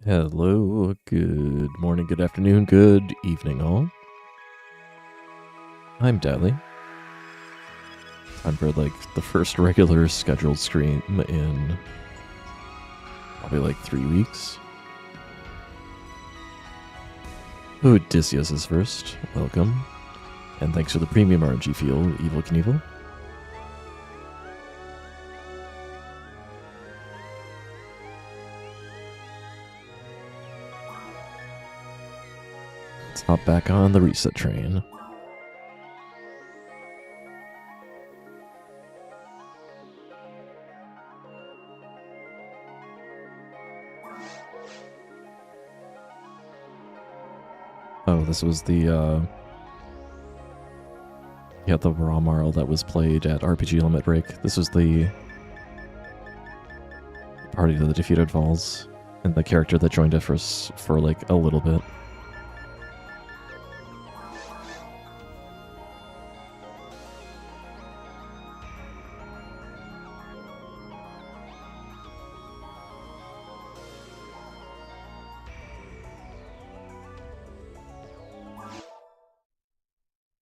Hello, good morning, good afternoon, good evening, all. I'm Dally. Time for like the first regular scheduled stream in probably like 3 weeks. Odysseus is first. Welcome. And thanks for the premium RNG fuel, Evil Knievel. Let's hop back on the reset train. Oh, this was the the raw marl that was played at RPG Limit Break. This was the Party to the Defeated Falls, and the character that joined us for like a little bit.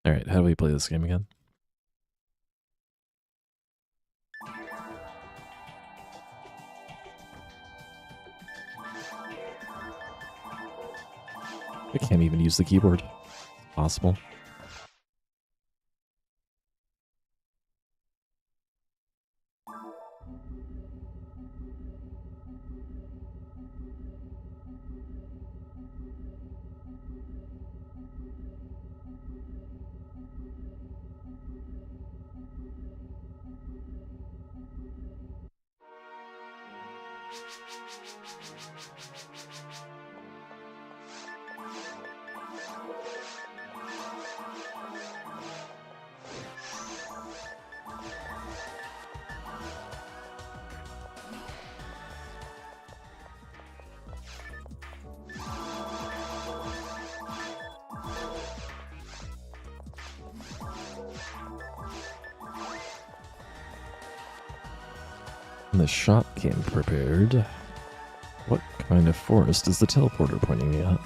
Alright, how do we play this game again? I can't even use the keyboard. Possible. The shop came prepared. What kind of forest is the teleporter pointing me at?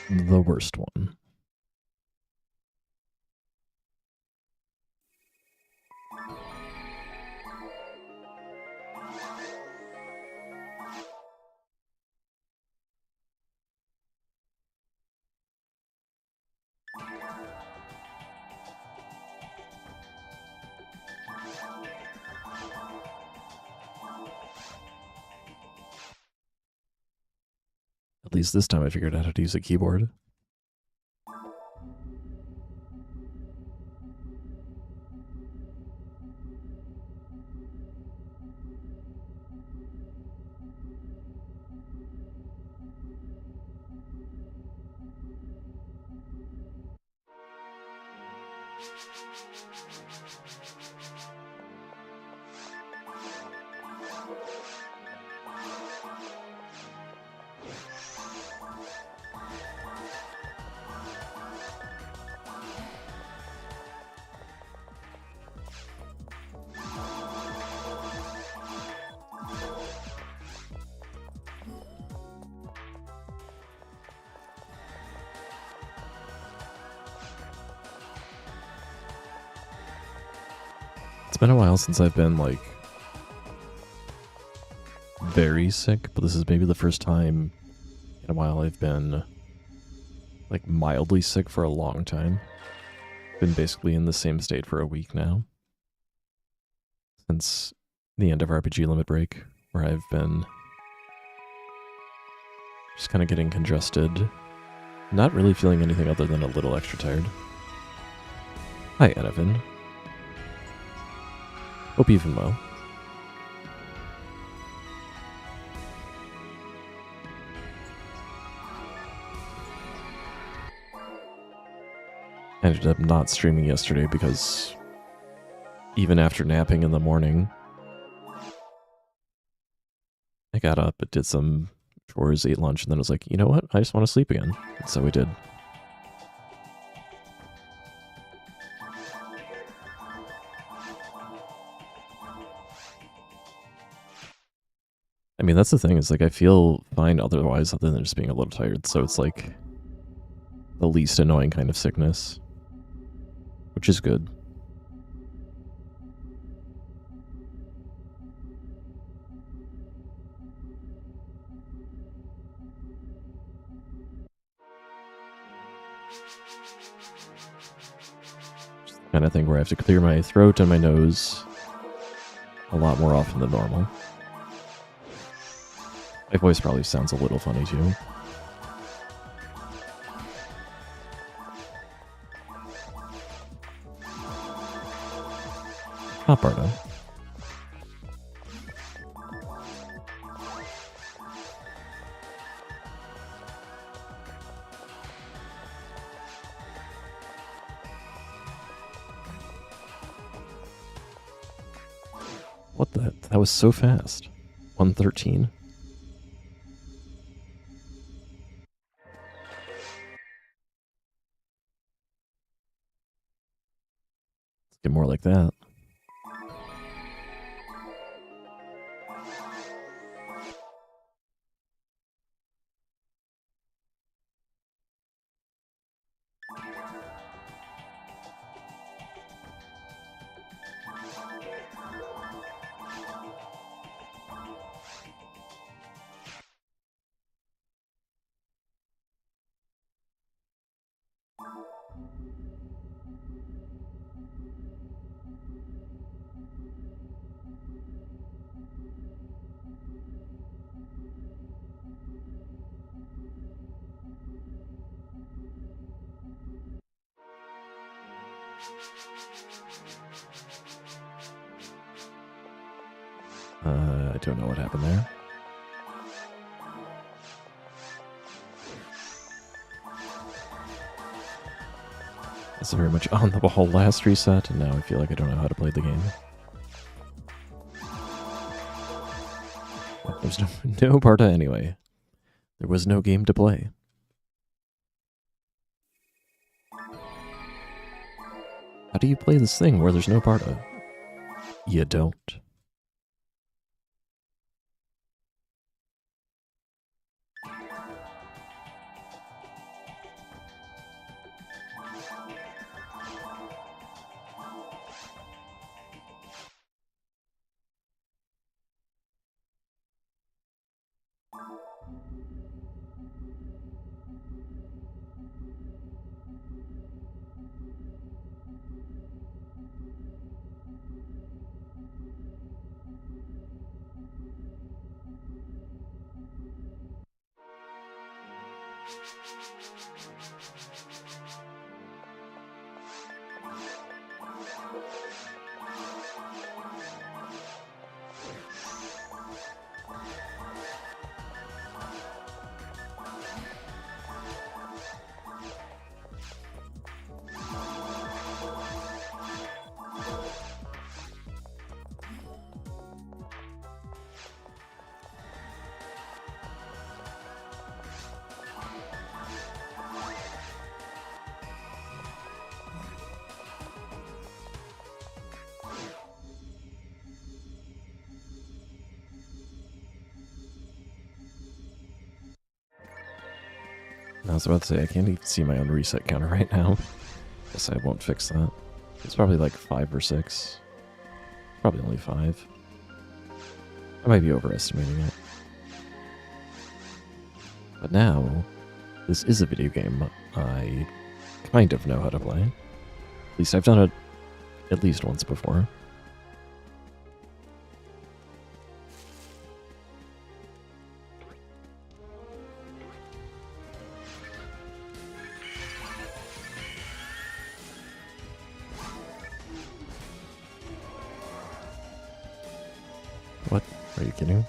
The worst one. At least this time I figured out how to use a keyboard. It's been a while since I've been, like, very sick, but this is maybe the first time in a while I've been, like, mildly sick for a long time. Been basically in the same state for a week now. Since the end of RPG Limit Break, where I've been just kind of getting congested. Not really feeling anything other than a little extra tired. Hi, Evan. Hope you've been well. I ended up not streaming yesterday because even after napping in the morning, I got up, did some chores, ate lunch, and then was like, you know what? I just want to sleep again. And so we did. I mean, that's the thing, is like I feel fine otherwise other than just being a little tired, so it's like the least annoying kind of sickness, which is good. Just the kind of thing where I have to clear my throat and my nose a lot more often than normal. My voice probably sounds a little funny too. Not Bardo. That was so fast. 113. Let's get more like that. I don't know what happened there. That's very much on the ball last reset, and now I feel like I don't know how to play the game. Well, there's no Parta anyway. There was no game to play. How do you play this thing where there's no Parta? You don't. I was about to say, I can't even see my own reset counter right now. Guess I won't fix that. It's probably like 5 or 6. Probably only 5. I might be overestimating it. But now, this is a video game I kind of know how to play. At least I've done it at least once before. What? Are you kidding?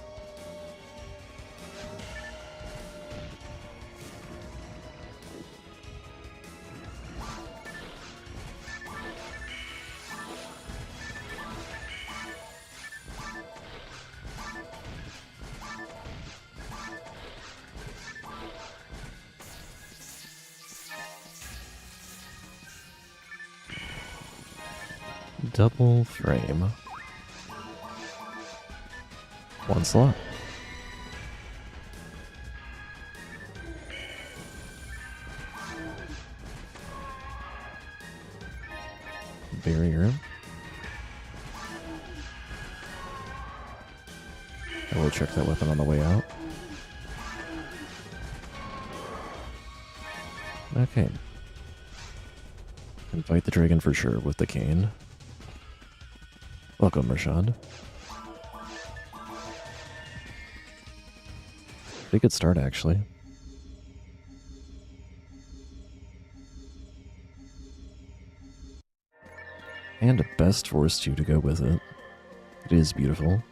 Double frame. One slot. Barrier. I will check that weapon on the way out. Okay. Invite the dragon for sure with the cane. Welcome, Rashad. Pretty good start, actually. And a best Force 2 to go with it. It is beautiful.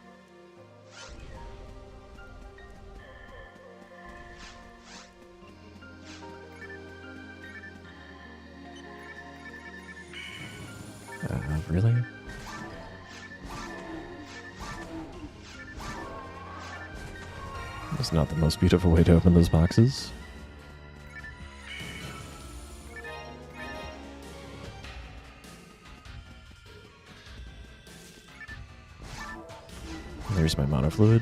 Really? It's not the most beautiful way to open those boxes. There's my mana fluid.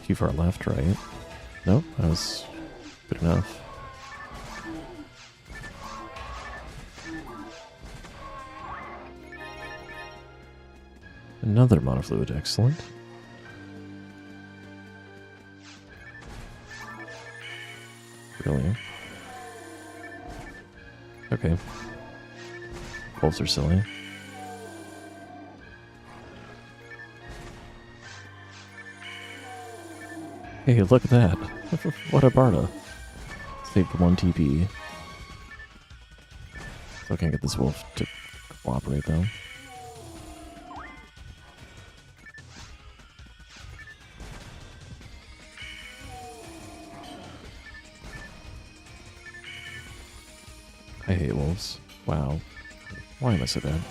Too far left, right? Nope, that was good enough. Another mana fluid, excellent. Really? Okay. Wolves are silly. Hey, look at that. What a Barda. Saved 1 TP. So I can't get this wolf to cooperate though. I hate wolves. Wow. Why am I so bad?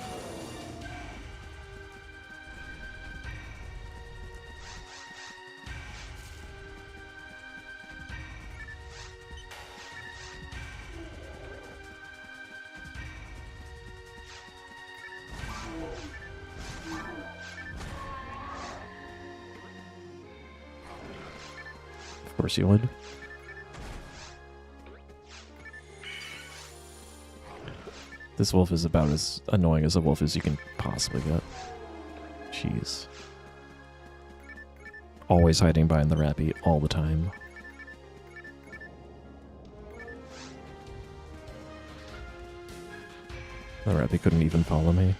Of course you would. This wolf is about as annoying as a wolf as you can possibly get. Jeez. Always hiding behind the rappy all the time. The rappy couldn't even follow me.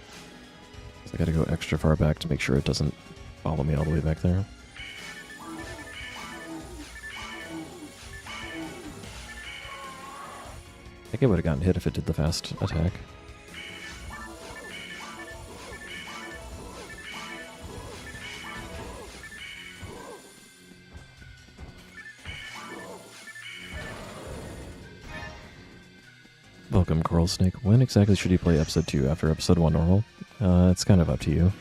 So I gotta go extra far back to make sure it doesn't follow me all the way back there. I think it would have gotten hit if it did the fast attack. Welcome, Coral Snake. When exactly should you play episode 2 after episode 1 normal? It's kind of up to you.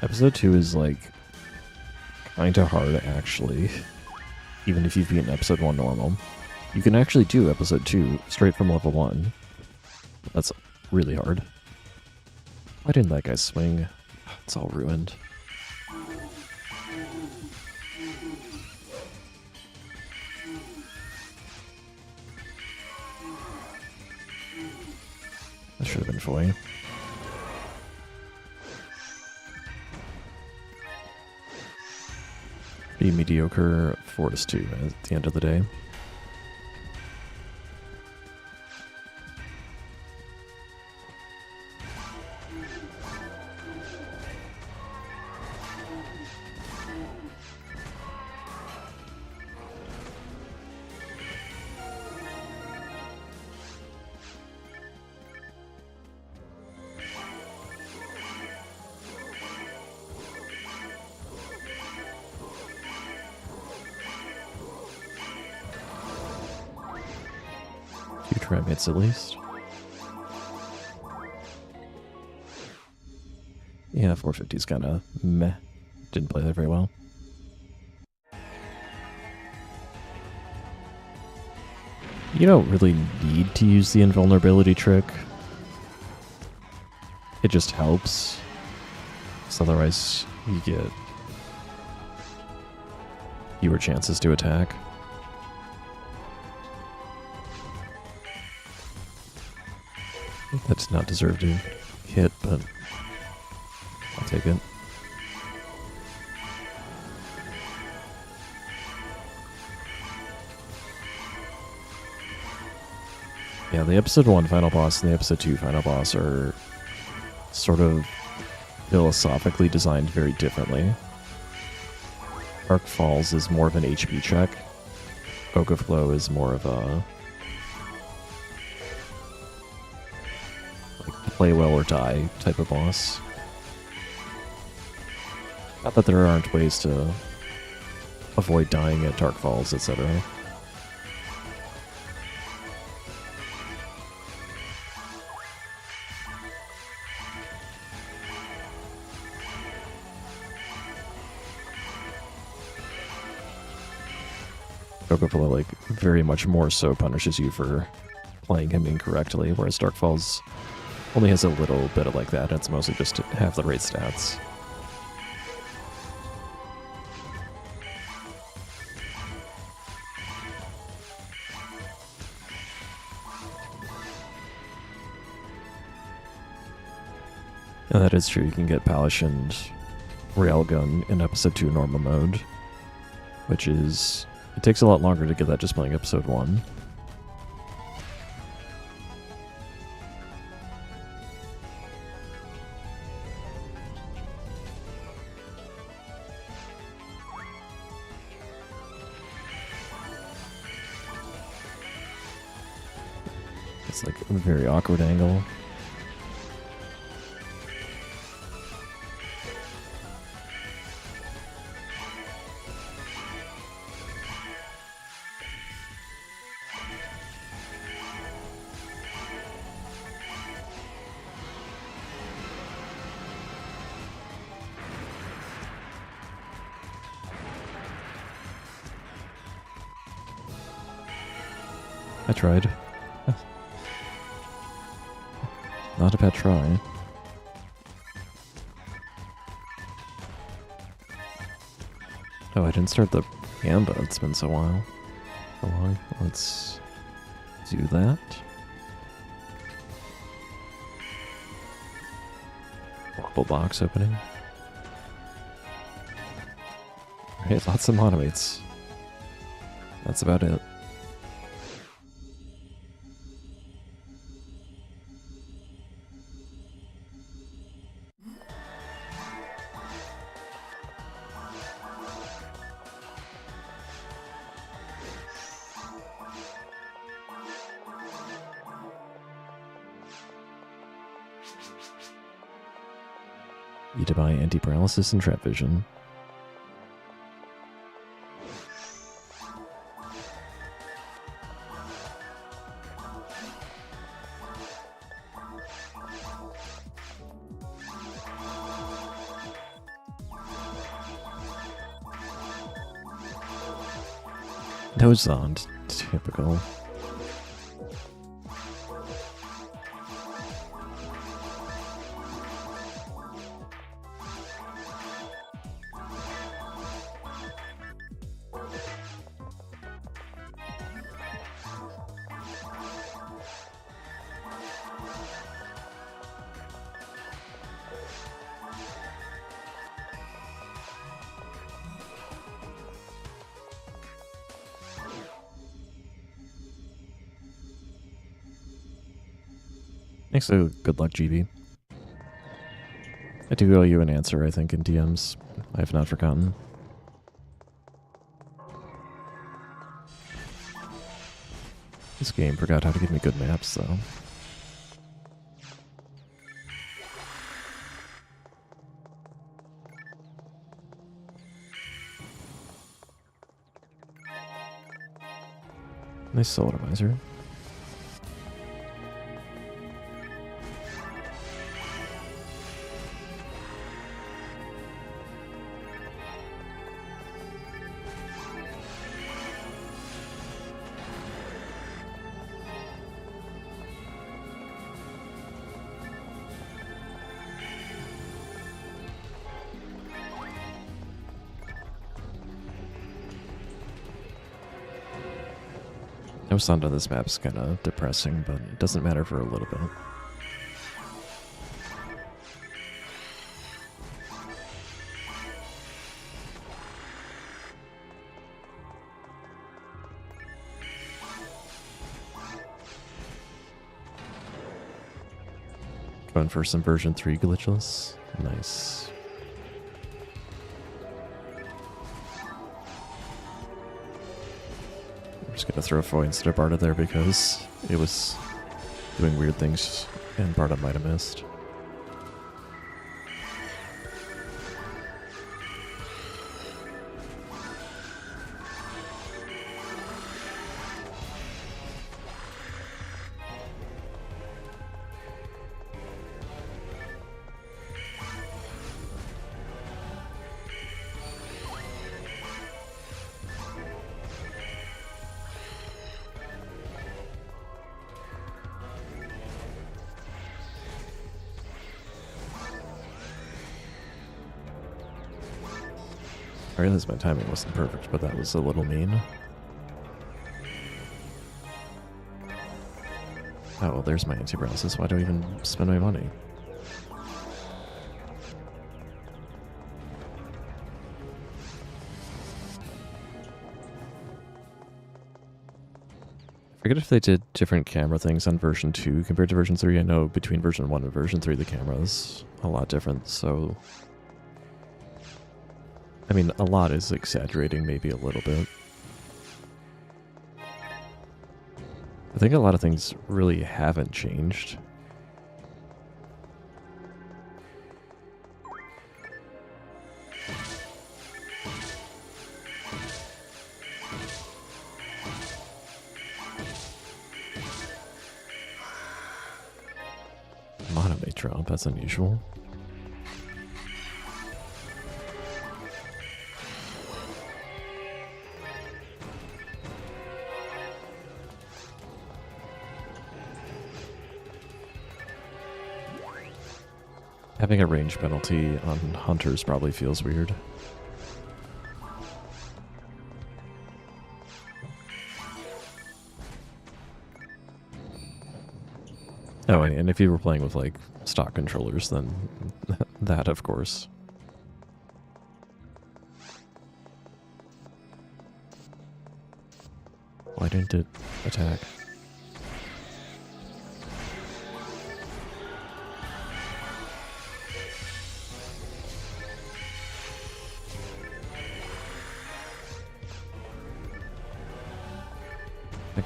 Episode 2 is, like, kinda hard, actually. Even if you've beaten episode 1 normal. You can actually do episode 2 straight from level 1. That's really hard. Why didn't that guy swing? It's all ruined. That should have been Foy. Be mediocre Fortis 2 at the end of the day. Future hits at least. Yeah, 450 is kind of meh. Didn't play that very well. You don't really need to use the invulnerability trick. It just helps. So otherwise, you get fewer chances to attack. That does not deserve to hit, but I'll take it. Yeah, the episode 1 final boss and the episode 2 final boss are sort of philosophically designed very differently. Dark Falls is more of an HP check. Oak of Glow is more of a like play well or die type of boss. Not that there aren't ways to avoid dying at Dark Falls, etc. Oak of Glow, like, very much more so punishes you for playing him incorrectly, whereas Dark Falls only has a little bit of like that. It's mostly just to have the right stats. And that is true, you can get Palish and Railgun in episode 2 normal mode, which is... it takes a lot longer to get that just playing episode 1. It's like a very awkward angle. I tried. Not a bad try. Oh, I didn't start the Gamba. It's been so while. So long. Let's do that. Horrible box opening. Alright, lots of monomates. That's about it. Need to buy anti-paralysis and trap vision. No Zond, typical. Thanks, so good luck, GB. I do owe you an answer, I think, in DMs. I have not forgotten. This game forgot how to give me good maps, though. Nice soul advisor. No sound on this map is kind of depressing, but it doesn't matter for a little bit. Going for some version 3 glitchless. Nice. I'm just gonna throw Foy instead of Barda there because it was doing weird things and Barda might have missed. I realize my timing wasn't perfect, but that was a little mean. Oh, well, there's my anti-paralysis. Why do I even spend my money? I forget if they did different camera things on version 2 compared to version 3. I know between version 1 and version 3 the camera is a lot different, so... I mean, a lot is exaggerating maybe a little bit. I think a lot of things really haven't changed. Monomate drop, that's unusual. Having a range penalty on hunters probably feels weird. Oh, and if you were playing with, like, stock controllers, then that, of course. Why didn't it attack?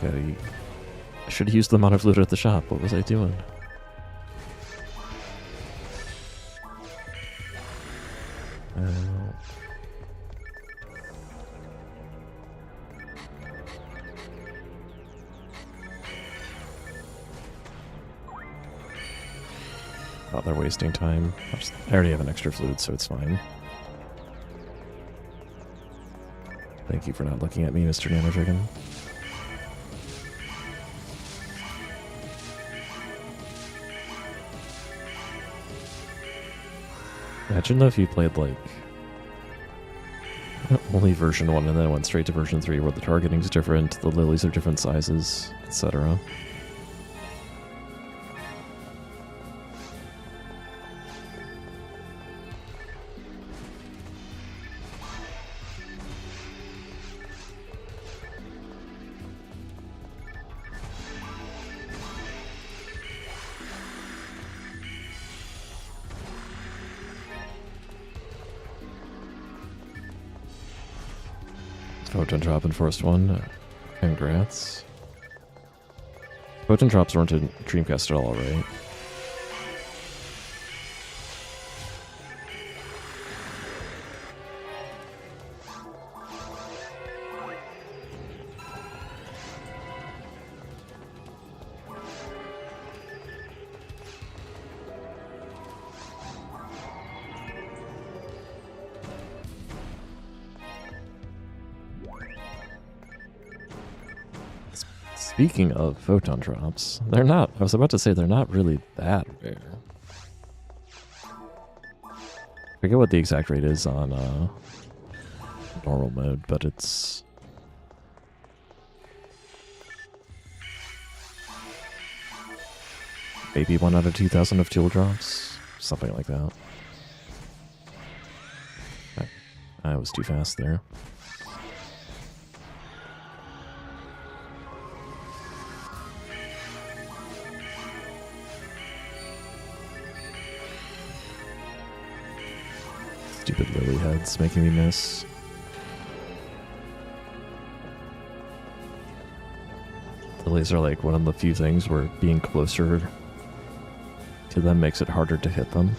I should have used the mono flute at the shop. What was I doing? Oh, they're wasting time. I already have an extra flute, so it's fine. Thank you for not looking at me, Mr. Nano Dragon. Imagine if you played, like, only version 1 and then went straight to version 3 where the targeting's different, the lilies are different sizes, etc. Photon drop in first one. Congrats. Photon drops weren't in Dreamcast at all, right? Speaking of photon drops, they're not, I was about to say they're not really that rare. I forget what the exact rate is on normal mode, but it's maybe 1 out of 2,000 of dual drops, something like that. I was too fast there. Stupid lily heads making me miss. Lilies are like one of the few things where being closer to them makes it harder to hit them.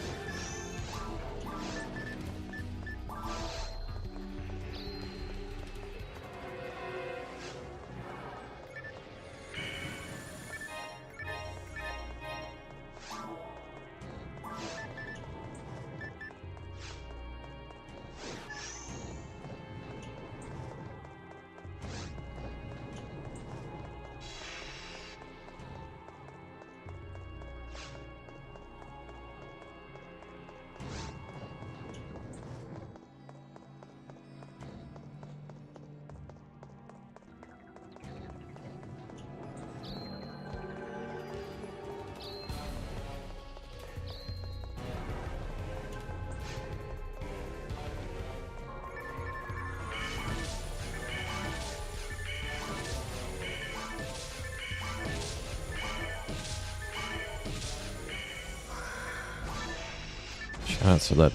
So that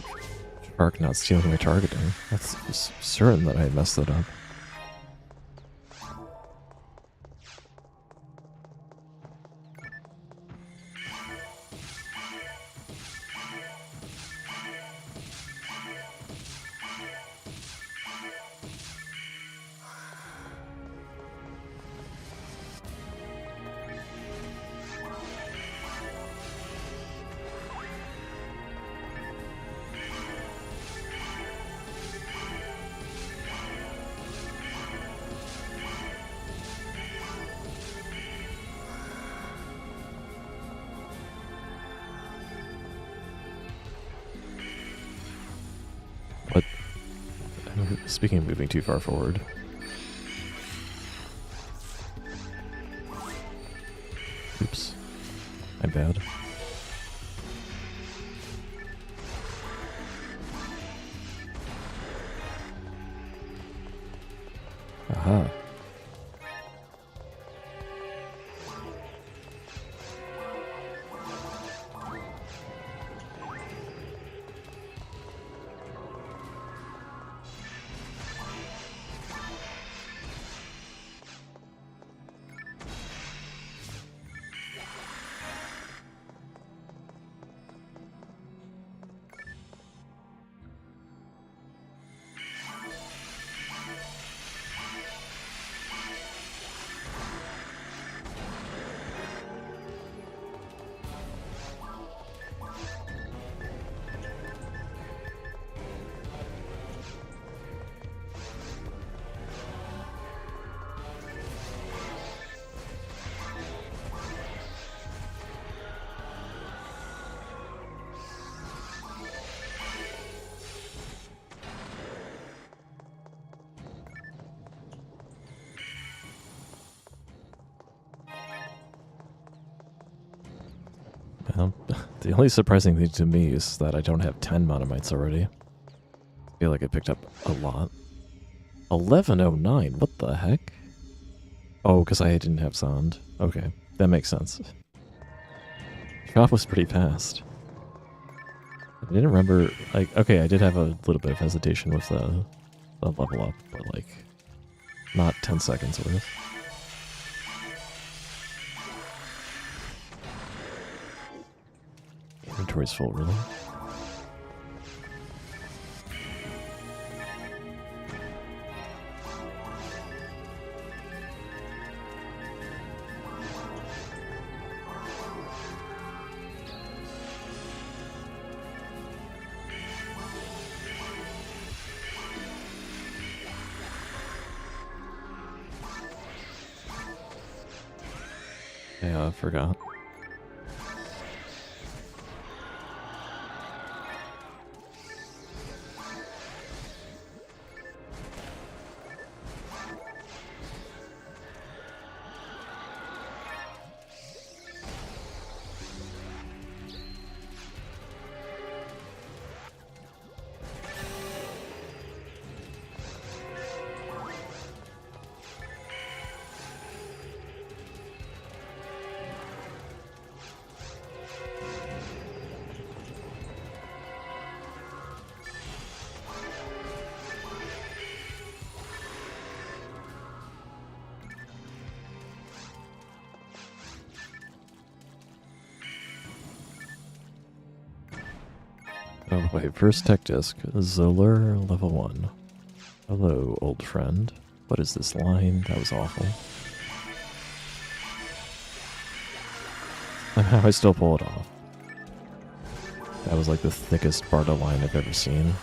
shark not stealing my targeting. That's certain that I messed that up. Speaking of moving too far forward. Oops. I'm bad. Aha. Well, the only surprising thing to me is that I don't have 10 monomites already. I feel like I picked up a lot. 1109, what the heck? Oh, because I didn't have sound. Okay, that makes sense. Drop was pretty fast. I didn't remember, like, okay, I did have a little bit of hesitation with the level up, but like, not 10 seconds worth. Inventory's full, really? Yeah, I forgot. Oh wait, first tech disc. Zoller level 1. Hello, old friend. What is this line? That was awful. Somehow I still pull it off. That was like the thickest Barda line I've ever seen.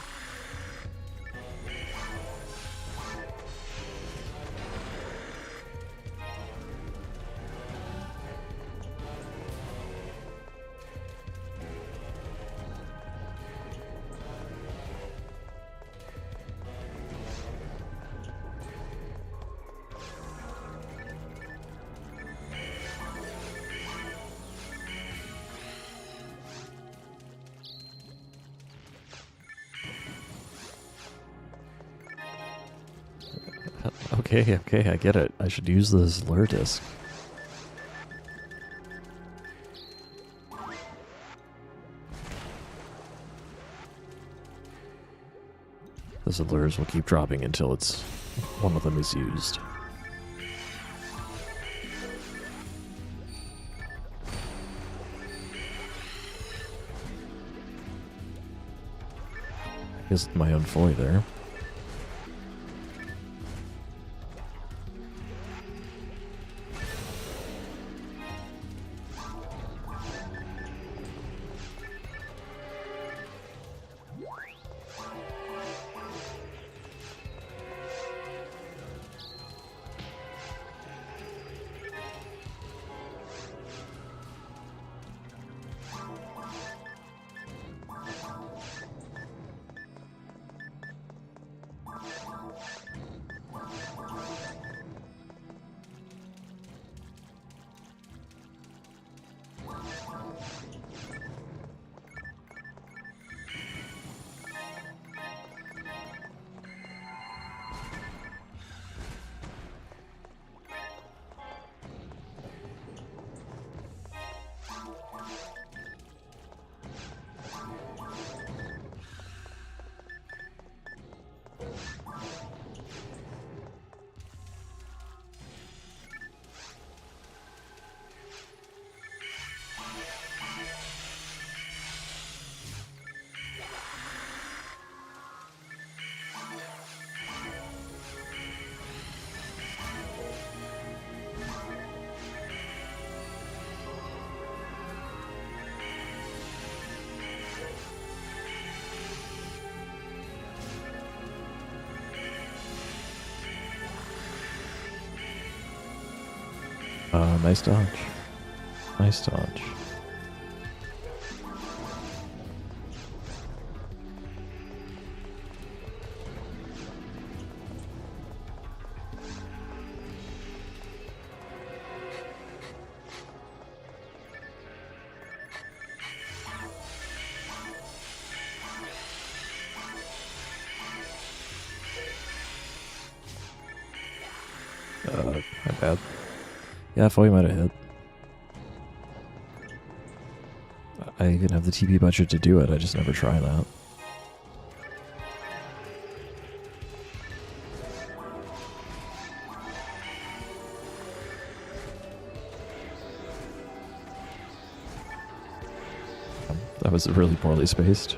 Okay, I get it. I should use this lure disc. The lures will keep dropping until one of them is used. Is my own foy there. Nice dodge. Nice dodge. My bad. Yeah, I thought we might have hit. I even have the TP budget to do it, I just never try that. That was really poorly spaced.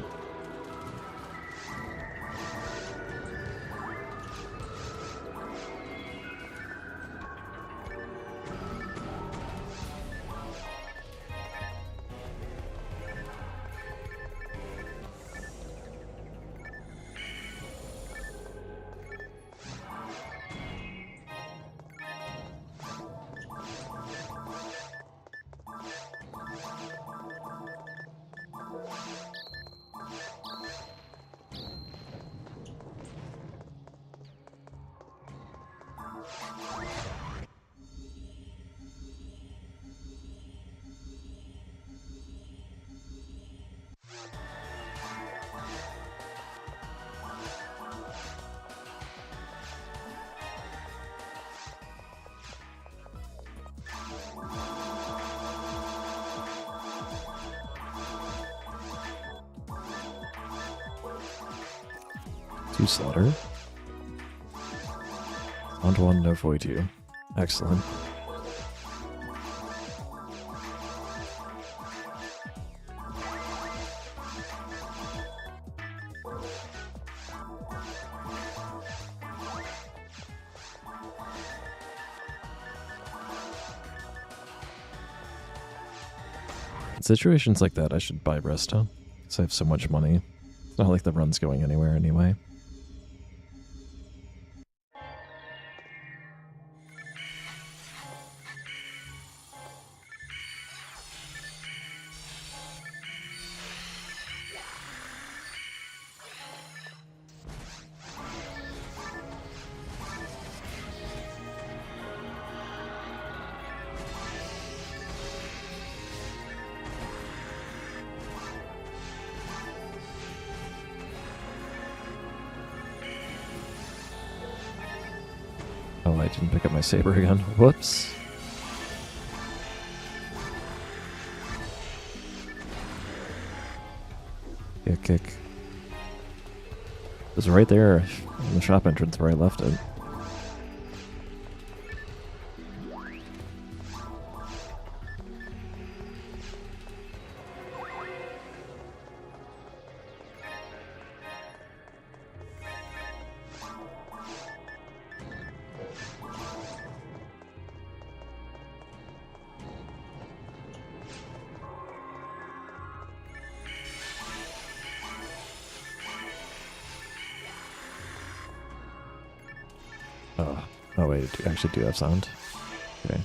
Two slaughter. On to one, no foy two. Excellent. In situations like that, I should buy resto, because I have so much money. It's not like the run's going anywhere anyway. Oh, I didn't pick up my saber again. Whoops. Yeah, kick. It was right there in the shop entrance where I left it. Oh wait, I actually do have sound. Okay.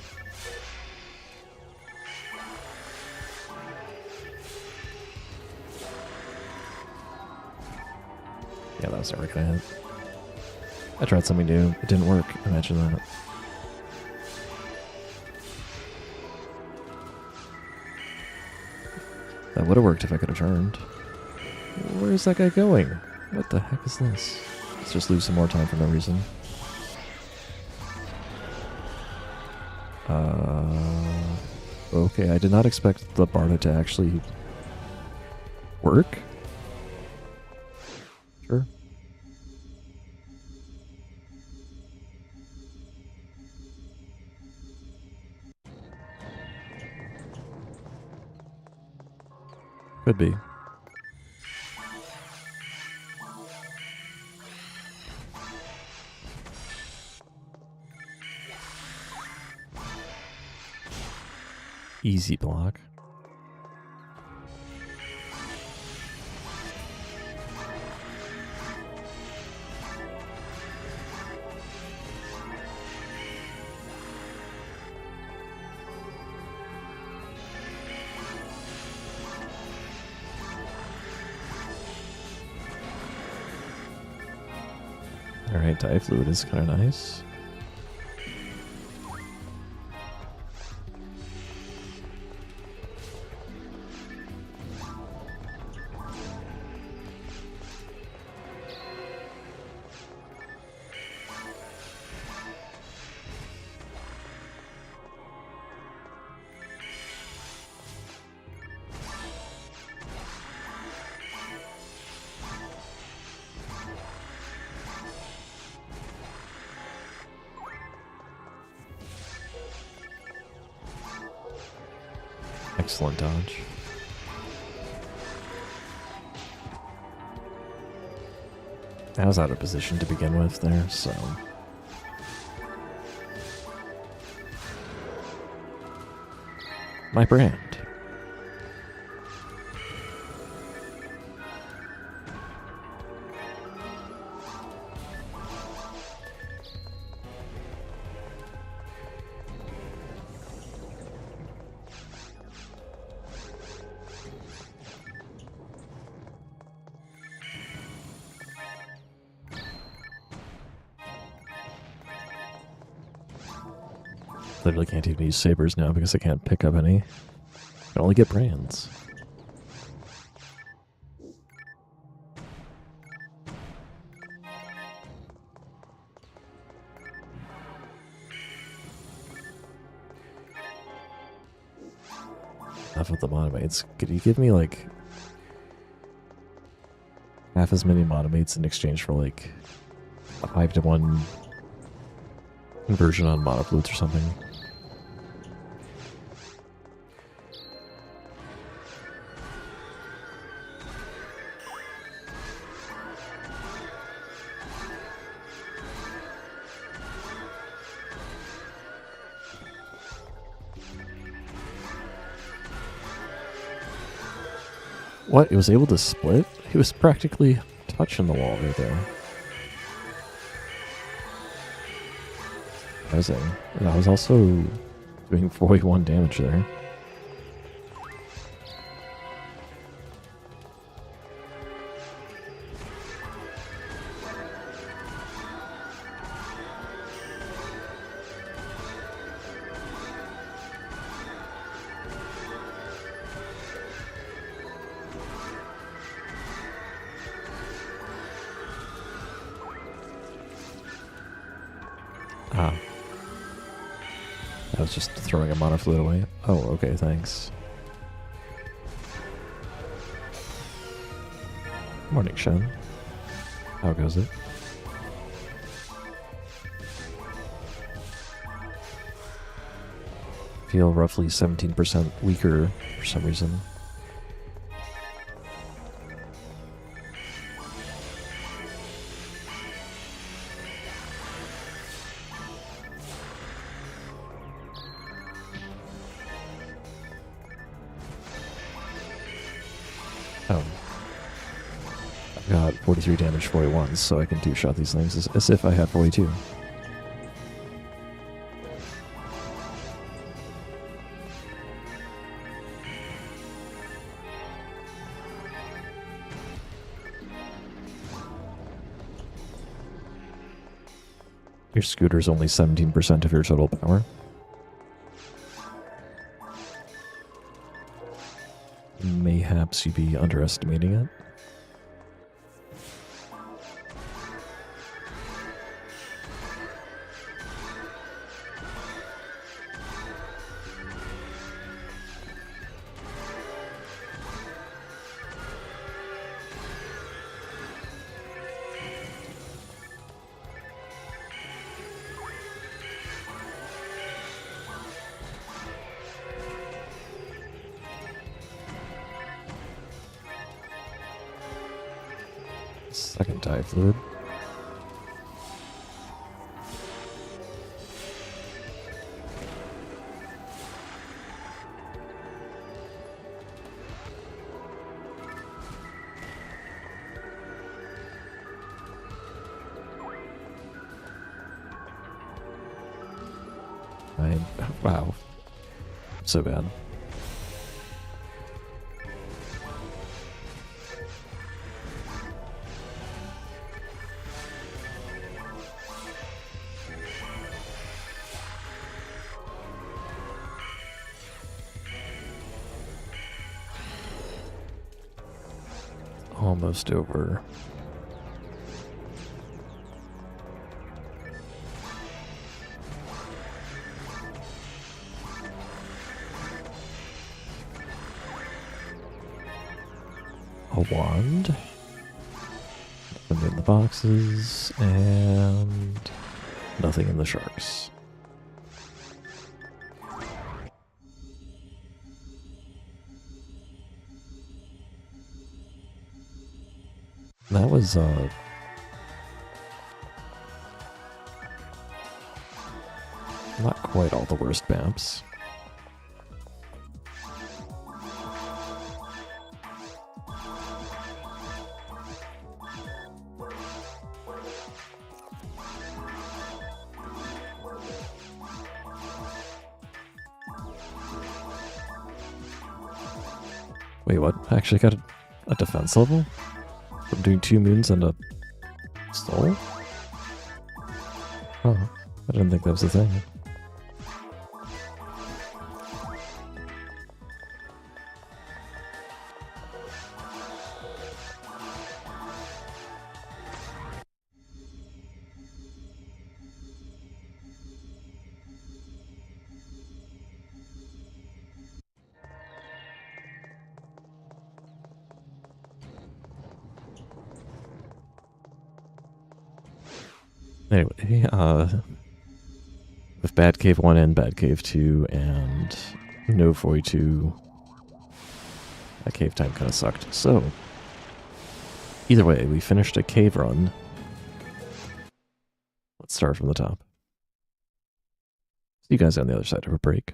Yeah, that was never gonna hit. I tried something new. It didn't work. Imagine that. That would have worked if I could have turned. Where's that guy going? What the heck is this? Let's just lose some more time for no reason. Okay, I did not expect the Barda to actually work. Sure. Could be. Easy block. Alright, Dive Fluid is kind of nice. Excellent dodge. I was out of position to begin with there, so... My brand. Literally can't even use sabers now because I can't pick up any. I can only get brands. Enough of the monomates. Could you give me like half as many monomates in exchange for like a 5-to-1 conversion on monoflutes or something? What? It was able to split? He was practically touching the wall right there. Amazing. And I was also doing 41 damage there. I was just throwing a mana fluid away. Oh, okay, thanks. Morning, Shen. How goes it? Feel roughly 17% weaker for some reason. Oh. I've got 43 damage, 41, so I can two-shot these things as if I had 42. Your scooter's only 17% of your total power. Mayhaps you'd be underestimating it. Second tie fluid. Wow. So bad. Almost over. A wand. Nothing in the boxes, and nothing in the sharks. That was, not quite all the worst maps. Wait, what? I actually got a defense level? From doing 2 moons and a soul? Oh, I didn't think that was a thing. Anyway, with Bad Cave 1 and Bad Cave 2 and no 42, that cave time kind of sucked. So, either way, we finished a cave run. Let's start from the top. See you guys on the other side of a break.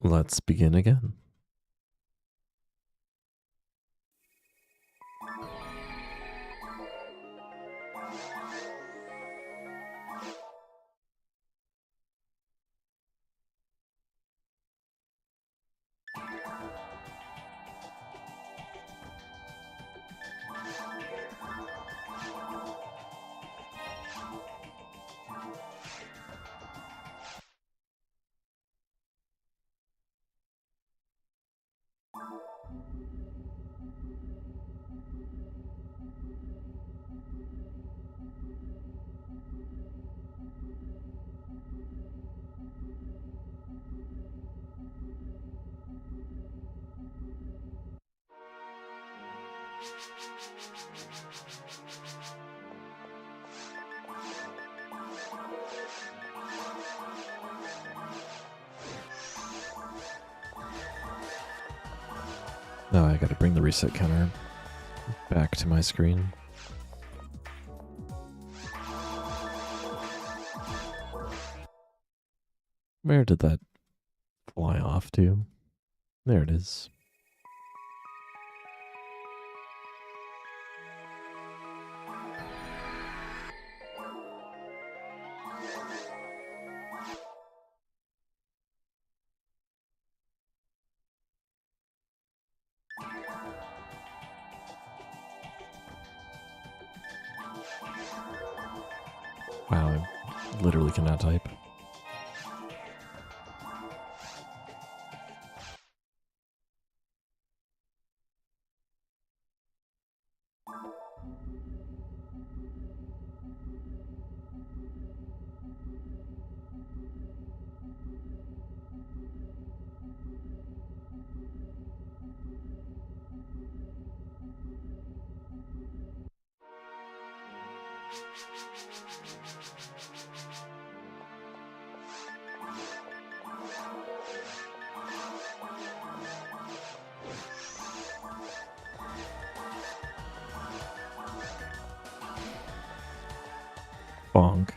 Let's begin again. Now I gotta bring the reset counter back to my screen. Where did that fly off to? There it is. Wow, I literally cannot type. Bonk.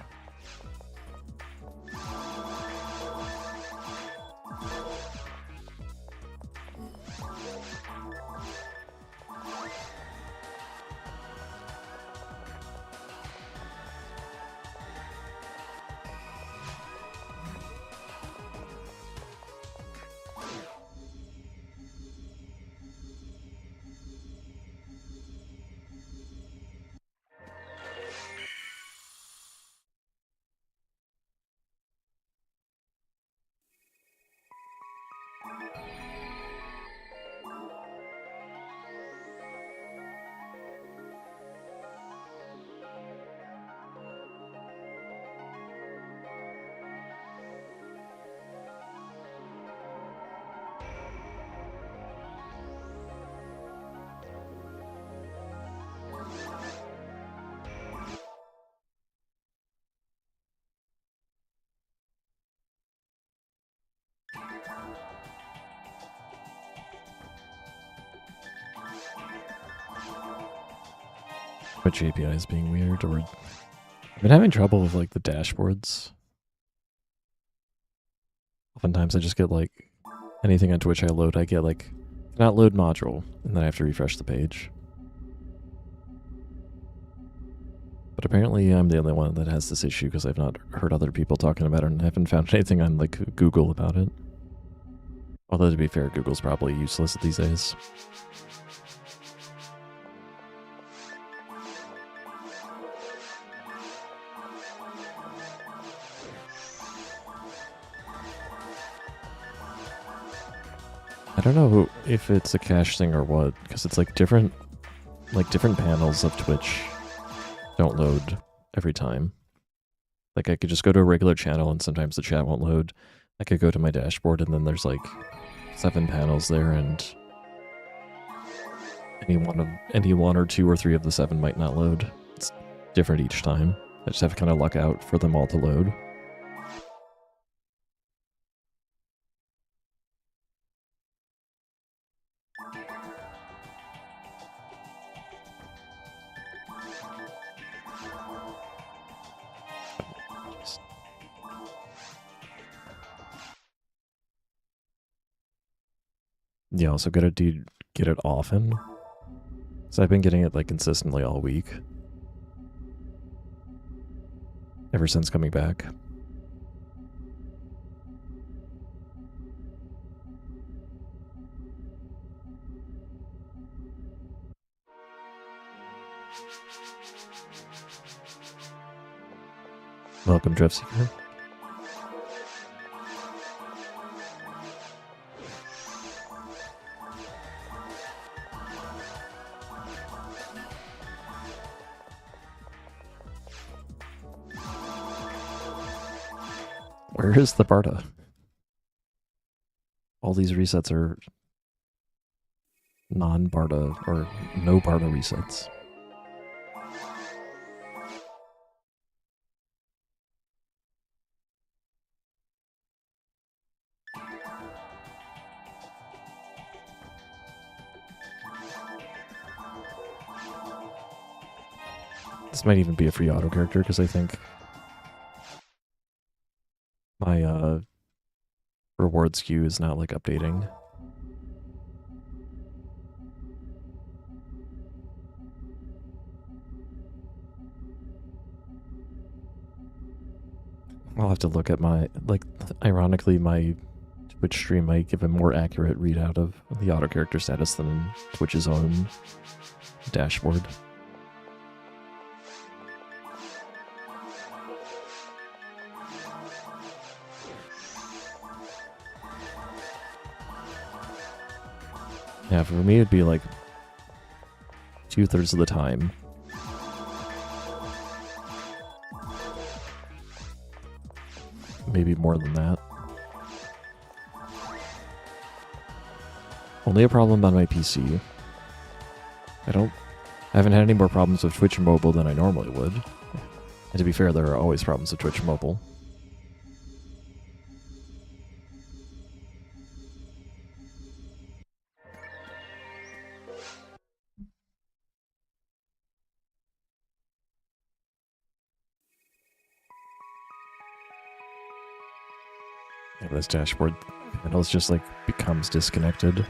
Twitch API is being weird, or I've been having trouble with like the dashboards. Oftentimes I just get like anything on Twitch I load, I get like cannot load module, and then I have to refresh the page. But apparently I'm the only one that has this issue because I've not heard other people talking about it, and I haven't found anything on like Google about it. Although to be fair, Google's probably useless these days. I don't know if it's a cache thing or what, because it's like different panels of Twitch don't load every time. Like I could just go to a regular channel and sometimes the chat won't load. I could go to my dashboard and then there's like 7 panels there, and any one or 2 or 3 of the 7 might not load. It's different each time. I just have to kind of luck out for them all to load. Yeah, also do you get it often? So I've been getting it like consistently all week. Ever since coming back. Welcome, Driftseeker. Where is the Barta? All these resets are non-Barta or no Barta resets. This might even be a free auto character because I think my rewards queue is not like updating. I'll have to look at my, like, ironically, my Twitch stream might give a more accurate readout of the auto character status than Twitch's own dashboard. Yeah, for me it'd be like 2/3 of the time. Maybe more than that. Only a problem on my PC. I haven't had any more problems with Twitch Mobile than I normally would. And to be fair, there are always problems with Twitch Mobile. Yeah, this dashboard panel just like becomes disconnected.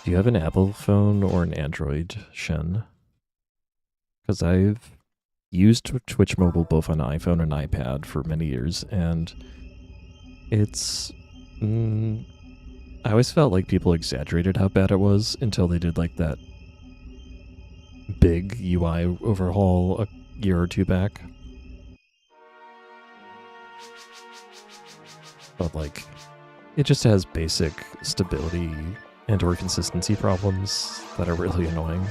Do you have an Apple phone or an Android, Shen? Because I've used Twitch Mobile both on iPhone and iPad for many years, and it's... I always felt like people exaggerated how bad it was until they did like that big UI overhaul a year or two back. But like, it just has basic stability and or consistency problems that are really annoying.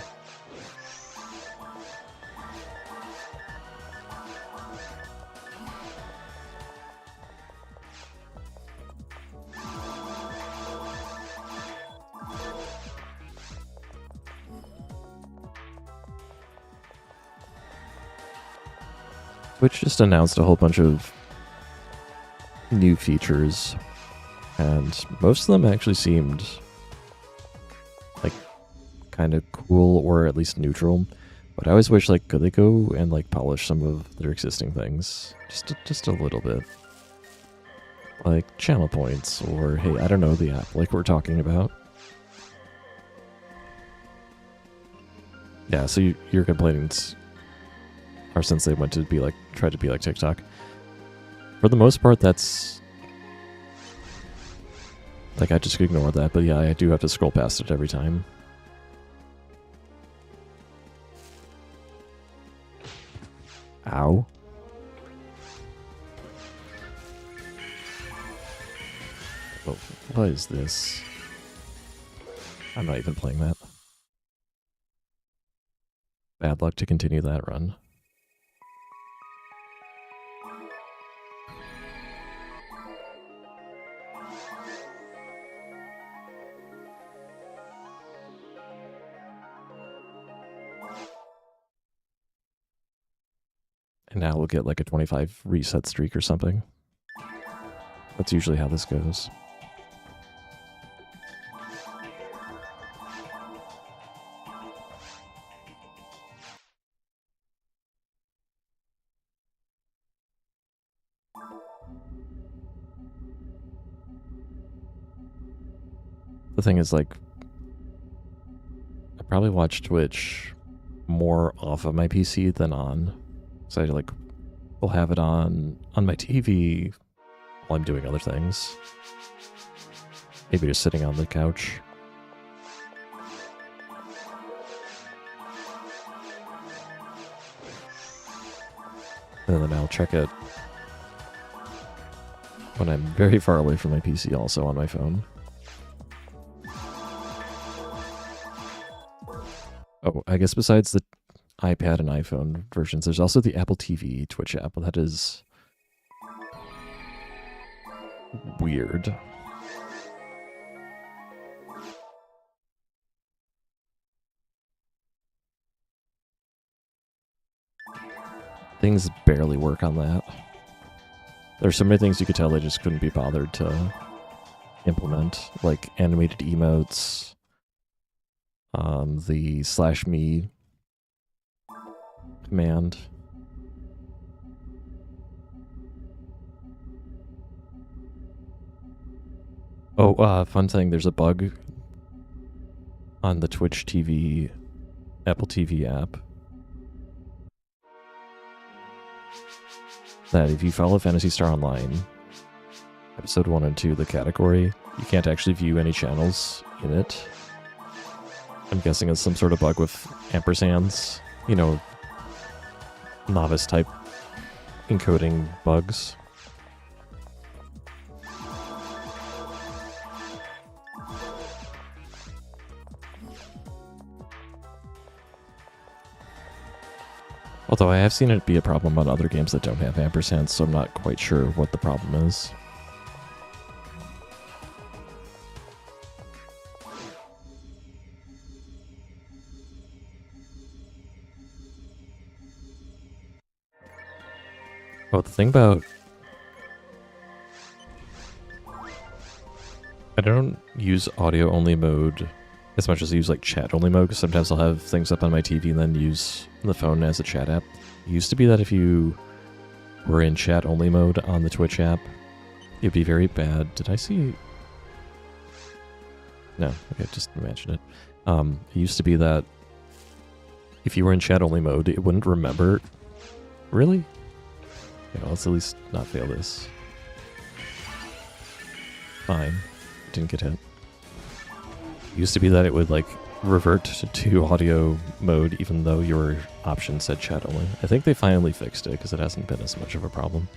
Twitch just announced a whole bunch of new features, and most of them actually seemed like kind of cool or at least neutral. But I always wish, like, could they go and like polish some of their existing things just a little bit, like channel points, or hey, I don't know, the app like we're talking about. Yeah, so you're complaining, or since they went to be like, tried to be like TikTok. For the most part, that's like, I just ignore that, but yeah, I do have to scroll past it every time. Ow. Oh, what is this? I'm not even playing that. Bad luck to continue that run. And now we'll get like a 25 reset streak or something. That's usually how this goes. The thing is, like, I probably watch Twitch more off of my PC than on. So I, like, will have it on my TV while I'm doing other things. Maybe just sitting on the couch. And then I'll check it when I'm very far away from my PC, also on my phone. Oh, I guess besides the iPad and iPhone versions, there's also the Apple TV Twitch app. That is weird. Things barely work on that. There's so many things you could tell they just couldn't be bothered to implement, like animated emotes, the /me command. Oh, fun thing, there's a bug on the Twitch TV, Apple TV app, that if you follow Phantasy Star Online, episode 1 and 2, the category, you can't actually view any channels in it. I'm guessing it's some sort of bug with ampersands, you know, novice type encoding bugs. Although I have seen it be a problem on other games that don't have ampersands, so I'm not quite sure what the problem is. Oh, the thing about... I don't use audio-only mode as much as I use like chat-only mode, because sometimes I'll have things up on my TV and then use the phone as a chat app. It used to be that if you were in chat-only mode on the Twitch app, it'd be very bad. Did I see... No, okay, just imagine it. It used to be that if you were in chat-only mode, it wouldn't remember... Really? Okay, well, let's at least not fail this. Fine. Didn't get hit. It used to be that it would, like, revert to audio mode even though your option said chat only. I think they finally fixed it because it hasn't been as much of a problem.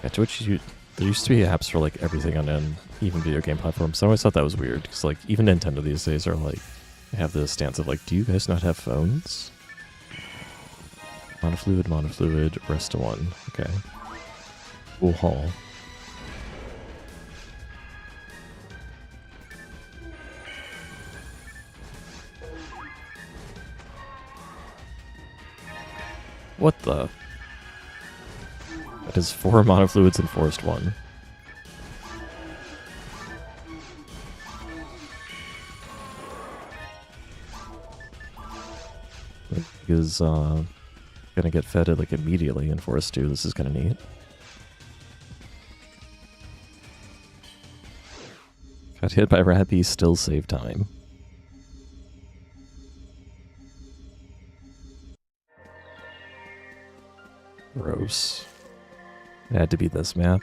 Yeah, Twitch, there used to be apps for, like, everything on an even video game platform, so I always thought that was weird, because, like, even Nintendo these days are, like, have this stance of, like, do you guys not have phones? Monofluid, rest of one. Okay. Cool haul. What the? That is 4 monofluids and forest 1. Is gonna get fed it like immediately in Forest 2. This is kind of neat. Got hit by Rappy, still save time. Gross. It had to be this map.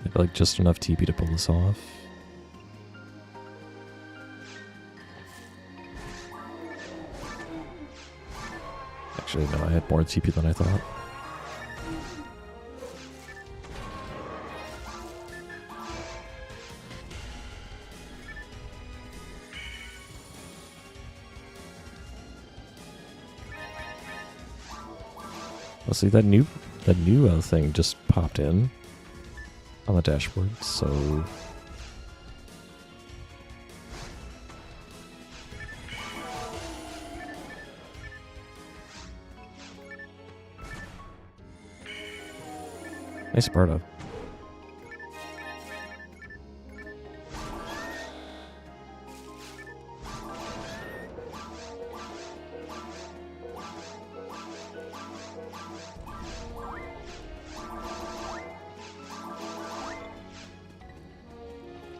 Maybe like just enough TP to pull this off. Actually, no, I had more TP than I thought. Well, see, that new thing just popped in. on the dashboard, so... Nice Sparta.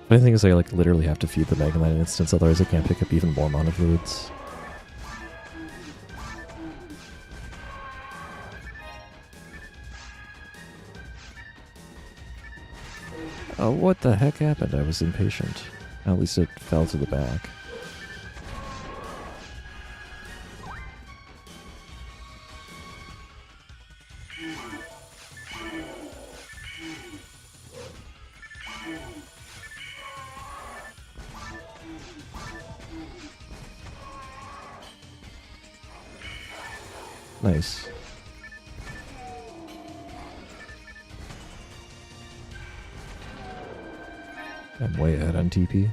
The thing is, I like literally have to feed the Mega Knight instance, otherwise I can't pick up even more mana fluids. Oh, what the heck happened? I was impatient. At least it fell to the back. Nice. I'm way ahead on TP.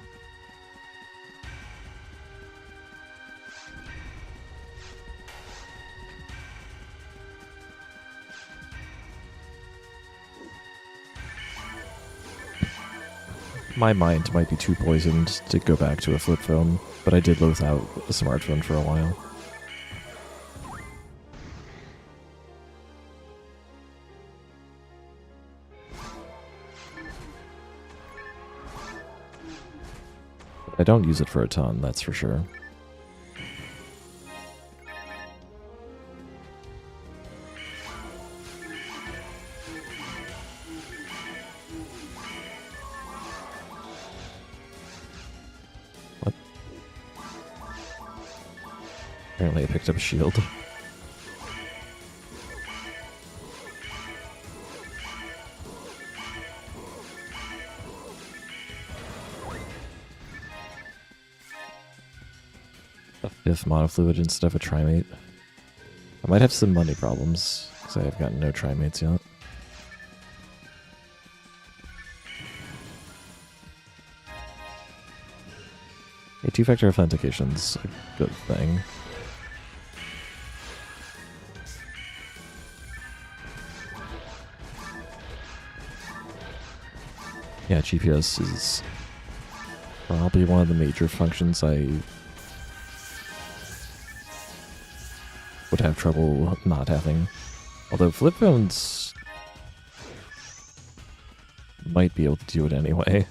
My mind might be too poisoned to go back to a flip phone, but I did live without a smartphone for a while. I don't use it for a ton, that's for sure. What? Apparently I picked up a shield. If monofluid instead of a trimate. I might have some money problems, because I have gotten no trimates yet. Hey, two-factor authentication's a good thing. Yeah, GPS is probably one of the major functions I would have trouble not having. Although flip phones might be able to do it anyway.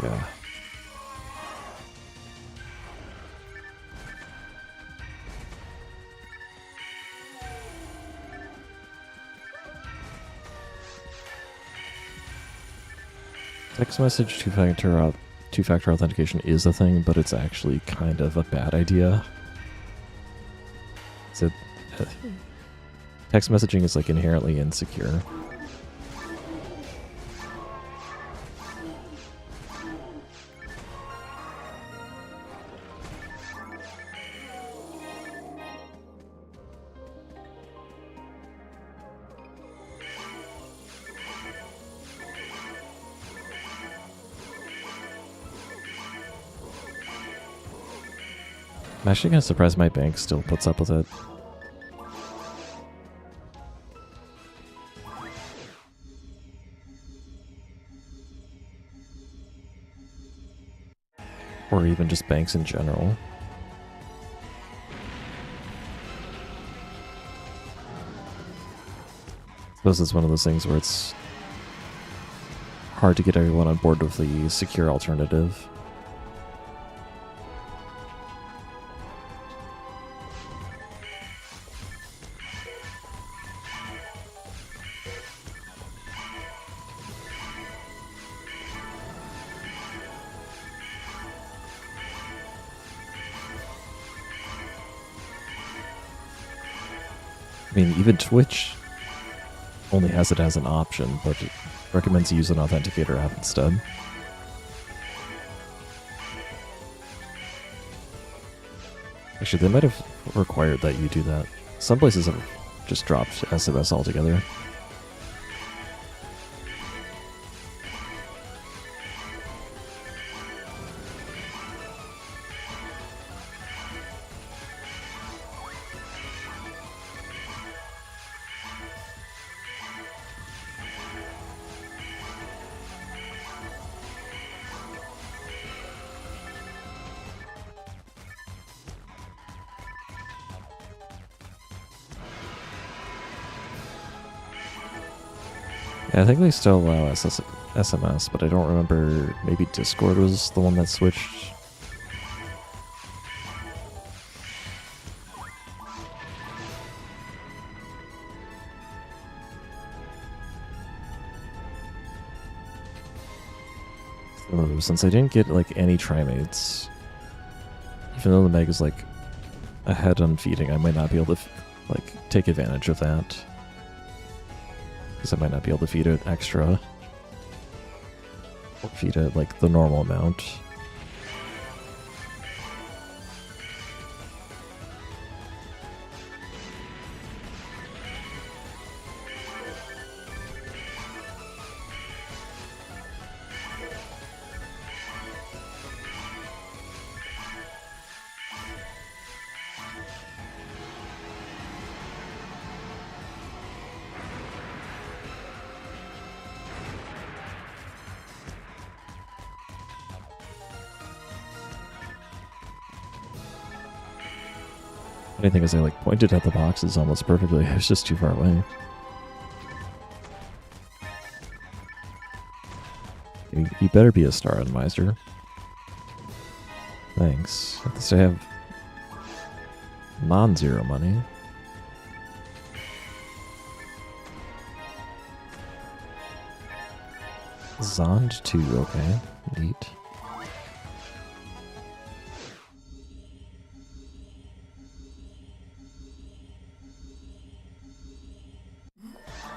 Yeah. Text message two-factor authentication is a thing, but it's actually kind of a bad idea. So, text messaging is like inherently insecure. I'm actually kind of surprised my bank still puts up with it. Or even just banks in general. I suppose it's one of those things where it's hard to get everyone on board with the secure alternative. I mean, even Twitch only has it as an option, but it recommends you use an authenticator app instead. Actually, they might have required that you do that. Some places have just dropped SMS altogether. Yeah, I think they still allow SMS, but I don't remember. Maybe Discord was the one that switched. So, since I didn't get like any trimates, even though the Meg is like ahead on feeding, I might not be able to like take advantage of that. Because I might not be able to feed it extra. Or feed it like the normal amount. Funny thing is, I like pointed at the boxes almost perfectly. I was just too far away. You better be a star randomizer. Thanks. At least I have non-zero money. Zond 2, okay. Neat.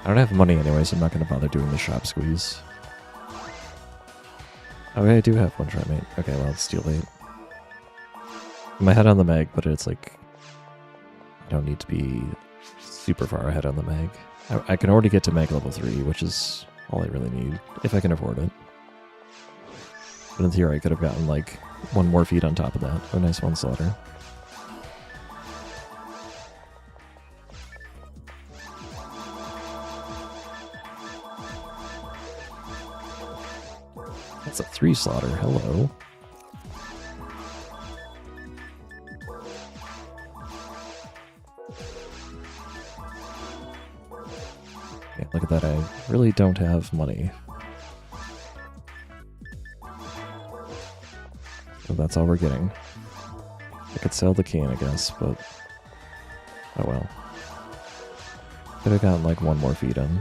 I don't have money anyway, so I'm not going to bother doing the shop squeeze. Okay, I do have one trimate. Okay, well, it's too late. My head on the Meg, but it's like... I don't need to be super far ahead on the Meg. I can already get to Meg level 3, which is all I really need, if I can afford it. But in theory, I could have gotten like one more feed on top of that. A nice one slaughter. That's a 3 slaughter, hello. Yeah, look at that, I really don't have money. So that's all we're getting. I could sell the cane, I guess, but... oh well. Could have gotten like one more feed in.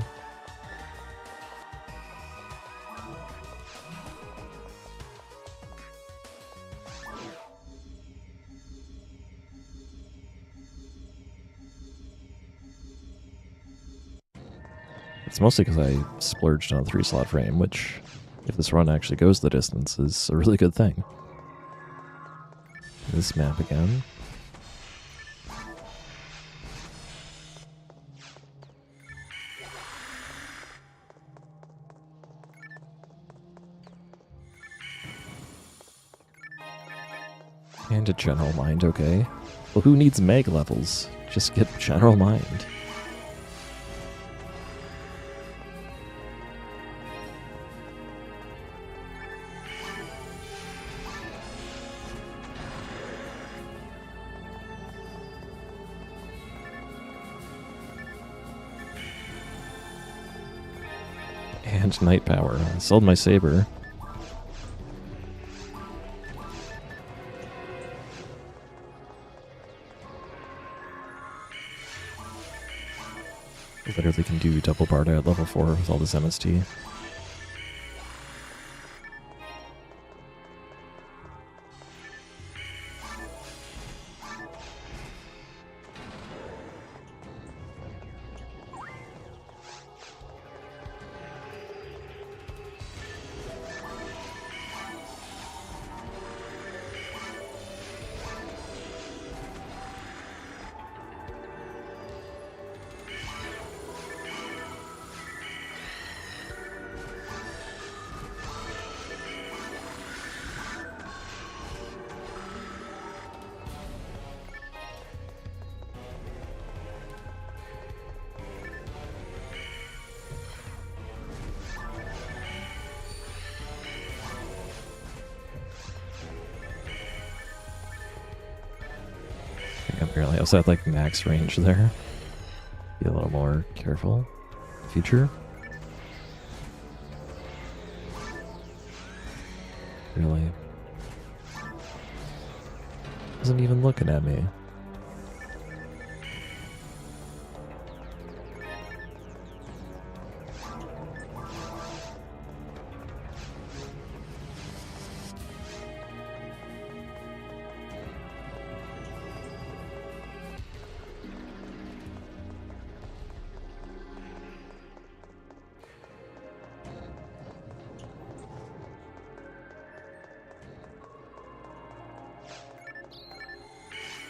It's mostly because I splurged on a 3-slot frame, which, if this run actually goes the distance, is a really good thing. This map again. And a general mind, okay. Well, who needs Meg levels? Just get general mind. And night power. I sold my saber. I literally can do double Barda at level 4 with all this MST. Apparently I was at like max range there. Be a little more careful. Future. Really? Wasn't even looking at me.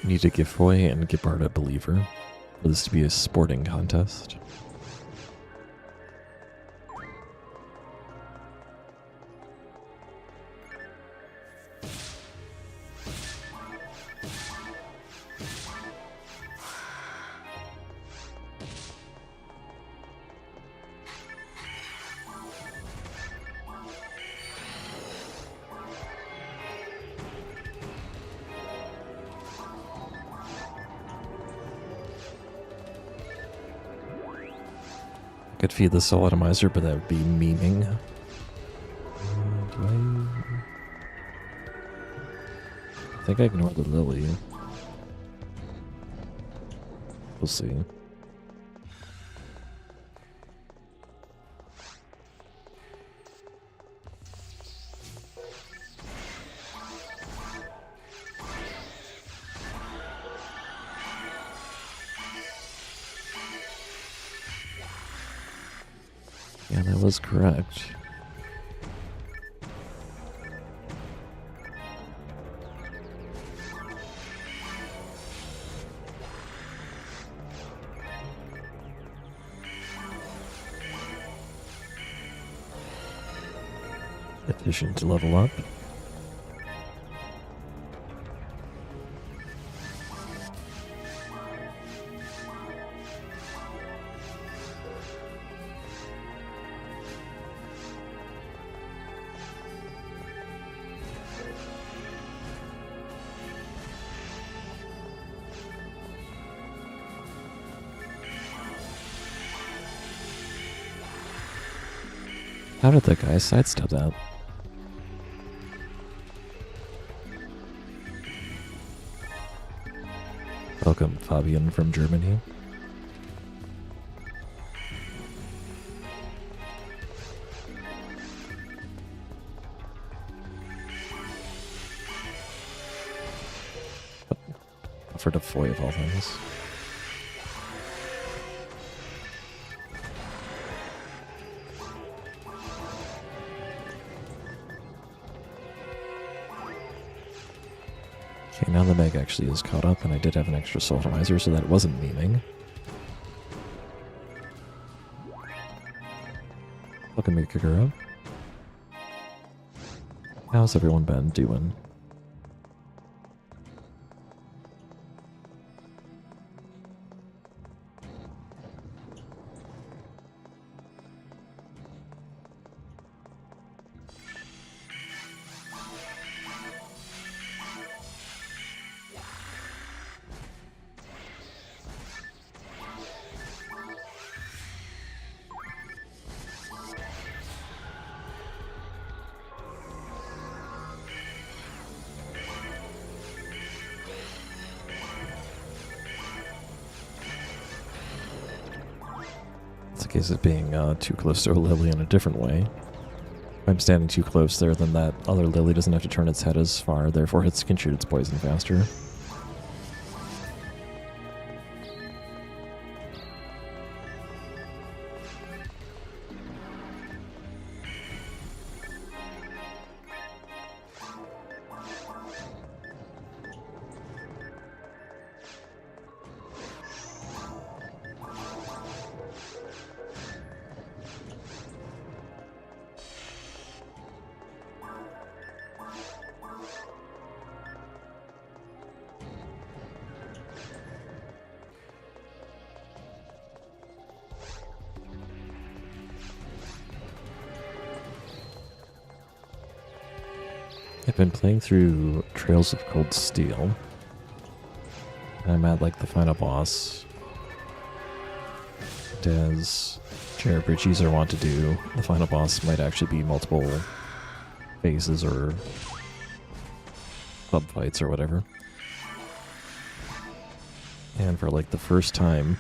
Need a giveaway and Gibbard a believer for this to be a sporting contest. Could feed the soul atomizer, but that would be memeing. I think I ignored the lily. We'll see. Yeah, that was correct. Addition to level up. How did that guy sidestep that? Welcome, Fabian from Germany. Offered a foy of all things. Okay, now the Meg actually is caught up, and I did have an extra soul atomizer, so that wasn't memeing. Welcome, Mikagura. How's everyone been doing? It's a case of being too close to a lily in a different way. If I'm standing too close there, then that other lily doesn't have to turn its head as far, therefore it can shoot its poison faster. I've been playing through Trails of Cold Steel. I'm at like the final boss. And as JRPGs are wont to do, the final boss might actually be multiple phases or club fights or whatever. And for like the first time,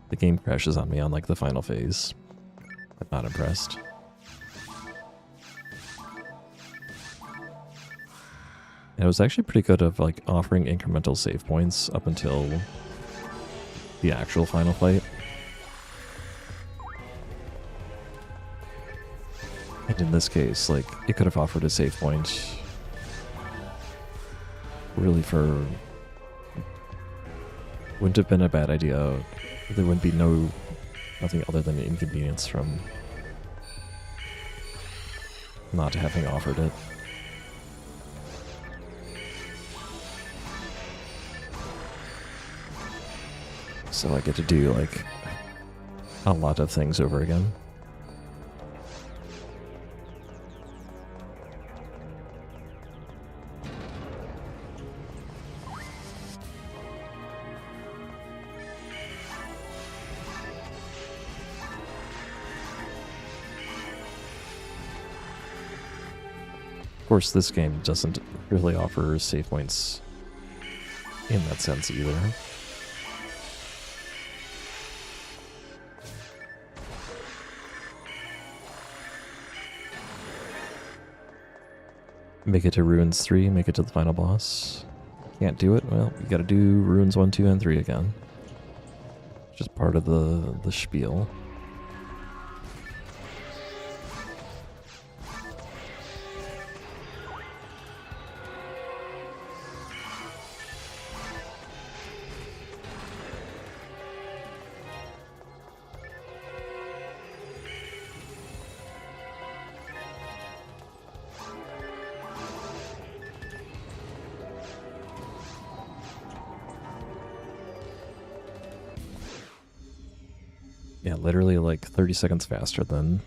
the game crashes on me on like the final phase. I'm not impressed. And it was actually pretty good of like offering incremental save points up until the actual final fight. And in this case, like, it could have offered a save point really for... Wouldn't have been a bad idea. There wouldn't be nothing other than inconvenience from not having offered it. So I get to do, like, a lot of things over again. Of course, this game doesn't really offer save points in that sense either. Make it to Ruins 3, make it to the final boss. Can't do it? Well, you gotta do Ruins 1, 2, and 3 again. Just part of the spiel. Yeah, literally like 30 seconds faster than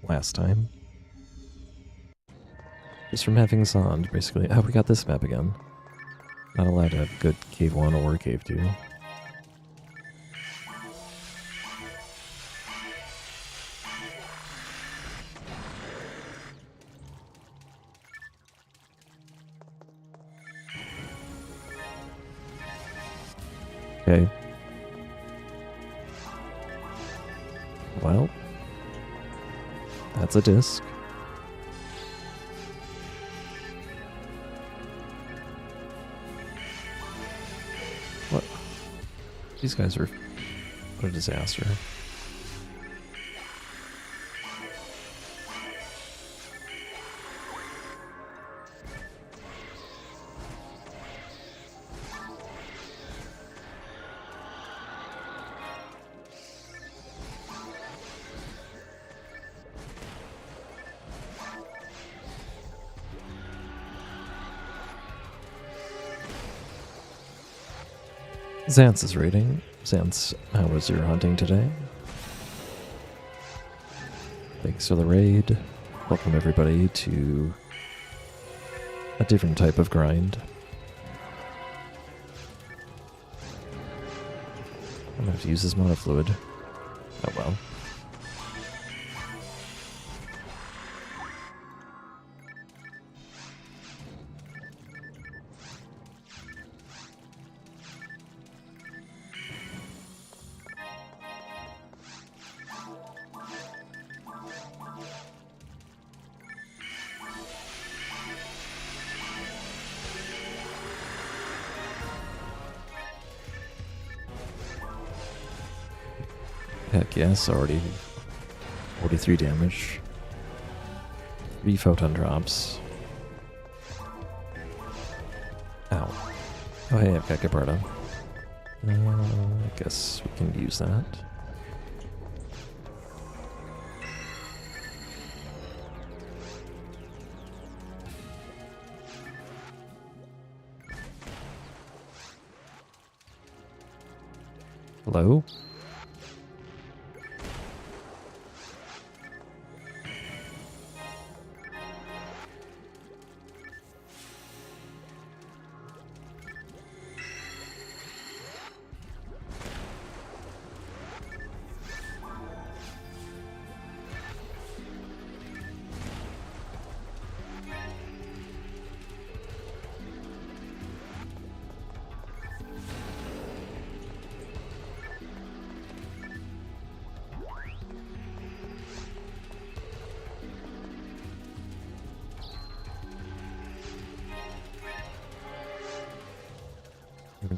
last time. Just from having Zond, basically. Oh, we got this map again. Not allowed to have good Cave 1 or Cave 2. Okay. Well, that's a disc. What? These guys are... What a disaster. Xantz is rating. Xantz, how was your hunting today? Thanks for the raid. Welcome everybody to a different type of grind. I'm gonna have to use this mana fluid. Oh well. Heck yes, already 43 damage. 3 photon drops. Ow. Oh hey, I've got Gabbardo. I guess we can use that. Hello?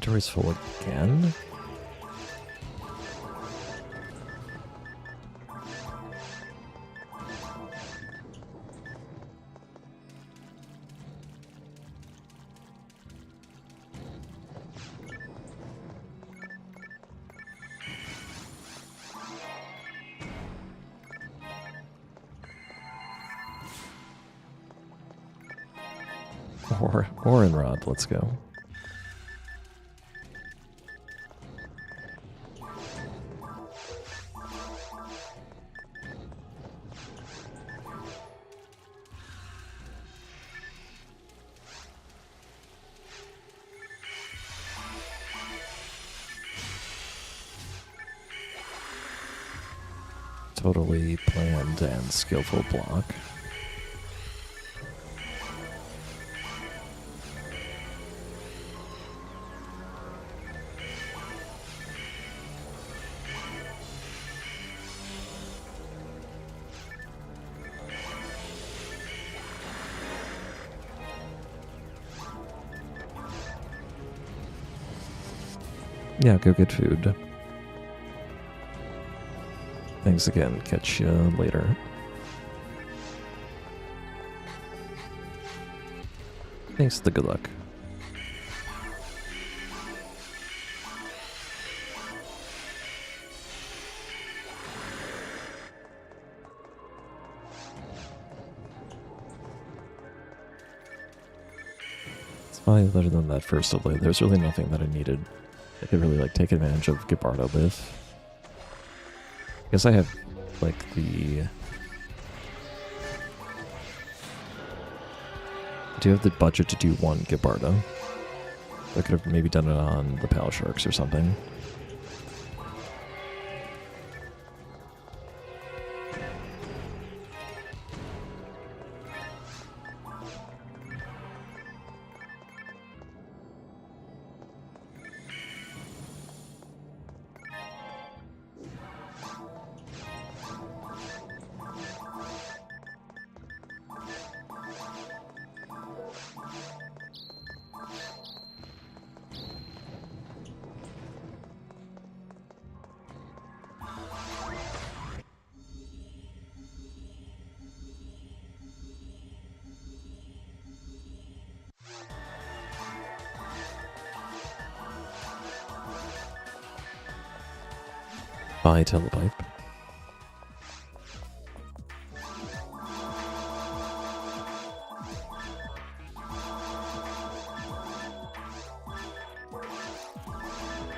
inventory's full again? Or in Rod, let's go. Totally planned and skillful block. Yeah, go get food. Thanks again. Catch you later. Thanks for the good luck. It's fine other than that first delay. There's really nothing that I needed. I could really like take advantage of Gibbardo with. Because I have like the... I do have the budget to do one Gibbardo. I could have maybe done it on the Pal Sharks or something. Bye, Telepipe.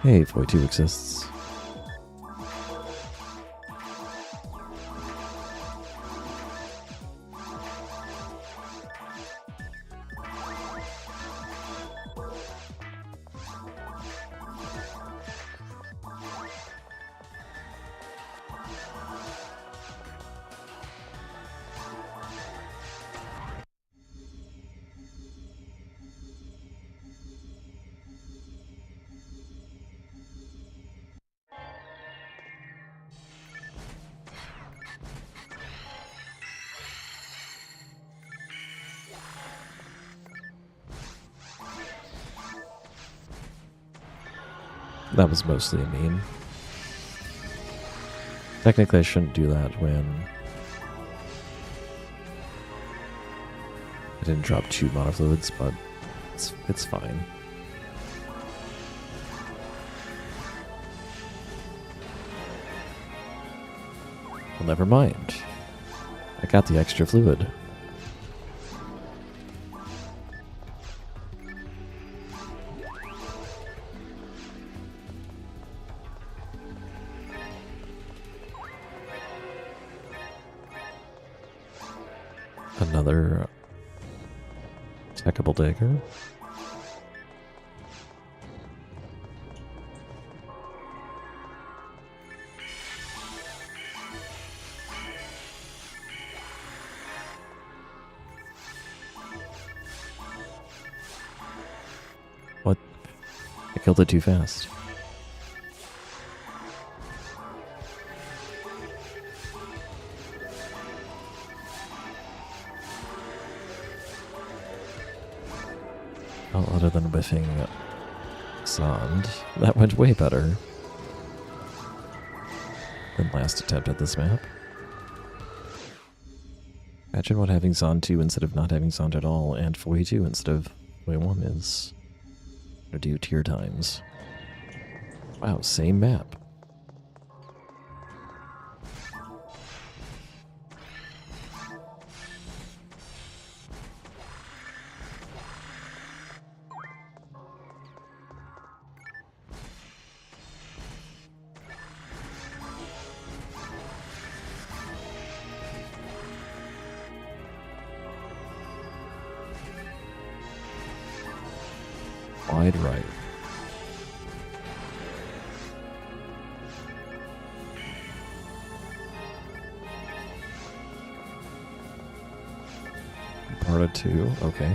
Hey, Void 2 exists. That was mostly a meme. Technically, I shouldn't do that when I didn't drop 2 monofluids, but it's fine. Well, never mind. I got the extra fluid. Another techable dagger. What? I killed it too fast. Well, other than whiffing Zond. That went way better than last attempt at this map. Imagine what having Zond 2 instead of not having Zond at all, and 42 instead of 41 is gonna do tier times. Wow, same map. Wide right. Part of 2, okay.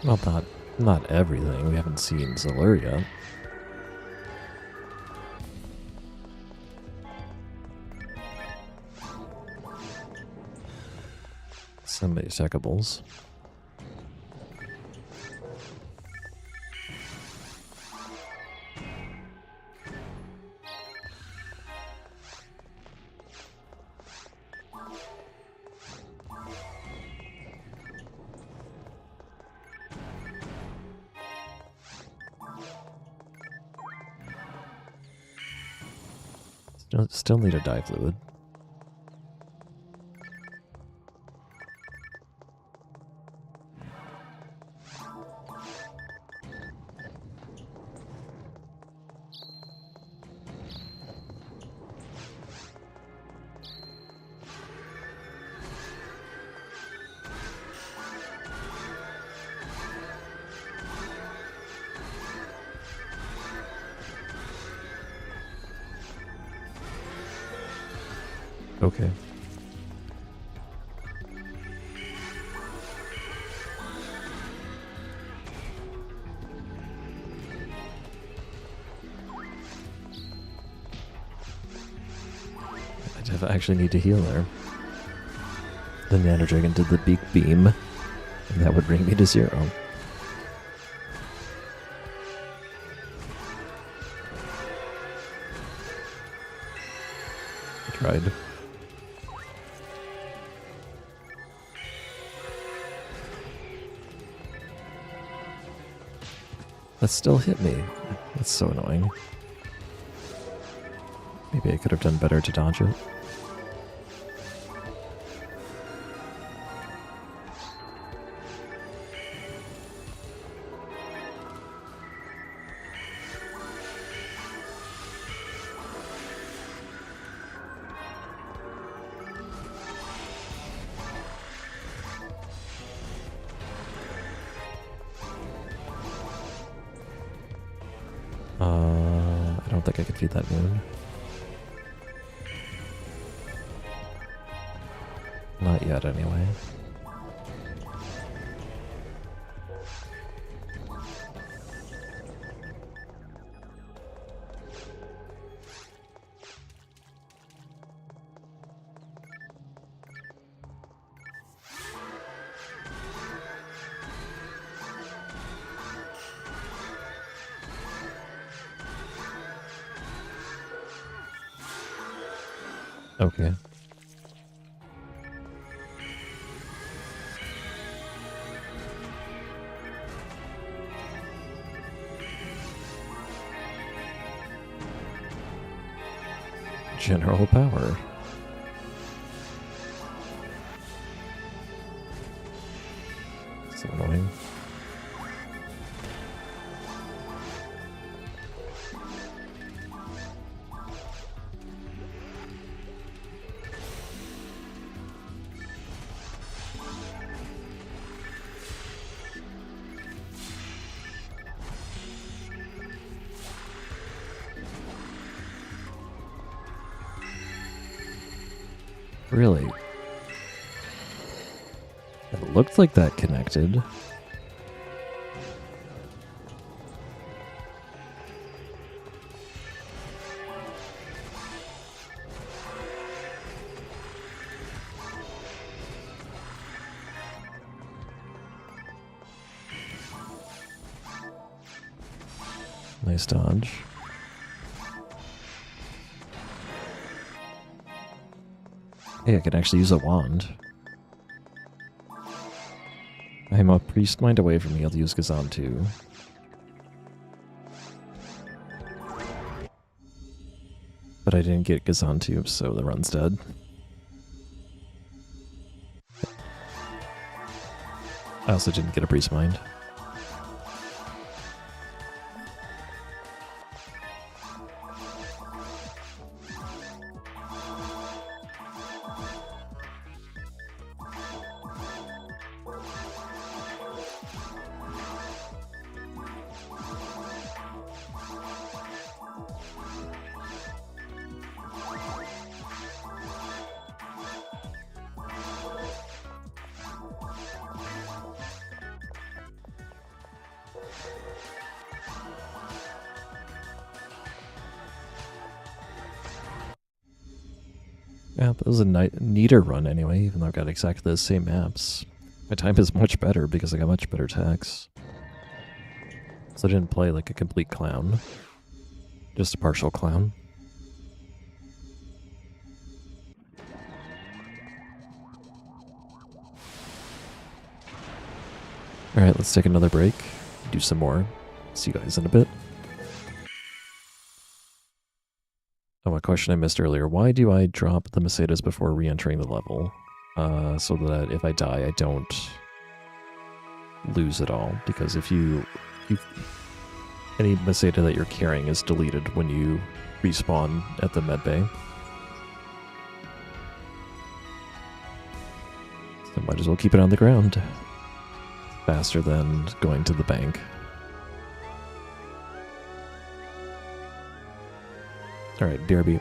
Well, not everything. We haven't seen Zalur yet. Some base checkables. Still need a dye fluid. Okay. I actually need to heal there. The Nano Dragon did the big beam, and that would bring me to 0. I tried. That still hit me. That's so annoying. Maybe I could have done better to dodge it. I don't think I could feed that moon. Not yet, anyway. Okay. General power. So annoying. Really? It looked like that connected. Nice dodge. Hey, I can actually use a wand. I'm a priest mind away from being able to use Gazan too. But I didn't get Gazan too, so the run's dead. I also didn't get a priest mind. Yeah, that was a neater run anyway, even though I've got exactly the same maps. My time is much better because I got much better techs. So I didn't play like a complete clown. Just a partial clown. Alright, let's take another break. Do some more. See you guys in a bit. Oh, a question I missed earlier. Why do I drop the Macedas before re-entering the level? So that if I die, I don't lose it all. Because if any Maceda that you're carrying is deleted when you respawn at the medbay. So might as well keep it on the ground. Faster than going to the bank. Alright, BRB.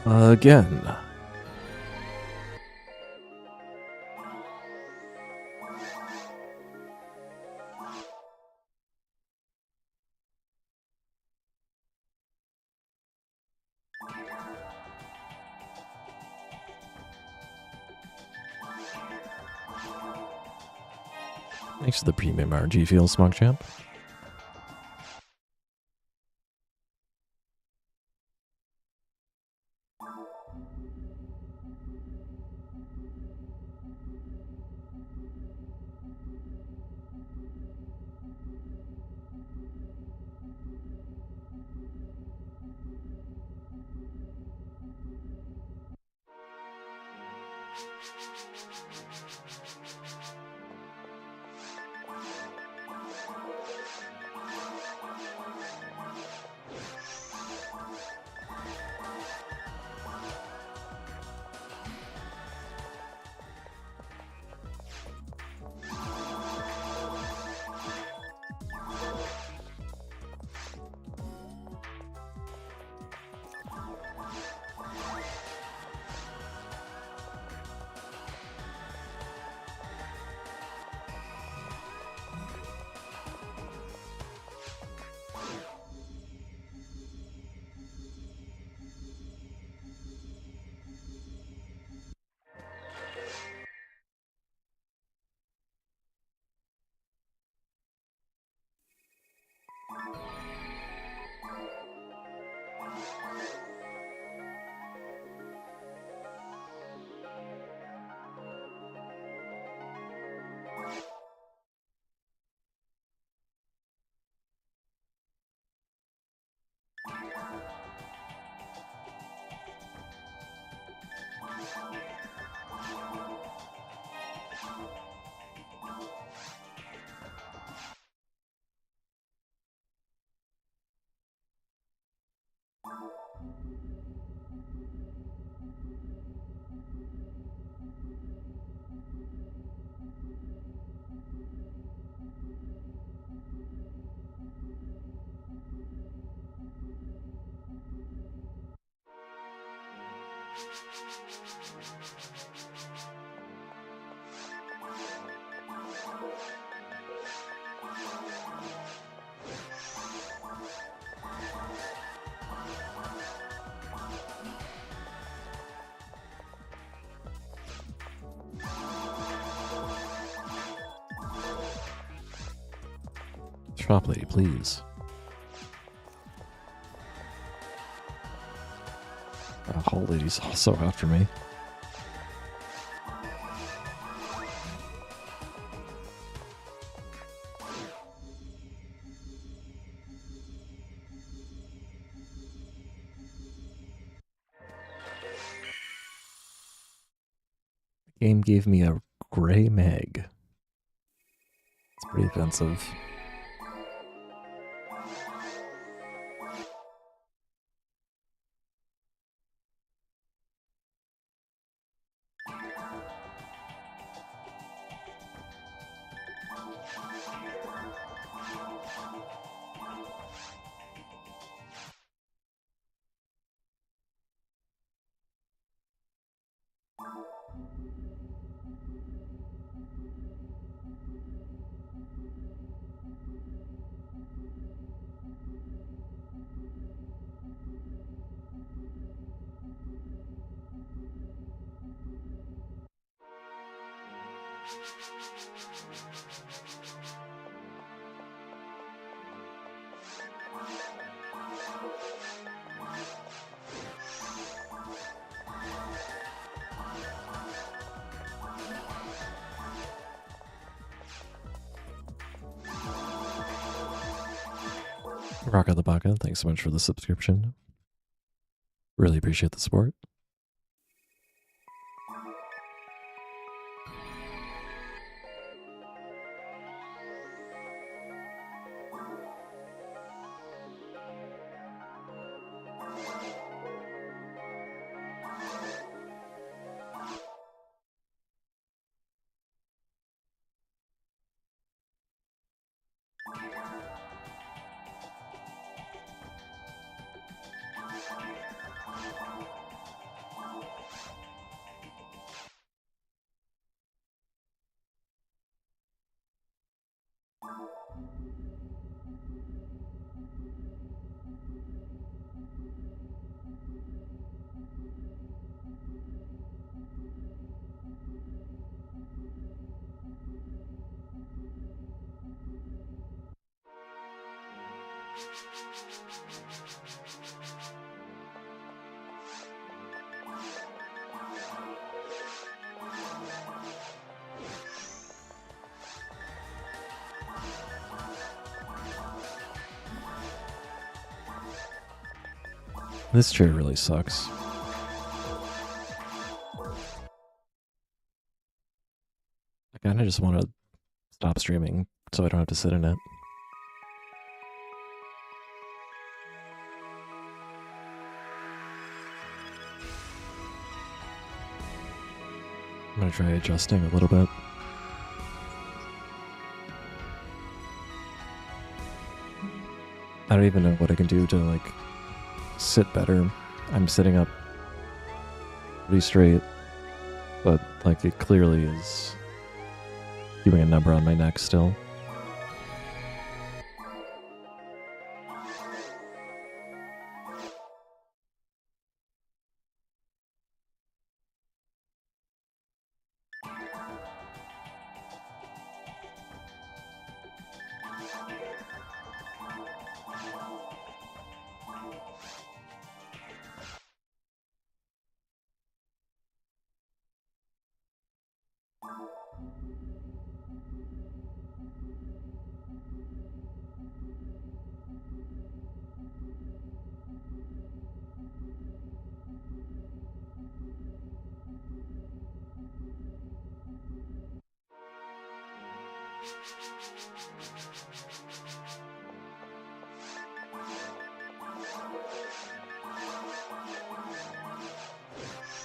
Again. Thanks for the premium RG feel, Smog Champ. Shop lady, please. Hall lady's also after me. The game gave me a gray Meg. It's pretty offensive. Rocka the Baka, thanks so much for the subscription. Really appreciate the support. This chair really sucks. I kind of just want to stop streaming so I don't have to sit in it. I'm going to try adjusting a little bit. I don't even know what I can do to, like, sit better. I'm sitting up pretty straight, but, like, it clearly is keeping a number on my neck still.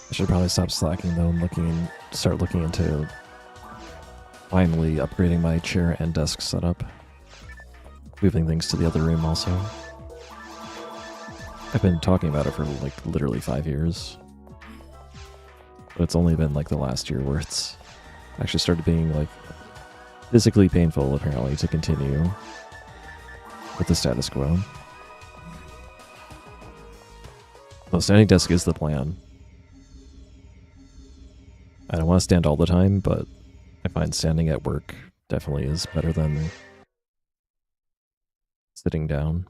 I should probably stop slacking though and start looking into finally upgrading my chair and desk setup. Moving things to the other room also. I've been talking about it for like literally 5 years. But it's only been like the last year where it's actually started being like physically painful apparently to continue with the status quo. Well, standing desk is the plan. I don't want to stand all the time, but I find standing at work definitely is better than sitting down.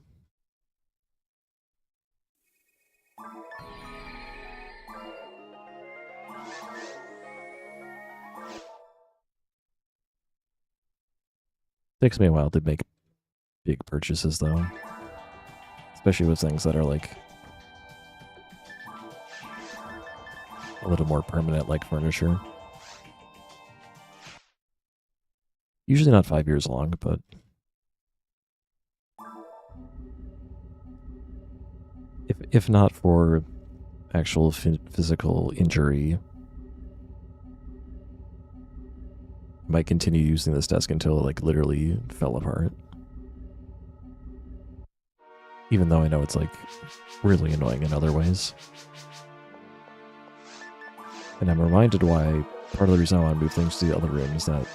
Takes me a while to make big purchases though. Especially with things that are like a little more permanent, like furniture. Usually not 5 years long, but if not for actual physical injury, I might continue using this desk until it like literally fell apart. Even though I know it's like really annoying in other ways. And I'm reminded why part of the reason I want to move things to the other room is that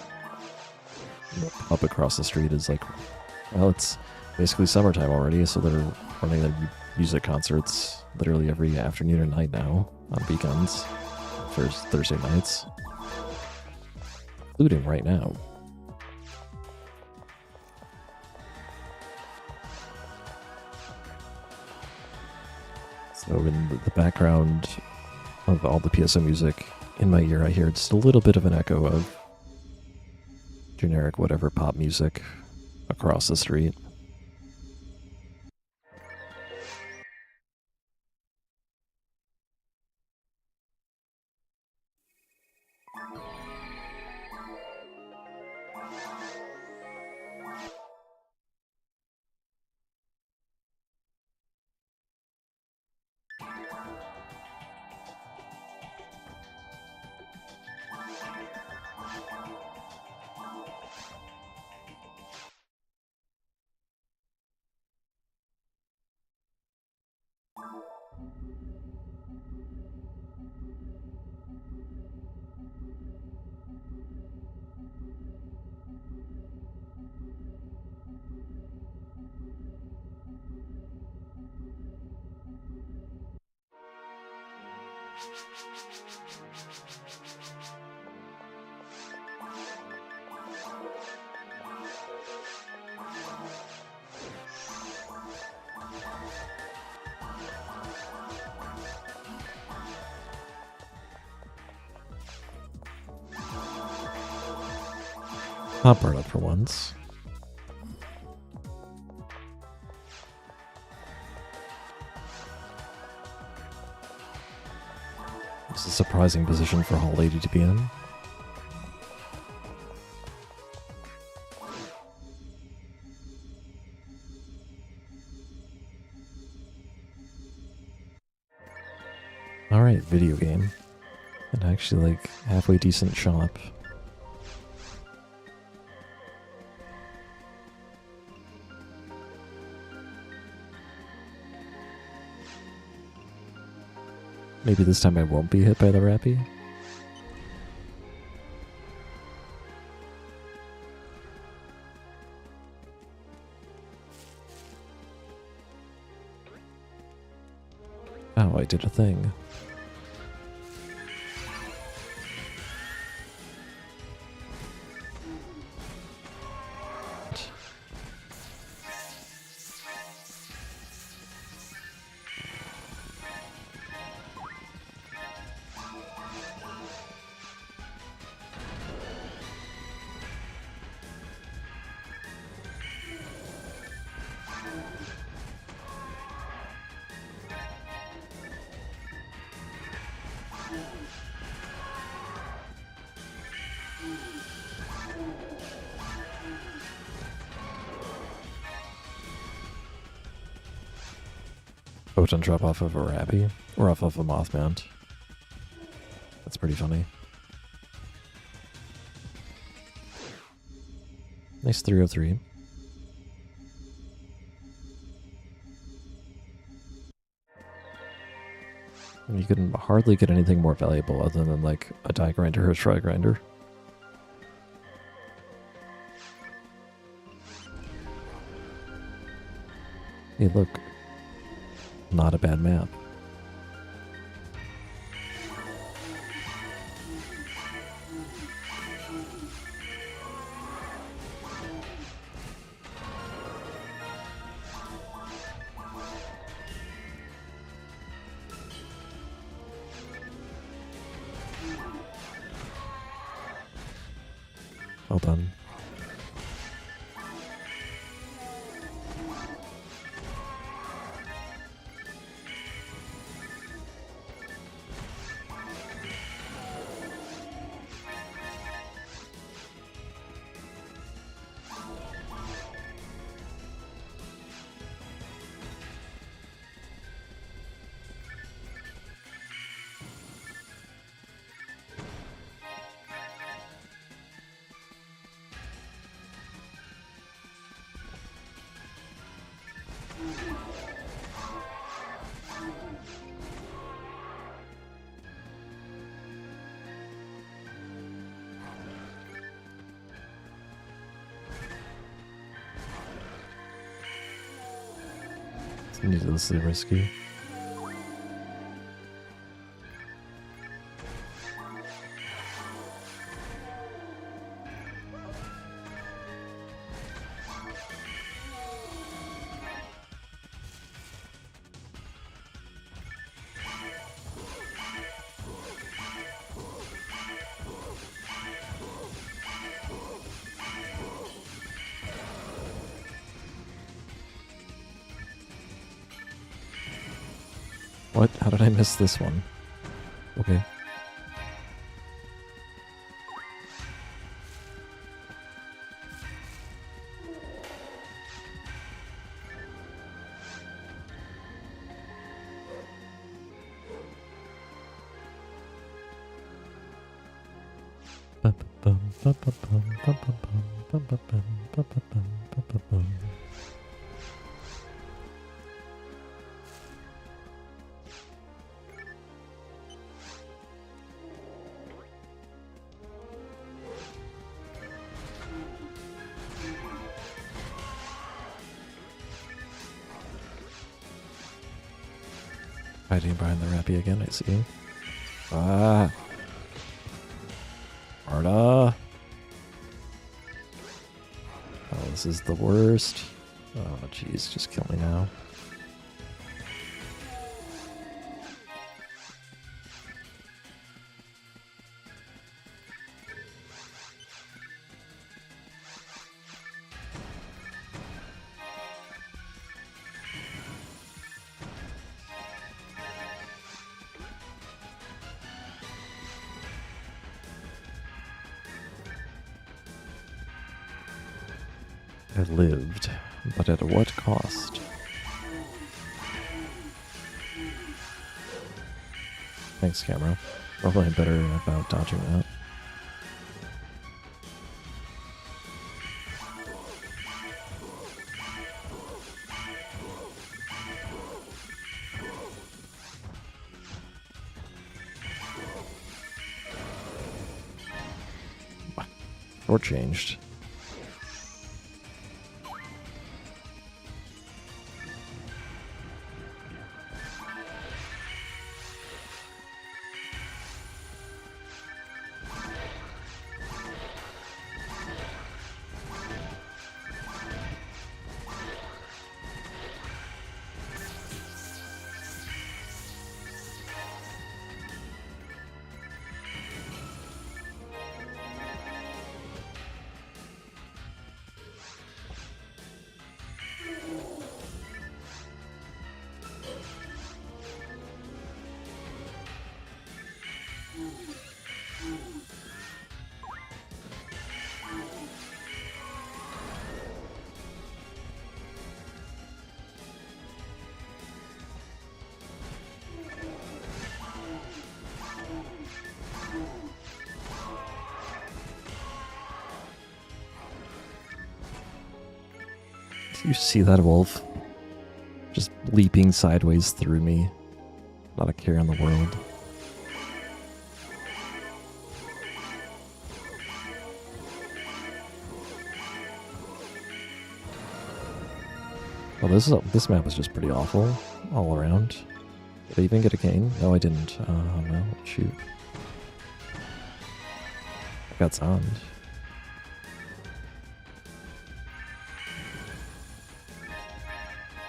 up across the street is like, well, it's basically summertime already, so they're running their music concerts literally every afternoon and night now on weekends, Thursday nights, including right now. So in the background of all the PSO music in my ear, I hear just a little bit of an echo of generic whatever pop music across the street. Not burn up for once. It's a surprising position for Hall Lady to be in. Alright, video game. And actually, like, halfway decent shop. Maybe this time I won't be hit by the Rappy. Oh, I did a thing. Photon drop off of a Rappy, or off of a Mothmount. That's pretty funny. Nice 303. And you can hardly get anything more valuable other than like a die grinder or a try grinder. Hey, look. Not a bad map. Well done. It's needlessly risky. What? How did I miss this one? Okay. Hiding behind the Rappy again, I see. Ah! Marta! Oh, this is the worst. Oh, jeez, just kill me now. I lived, but at what cost? Thanks, camera. Probably better about dodging that. Or changed. You see that wolf just leaping sideways through me. Not a care in the world. Well, this map is just pretty awful all around. Did I even get a cane? No, I didn't. Well, shoot. I got zombed.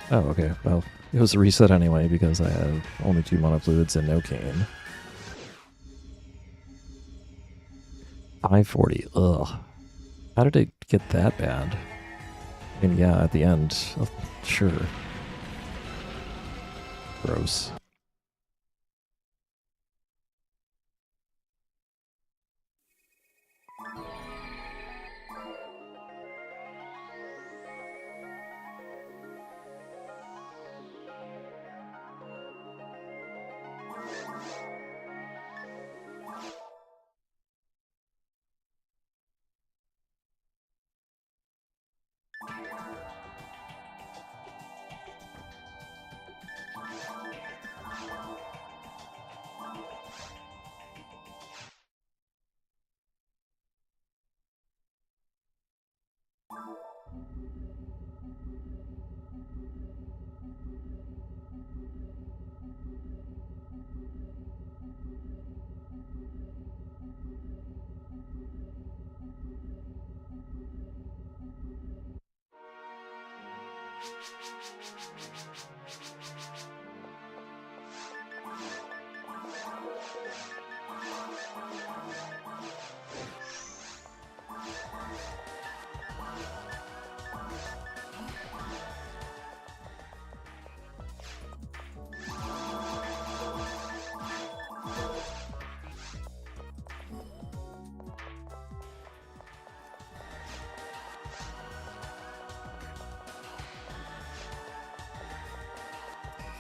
Oh, okay. Well, it was a reset anyway because I have only 2 mana fluids and no cane. 540. Ugh. How did it get that bad? I mean, yeah, at the end. Oh, sure. Gross.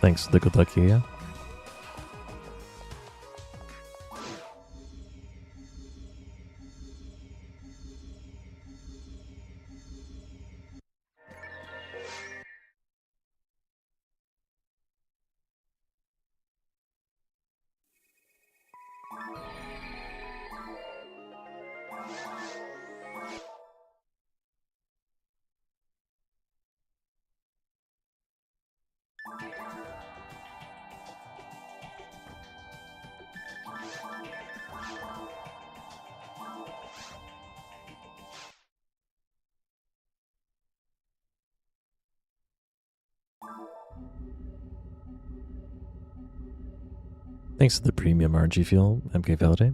Thanks for the good luck here. Thanks to the premium RNG fuel, MK Validate.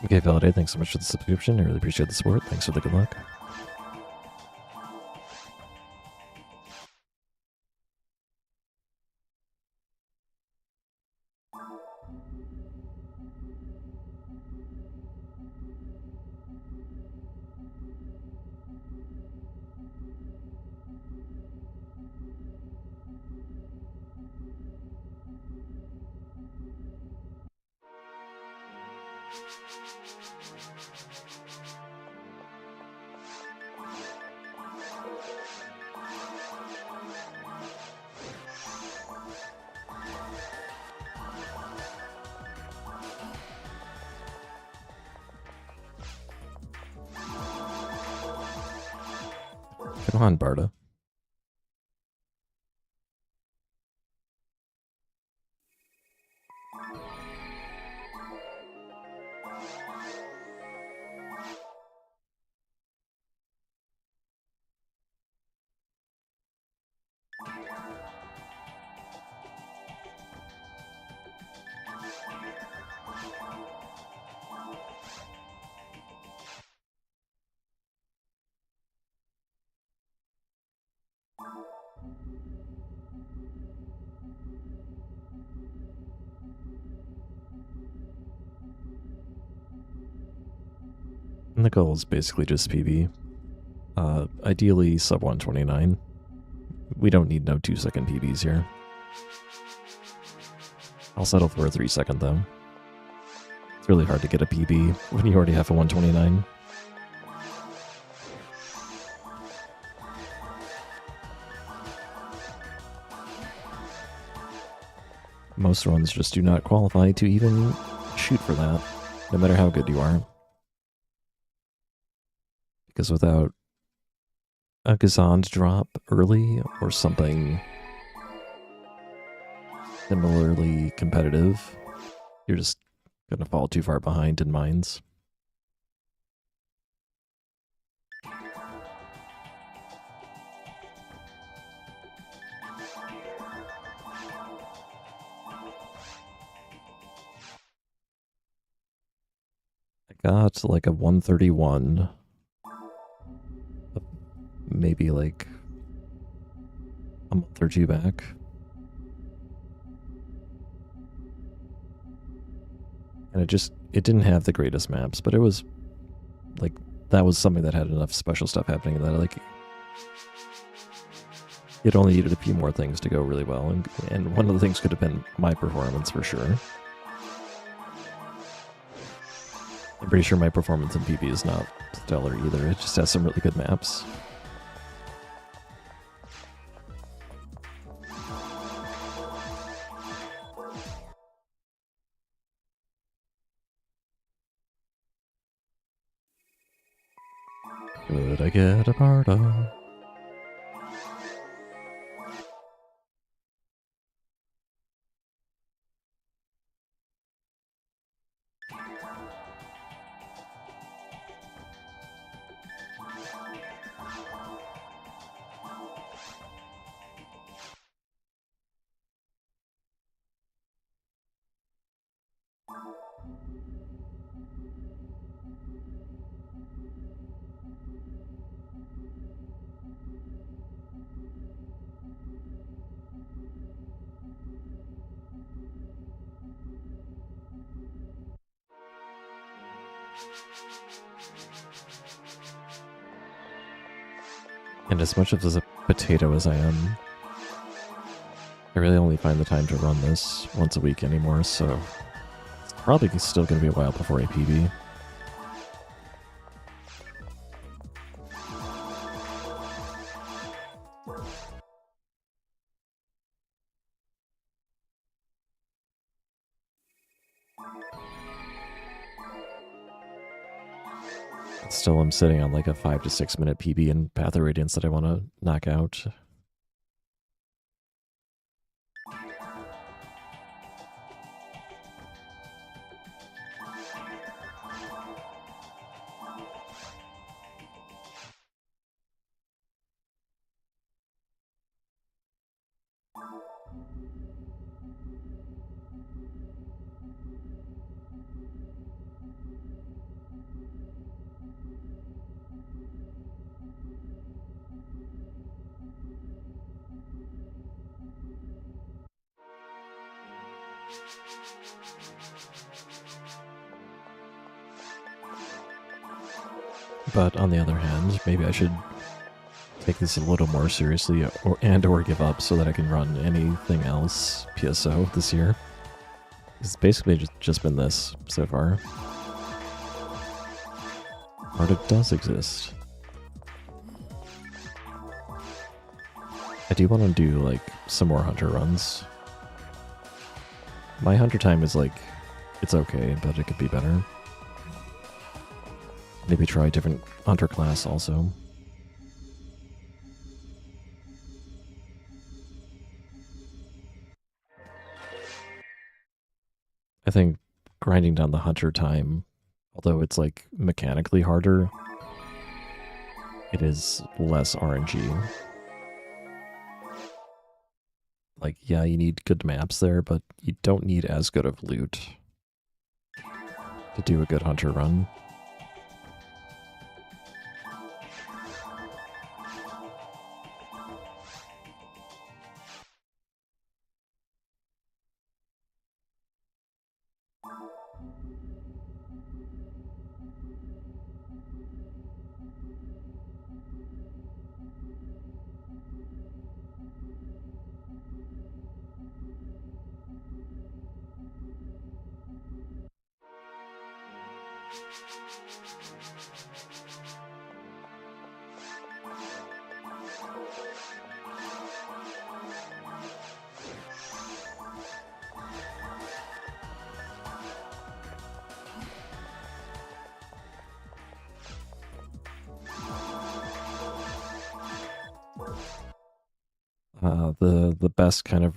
Okay, Validate, thanks so much for the subscription. I really appreciate the support. Thanks for the good luck. Come on, Barda. And the goal is basically just PB. Ideally sub 129. We don't need no 2-second PBs here. I'll settle for a 3-second though. It's really hard to get a PB when you already have a 129. Most runs just do not qualify to even shoot for that, no matter how good you are. Because without a Gazand drop early or something similarly competitive, you're just going to fall too far behind in mines. I got like a 131, maybe like a month or two back. And it didn't have the greatest maps, but it was like, that was something that had enough special stuff happening that like, it only needed a few more things to go really well. And one of the things could have been my performance for sure. I'm pretty sure my performance in PB is not stellar either. It just has some really good maps. Could I get a Bardo? And as much of a potato as I am, I really only find the time to run this once a week anymore, so it's probably still going to be a while before I PB. Still, I'm sitting on like a 5 to 6 minute PB in Path of Radiance that I want to knock out. But on the other hand, maybe I should take this a little more seriously or give up so that I can run anything else PSO this year. It's basically just been this so far. But it does exist. I do want to do like some more hunter runs. My hunter time is like, it's okay, but it could be better. Maybe try a different hunter class also. I think grinding down the hunter time, although it's like mechanically harder, it is less RNG. Like, yeah, you need good maps there, but you don't need as good of loot to do a good hunter run. The best kind of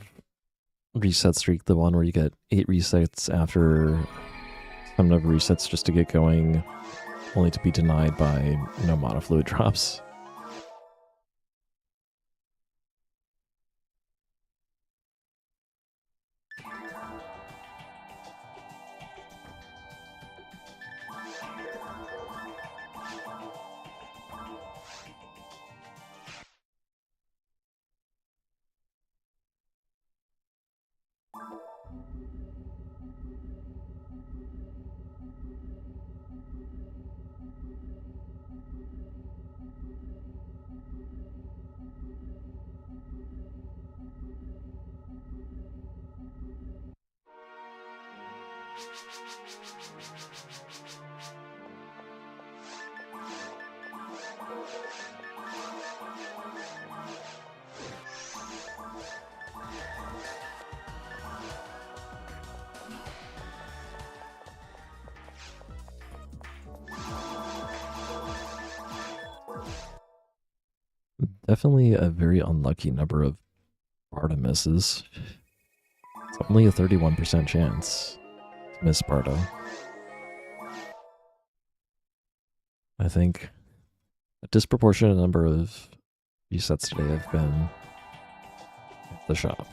reset streak, the one where you get 8 resets after some number of resets just to get going, only to be denied by no monofluid drops. Definitely a very unlucky number of Sparta misses. It's only a 31% chance to miss Sparta. I think a disproportionate number of resets today have been at the shop.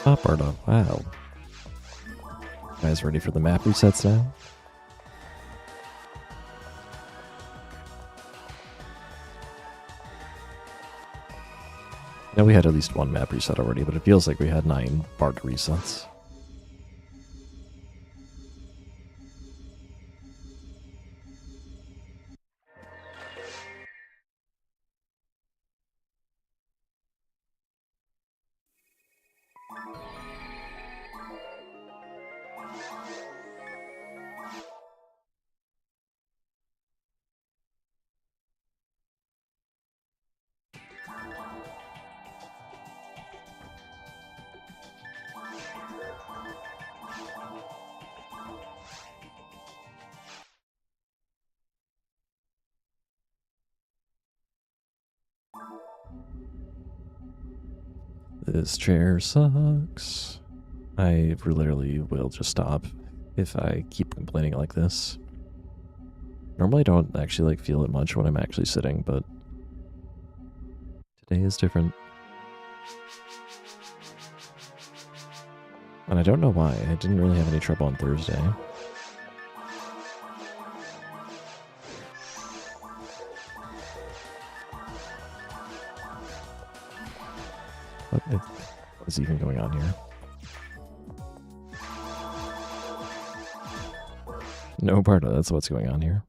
Top Sparta, wow. You guys ready for the map resets now? I know we had at least one map reset already, but it feels like we had 9 Sparta resets. This chair sucks. I literally will just stop if I keep complaining like this. Normally I don't actually like feel it much when I'm actually sitting, but today is different. And I don't know why. I didn't really have any trouble on Thursday. What is even going on here? No, Barta, that's what's going on here.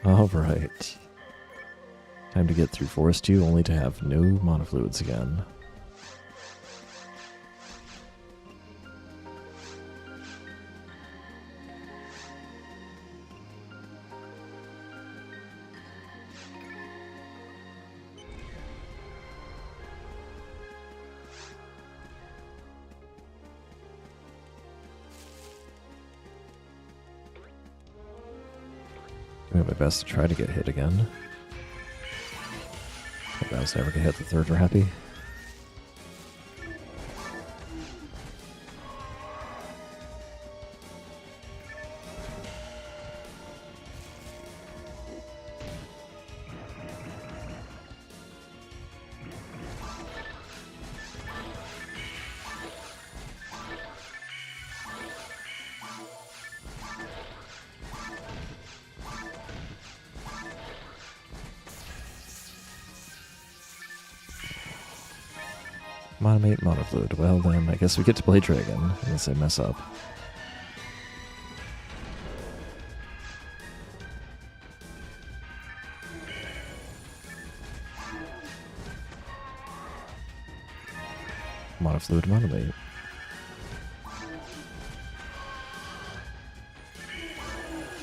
Alright. Time to get through Forest 2 only to have no monofluids again. I'm doing my best to try to get hit again. If I was never gonna hit the third Rappy. Monomate monofluid. Well then, I guess we get to play Dragon, unless I mess up. Monofluid monomate.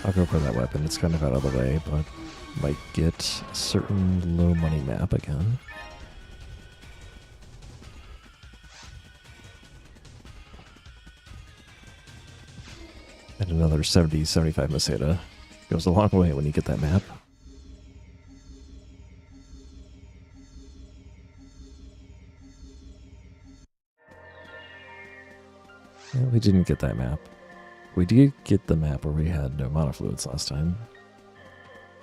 I'll go for that weapon. It's kind of out of the way, but might get a certain low money map again. And another 70, 75 Meseta. Goes a long way when you get that map. Yeah, we didn't get that map. We did get the map where we had no monofluids last time.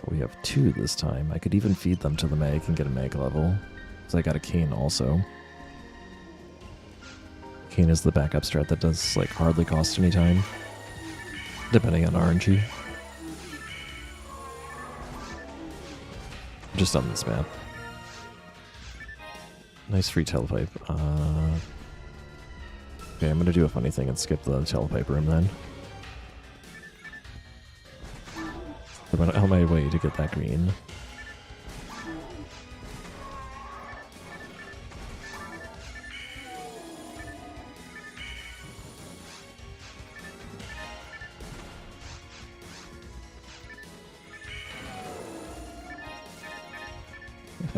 But we have 2 this time. I could even feed them to the Meg and get a Meg level. Because I got a Cane also. Cane is the backup strat that does like hardly cost any time. Depending on RNG. Just on this map. Nice free telepipe. Okay, I'm gonna do a funny thing and skip the telepipe room then. I went out my way to get that green.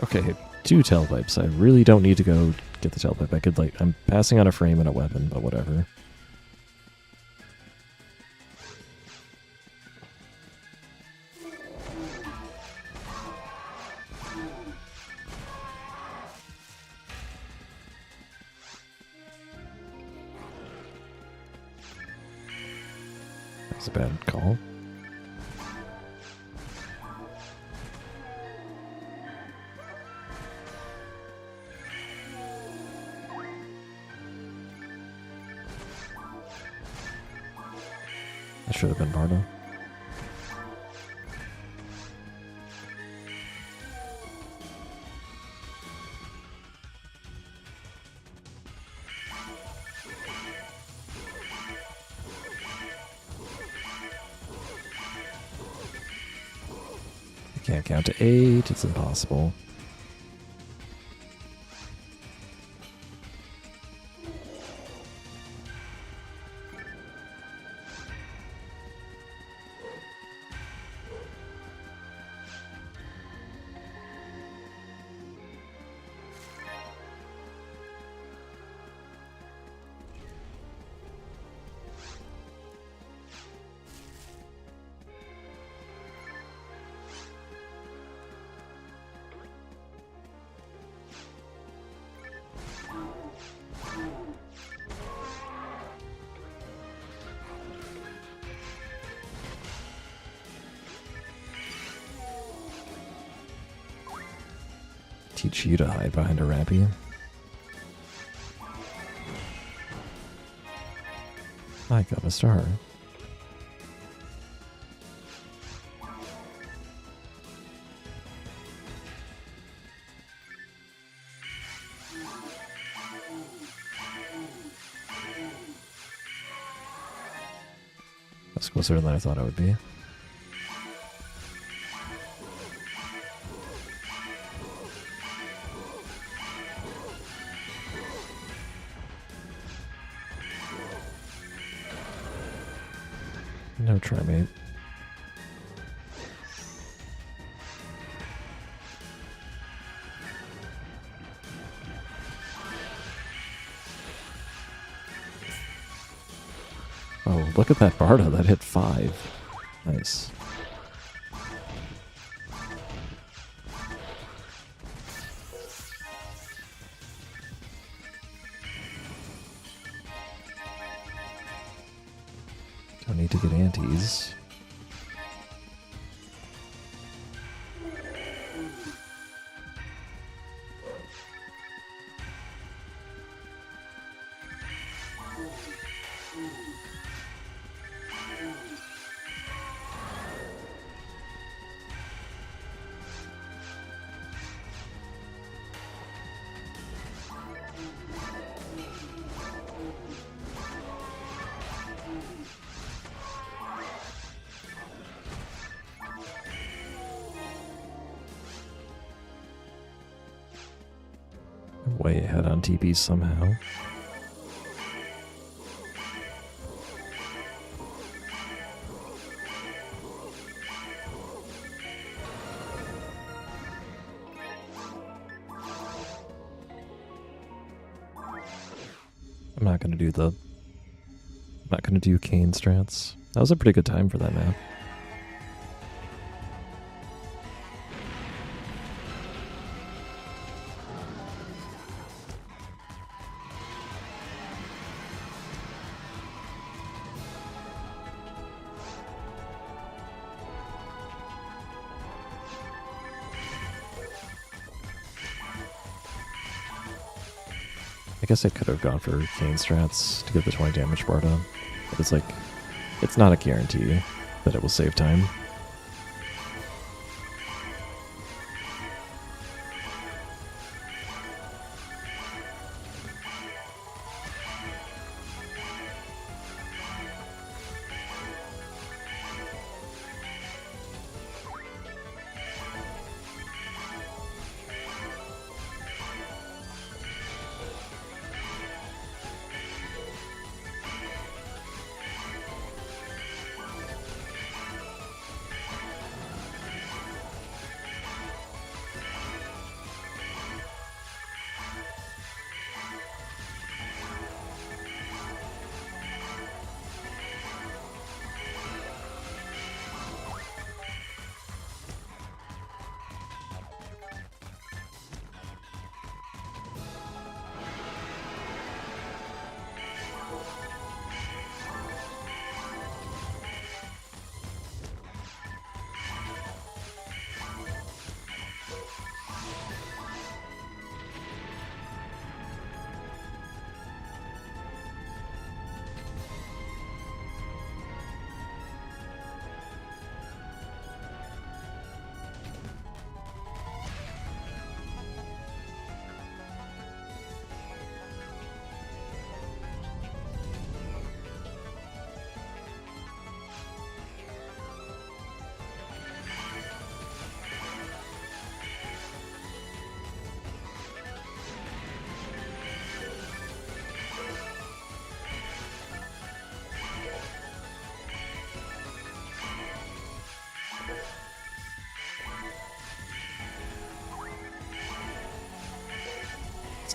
Okay, 2 tailpipes. I really don't need to go get the tailpipe. I could, like, I'm passing on a frame and a weapon, but whatever. That was a bad call. That should have been Bardo. I can't count to 8. It's impossible. Teach you to hide behind a rappy. I got a star. That's closer than I thought I would be. No try, mate. Oh, look at that Bardo. That hit 5. Nice. Don't need to get antes. Way ahead on TP somehow. I'm not gonna do Kane strats. That was a pretty good time for that map. I guess I could have gone for Kane strats to get the 20 damage bar down, but it's like, it's not a guarantee that it will save time.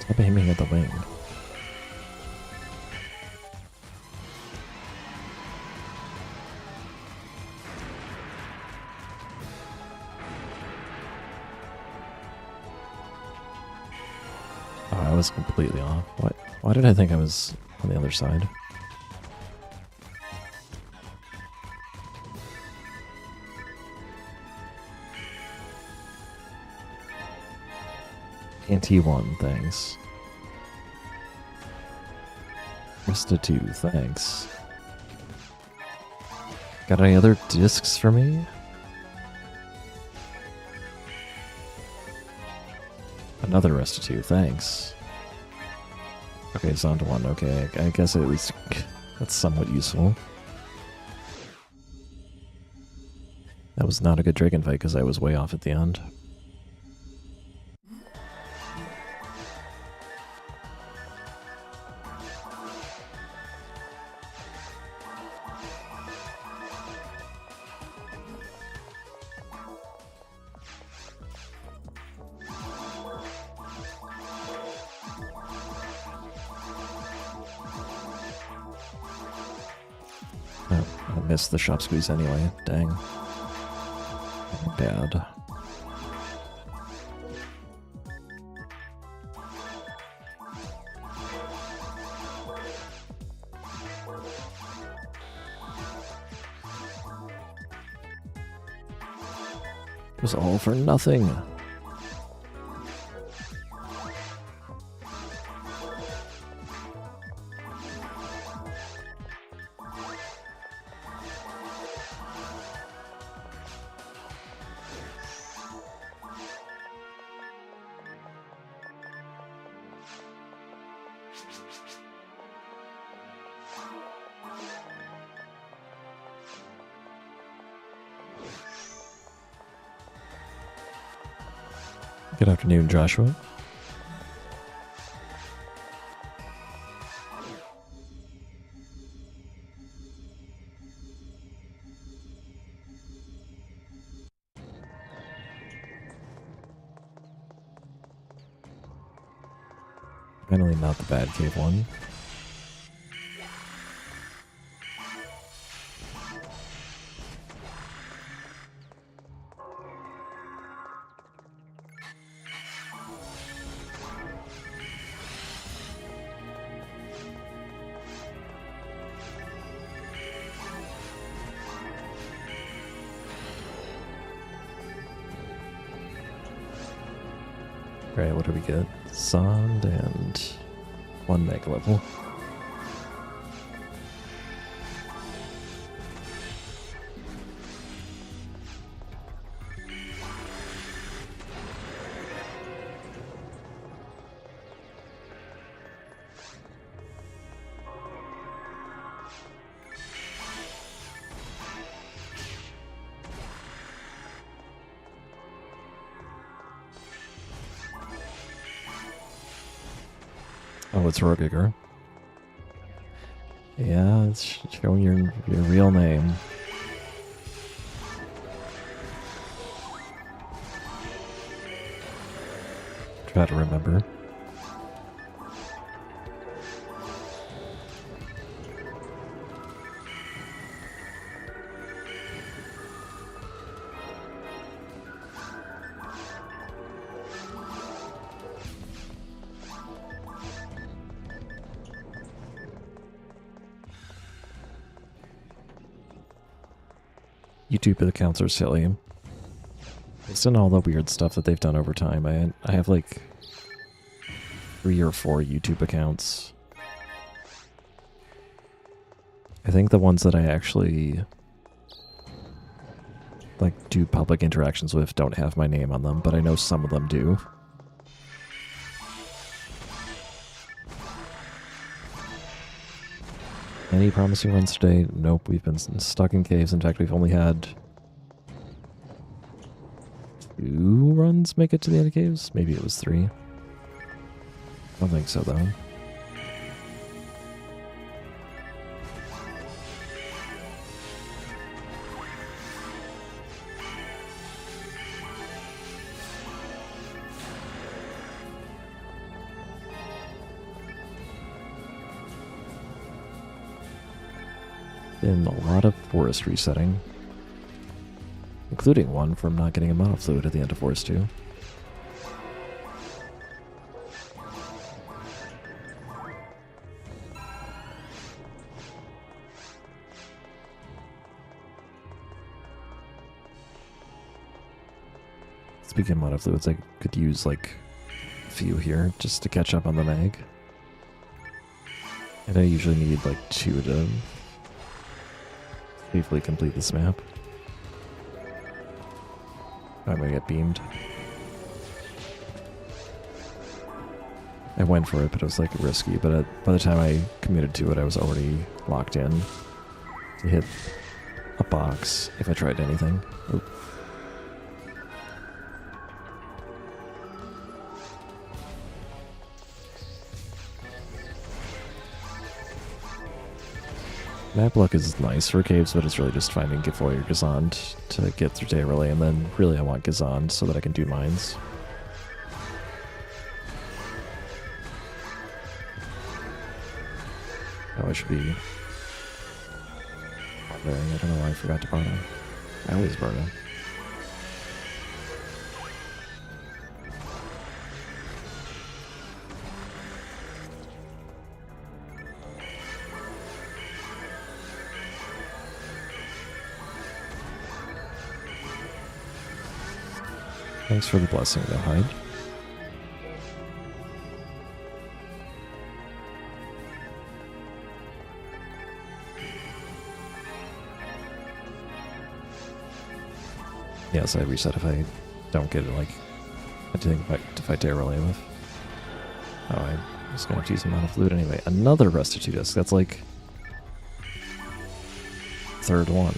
Stop aiming at the wing. Oh, I was completely off. What? Why did I think I was on the other side? T1, thanks. Resta 2, thanks. Got any other discs for me? Another Resta 2, thanks. Okay, it's on to 1, okay, I guess at least that's somewhat useful. That was not a good dragon fight because I was way off at the end. I missed the shop squeeze anyway, dang. Bad. It was all for nothing. Good afternoon, Joshua. Finally not the bad cave one. Alright, what do we get? Sand and 1 mega level. Oh, it's Rogiger. Yeah, it's showing your real name. Try to remember. YouTube accounts are silly. Based on all the weird stuff that they've done over time, I have like 3 or 4 YouTube accounts. I think the ones that I actually like do public interactions with don't have my name on them, but I know some of them do. Any promising runs today? Nope, we've been stuck in caves. In fact, we've only had 2 runs make it to the end of caves? Maybe it was 3. I don't think so, though. Been a lot of forest resetting, including one from not getting a mono fluid at the end of Forest 2. Speaking of mono fluids, I could use like a few here just to catch up on the mag. And I usually need like 2 to safely complete this map. I'm gonna get beamed. I went for it, but it was like risky. But by the time I committed to it, I was already locked in to hit a box if I tried anything. Oop. Map luck is nice for caves, but it's really just finding Gifoy or Gazand to get through day relay, and then really I want Gazand so that I can do mines. Oh, I should be bartering. I don't know why I forgot to barter. I always barter. Thanks for the blessing, though, Hyde. Yes, I reset if I don't get it, like, I think to fight Terra Relay with. Oh, I'm just gonna have to use a mono fluid anyway. Another Restitute disc, that's like... third one.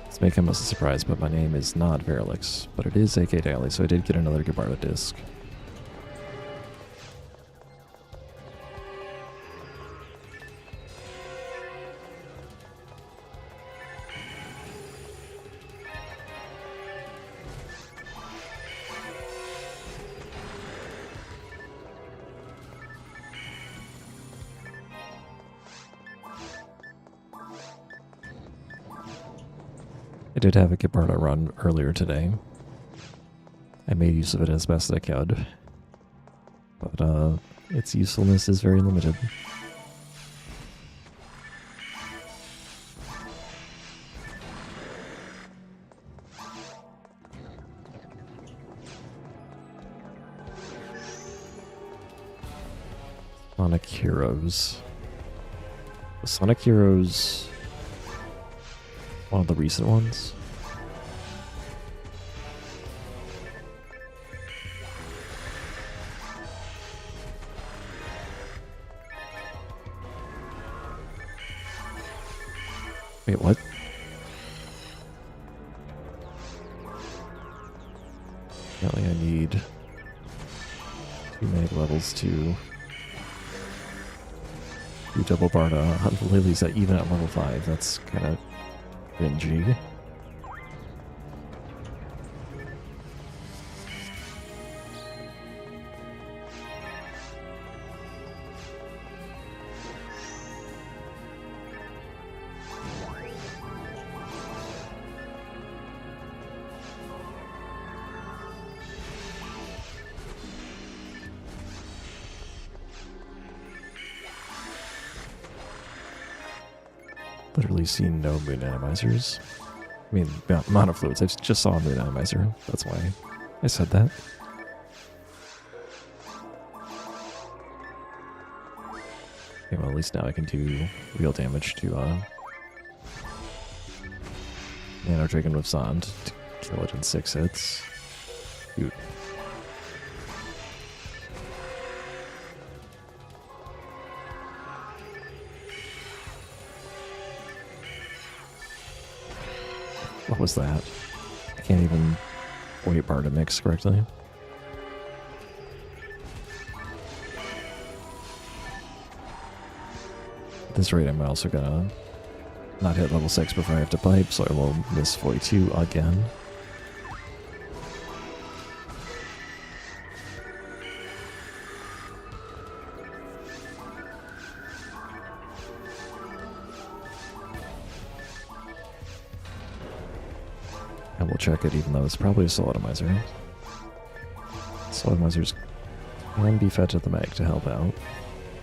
Let's make him a surprise, but my name is not Verilix, but it is AK Daily, so I did get another Gabarda disc. I did have a Gabarda run earlier today. I made use of it as best I could, but its usefulness is very limited. Sonic Heroes. The Sonic Heroes... one of the recent ones. Wait, what? Apparently I need 2 mag levels to do double Barda on the lilies at even at level 5. That's kind of cringy. Literally seen no moon atomizers. I mean, mono fluids. I just saw a moon atomizer. That's why I said that. Okay, well, at least now I can do real damage to Nano Dragon with Zond to kill it in 6 hits. Shoot. What was that? I can't even wait bar to mix correctly. At this rate, I'm also gonna not hit level 6 before I have to pipe, so I will miss 42 again. I will check it even though it's probably a sodomizer. Sodomizers can be fed to the mag to help out.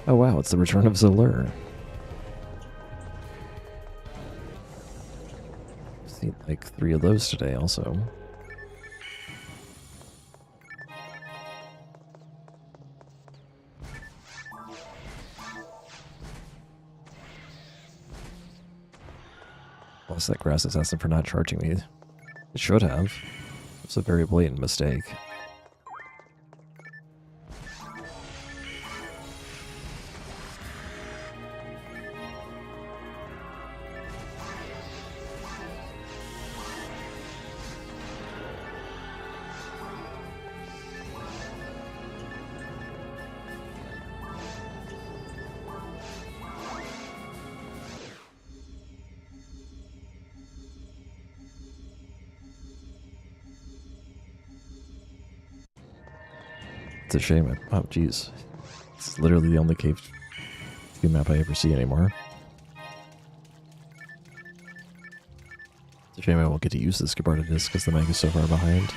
Oh wow, it's the return of Zalur. Seen like 3 of those today also. Plus that grass assassin for not charging me. It should have. It's a very blatant mistake. It's a shame. Oh, jeez. It's literally the only cave map I ever see anymore. It's a shame I won't get to use this Gabarda disc because the mag is so far behind.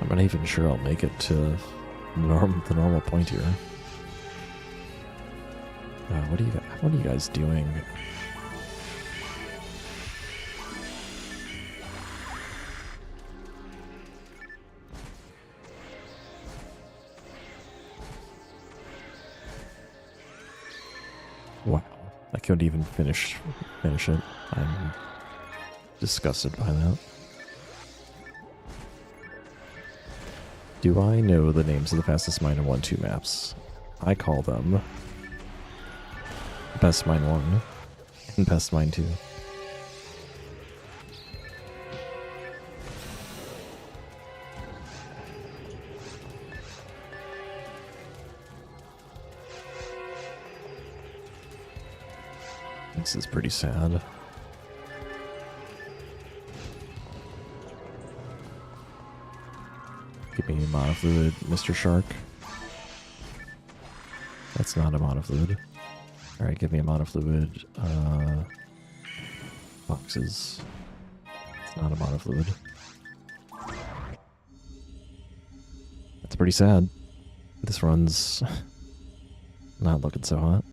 I'm not even sure I'll make it to the normal point here. What are you guys doing? Wow, I couldn't even finish it. I'm disgusted by that. Do I know the names of the fastest mine in 1-2 maps? I call them Best Mine 1 and Best Mine 2. This is pretty sad. Give me monofluid, Mr. Shark. That's not a monofluid. Alright, give me a monofluid. Boxes. It's not a monofluid. That's pretty sad. This run's not looking so hot.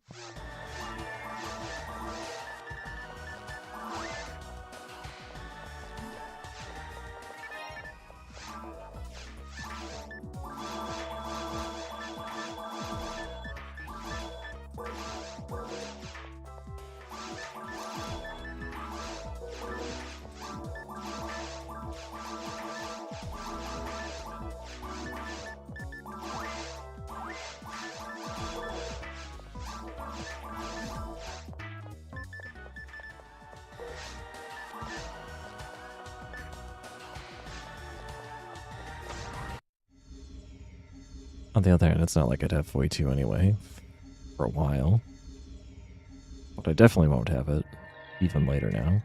On the other hand, it's not like I'd have Void 2 anyway, for a while. But I definitely won't have it, even later now.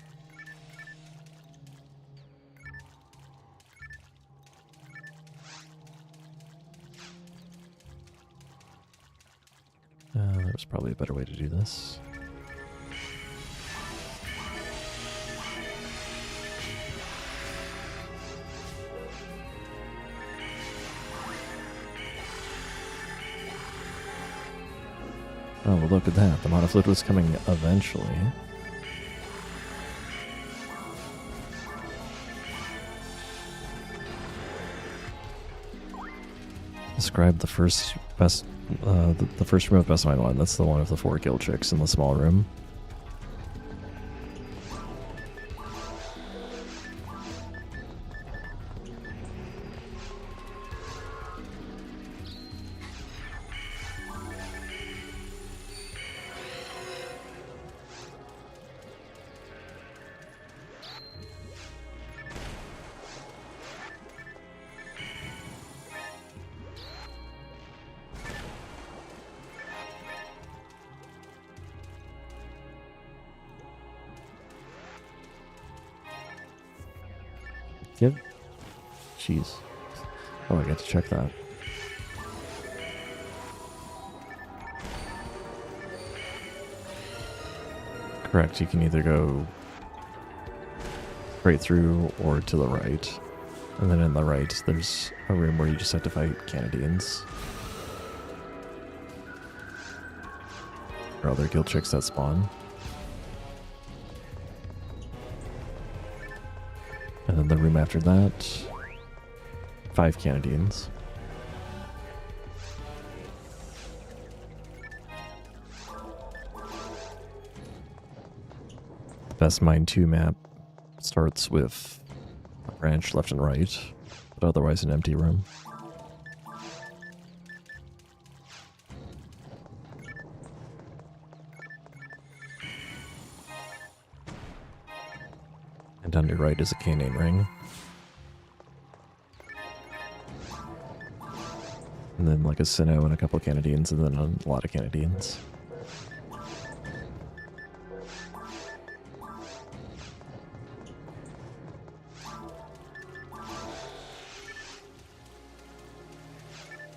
There's probably a better way to do this. Oh, well, look at that. The monofluid was coming eventually. Describe the first best, the first room of Best Mine 1. That's the one with the 4 guild chicks in the small room. Yep. Jeez. Oh, I get to check that. Correct, you can either go straight through or to the right. And then in the right, there's a room where you just have to fight Canadians. Or other guild chicks that spawn. And then the room after that, 5 Canadians. The Best Mine 2 map starts with a branch left and right, but otherwise an empty room. And on your right is a canine ring. And then like a Sinnoh and a couple of Canadians, and then a lot of Canadians.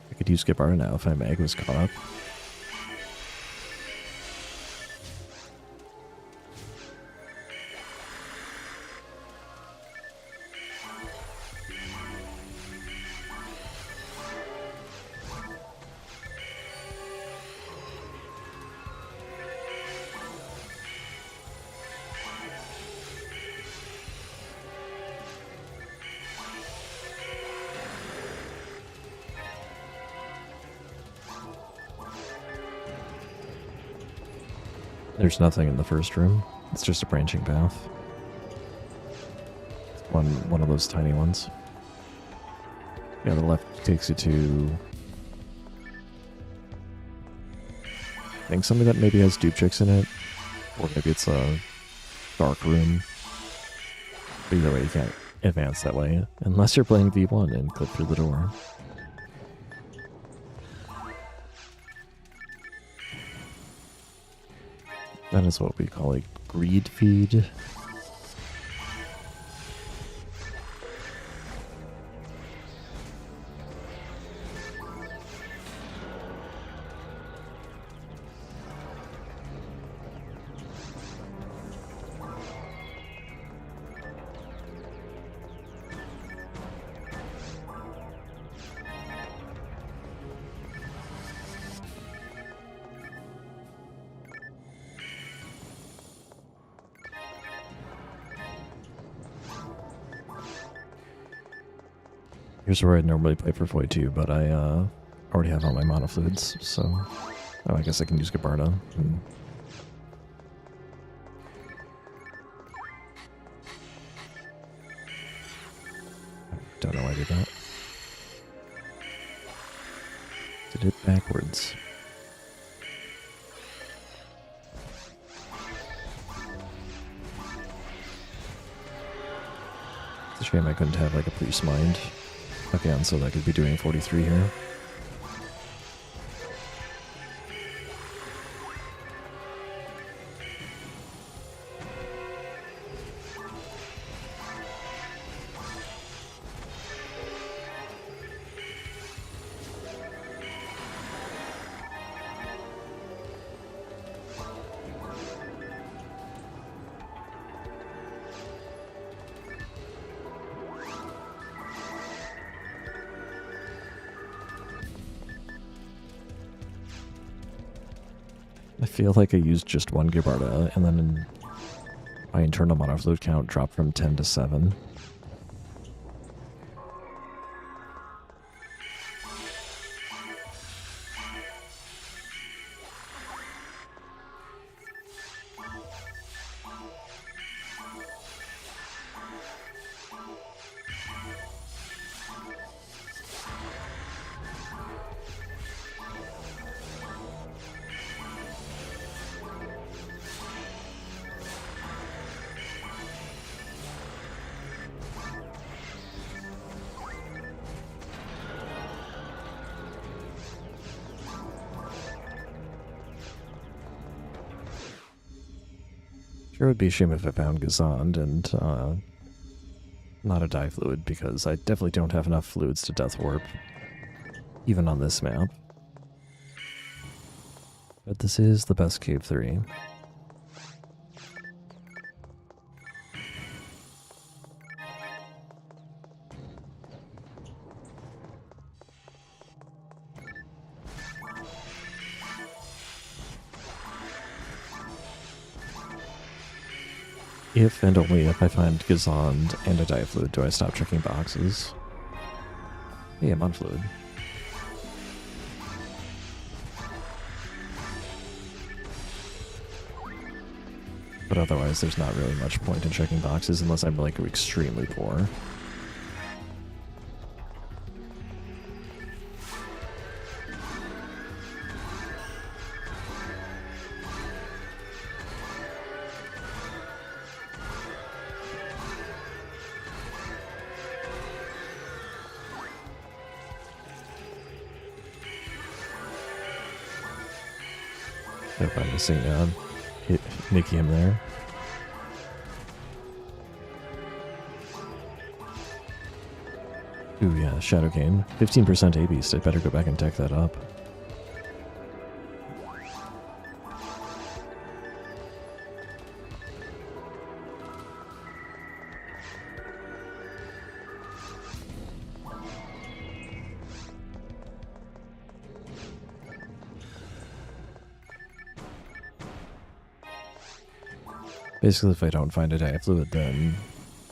I could use Gibara now if my mag was caught up. There's nothing in the first room. It's just a branching path. One of those tiny ones. Yeah, the left takes you to... I think something that maybe has dupe chicks in it. Or maybe it's a dark room. But either way, you can't advance that way. Unless you're playing V1 and click through the door. That is what we call a greed feed. Here's where I normally play for Foy 2, but I already have all my mana fluids, so I guess I can use Gabarda. Don't know why I did that. Did it backwards. It's a shame I couldn't have like a Priest Mind. Again, so that could be doing 43 here. I feel like I used just one Gabarda, and then my internal mana fluid count dropped from 10 to 7. Sure would be a shame if I found Gazand and not a dye fluid, because I definitely don't have enough fluids to death warp, even on this map. But this is the best Cave 3. If and only if I find Gazond and a dye fluid do I stop checking boxes. Hey, I'm on fluid. But otherwise, there's not really much point in checking boxes unless I'm like extremely poor. If I'm missing hit Nicky him there. Ooh yeah, Shadow Cane. 15% A-Beast, I better go back and deck that up. Basically, if I don't find a dye fluid, then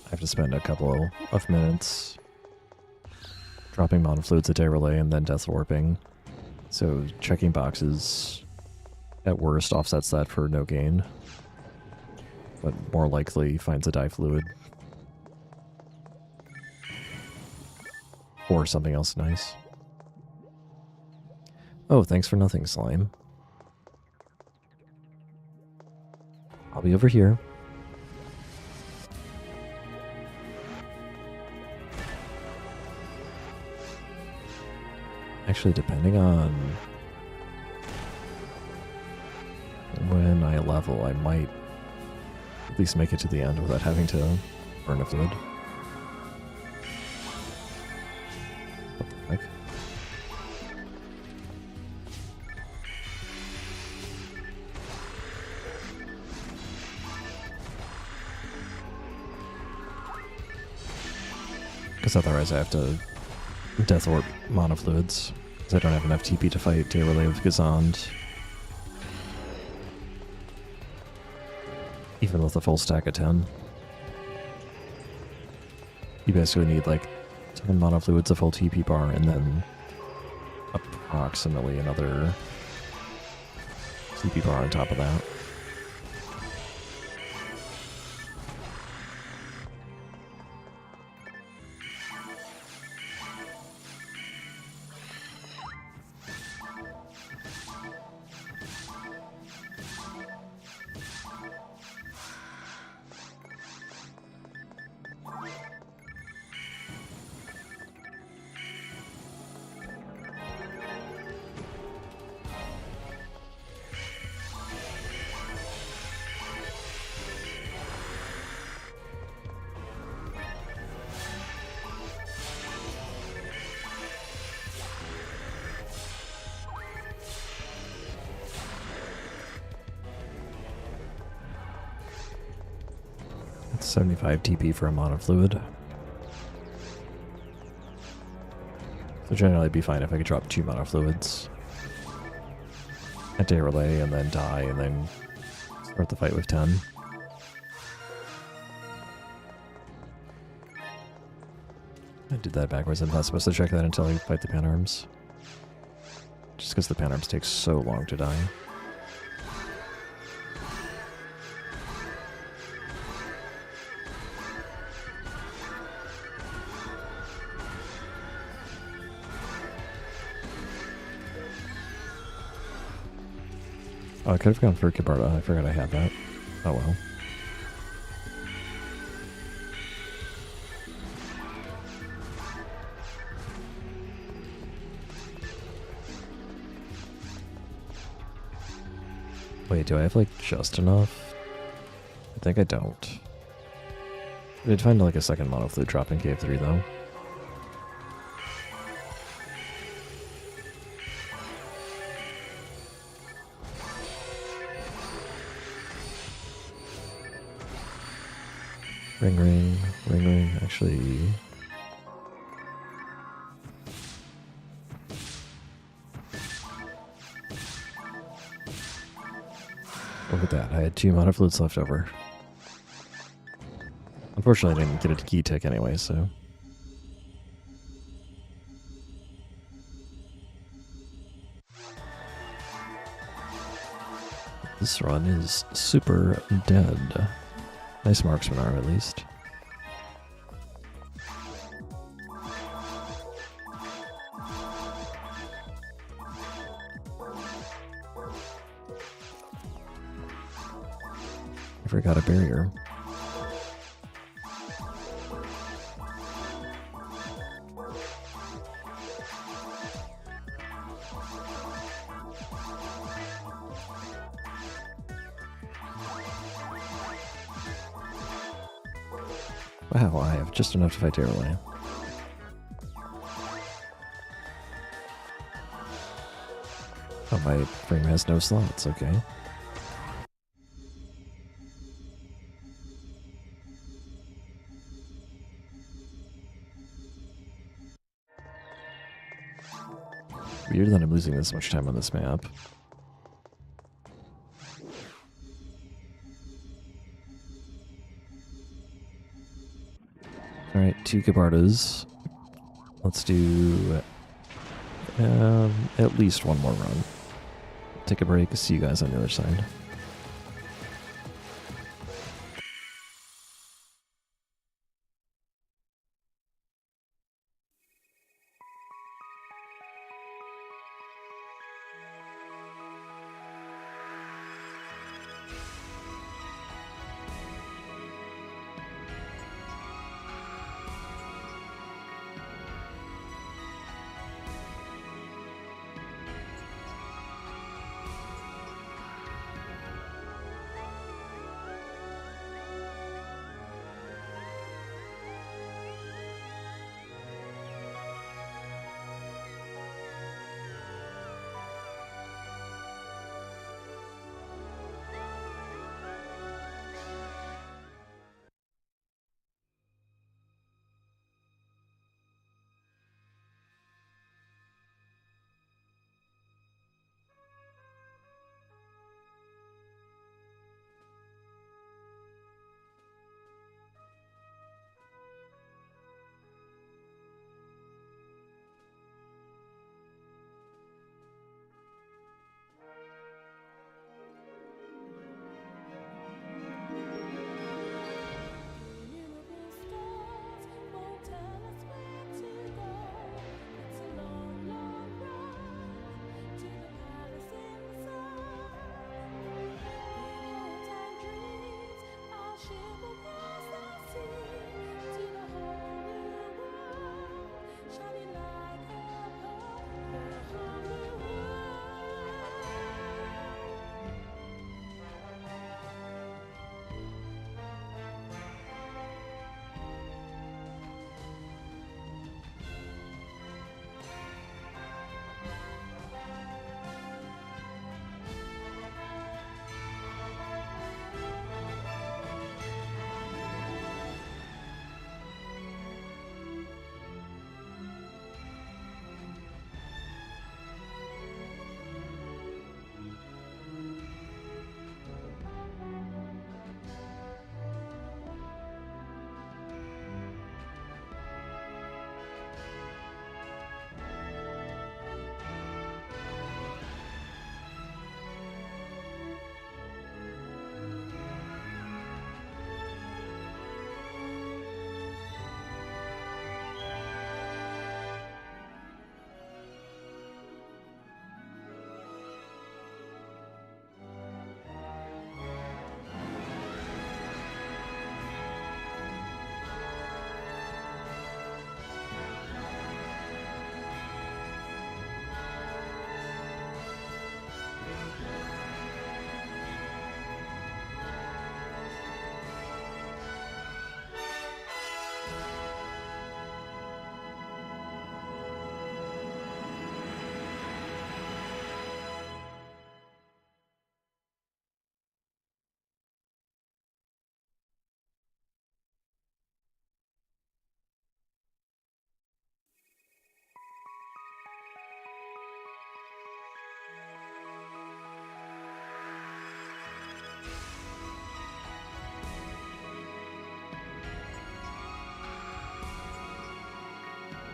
I have to spend a couple of minutes dropping mono fluids at day relay and then death warping. So checking boxes at worst offsets that for no gain, but more likely finds a dye fluid or something else nice. Oh, thanks for nothing, slime. I'll be over here. Actually, depending on when I level, I might at least make it to the end without having to burn a fluid. What the heck? Because otherwise I have to death warp mono fluids, because I don't have enough TP to fight day relay with Gazond. Even with a full stack of 10. You basically need like 10 mono fluids, a full TP bar, and then approximately another TP bar on top of that. It's 75 TP for a mono fluid. So generally it'd be fine if I could drop 2 mono fluids at day relay and then die and then start the fight with 10. I did that backwards. I'm not supposed to check that until I fight the Panarms. Just because the Panarms take so long to die. Oh, I could have gone for Kibarta. I forgot I had that. Oh well. Wait, do I have like just enough? I think I don't. I did find like a second mono flute drop in Cave 3 though. Ring ring, ring ring, actually. Look at that, I had 2 mono flutes left over. Unfortunately, I didn't get a key tick anyway, so. This run is super dead. Nice marksman arm, at least. I forgot a barrier. Wow, I have just enough to fight Terrorlay. Oh, my frame has no slots, okay. Weird that I'm losing this much time on this map. Alright, 2 Gabardas. Let's do at least one more run. Take a break, see you guys on the other side.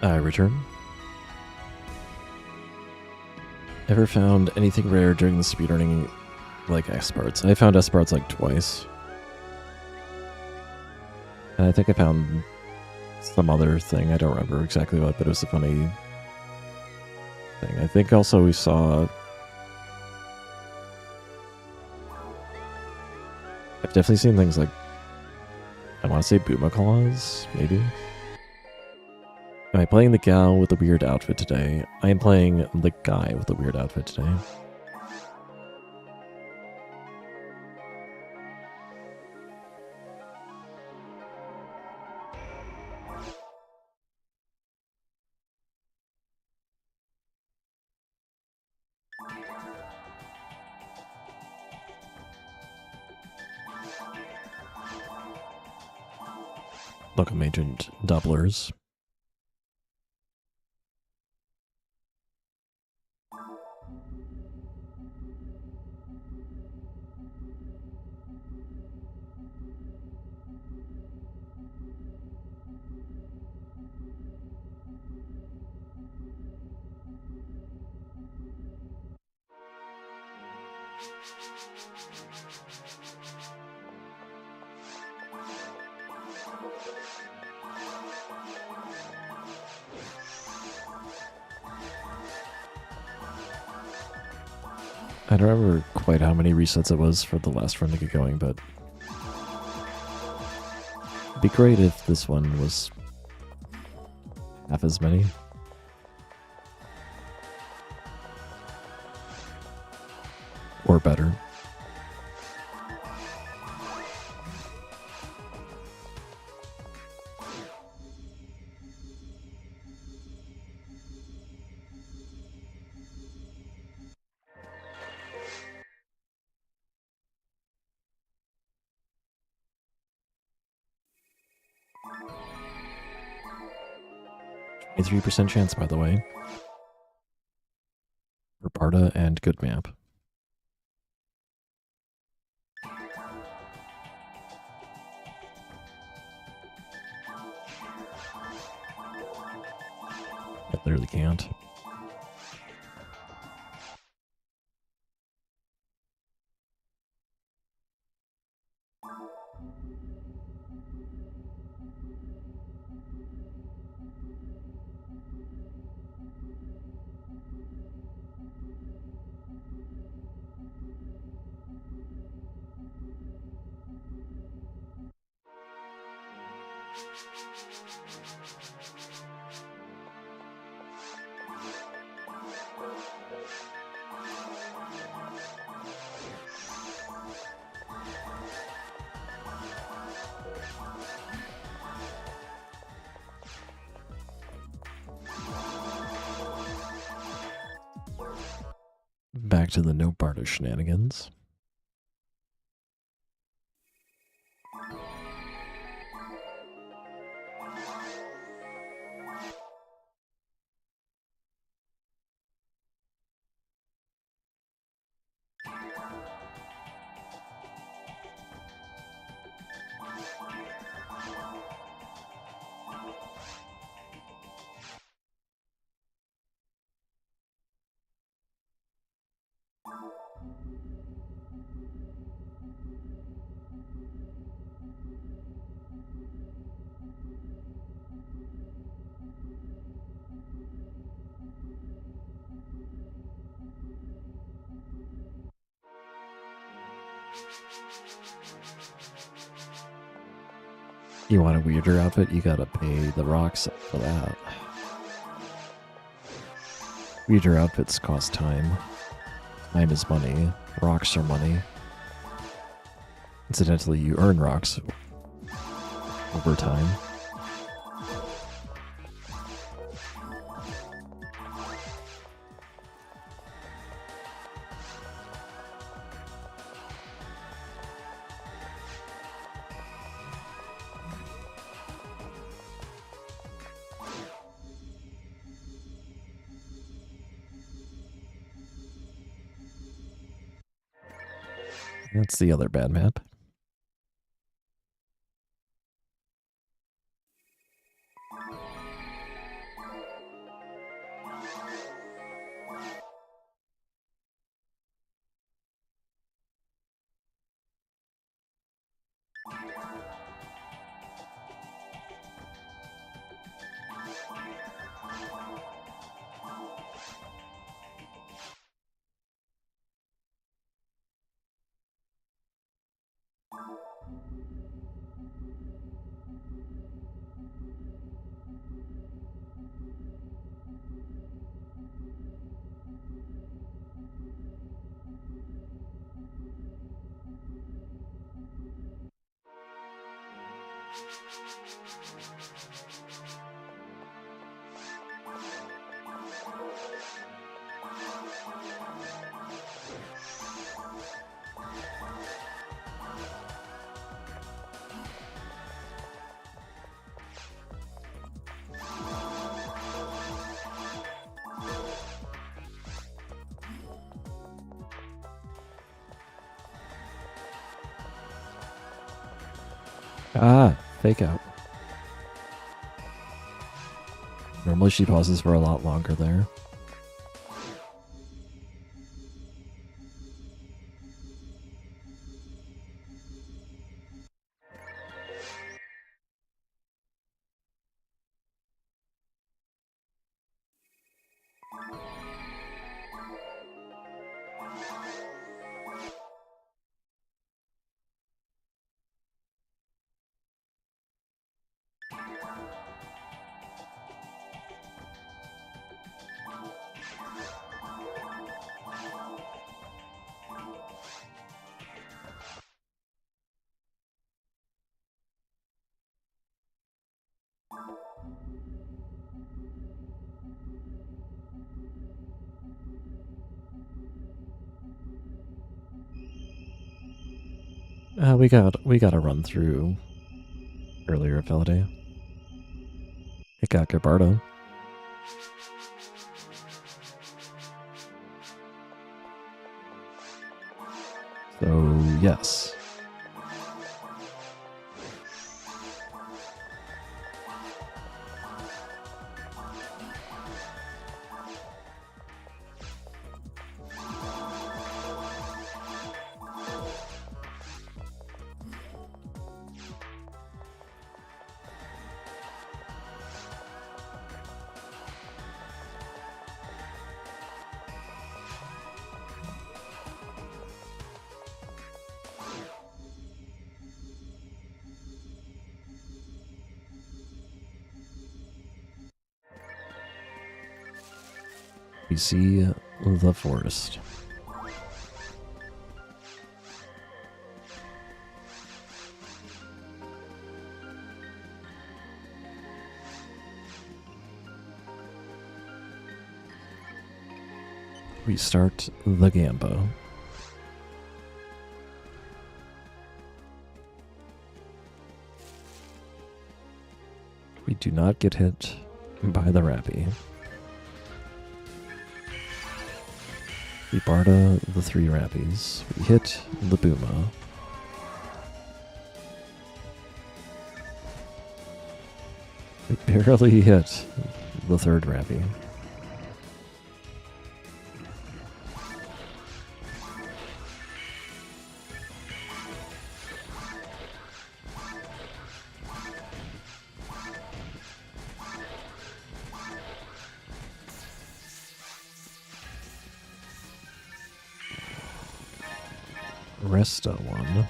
I return. Ever found anything rare during the speedrunning, like S-parts? I found S-parts like twice. And I think I found some other thing. I don't remember exactly what, but it was a funny thing. I think also we saw... I've definitely seen things like... I want to say Boomaclaws, maybe? Am I playing the gal with the weird outfit today? I am playing the guy with the weird outfit today. Welcome, Agent Doublers. I don't remember quite how many resets it was for the last run to get going, but it'd be great if this one was half as many. Or better. A 3% chance, by the way. For Barda and good map. I literally can't. Back to the no Barda shenanigans. You want a weirder outfit? You gotta pay the rocks for that. Weirder outfits cost time. Time is money. Rocks are money. Incidentally, you earn rocks over time. That's the other bad map. Ah, fake out. Normally she pauses for a lot longer there. We got a run through earlier ability. It got Gabardo. So yes. We see the forest. We start the Gambo. We do not get hit by the Rappy. We Barda the 3 Rappies. We hit the Booma. We barely hit the 3rd Rappy. Resta one.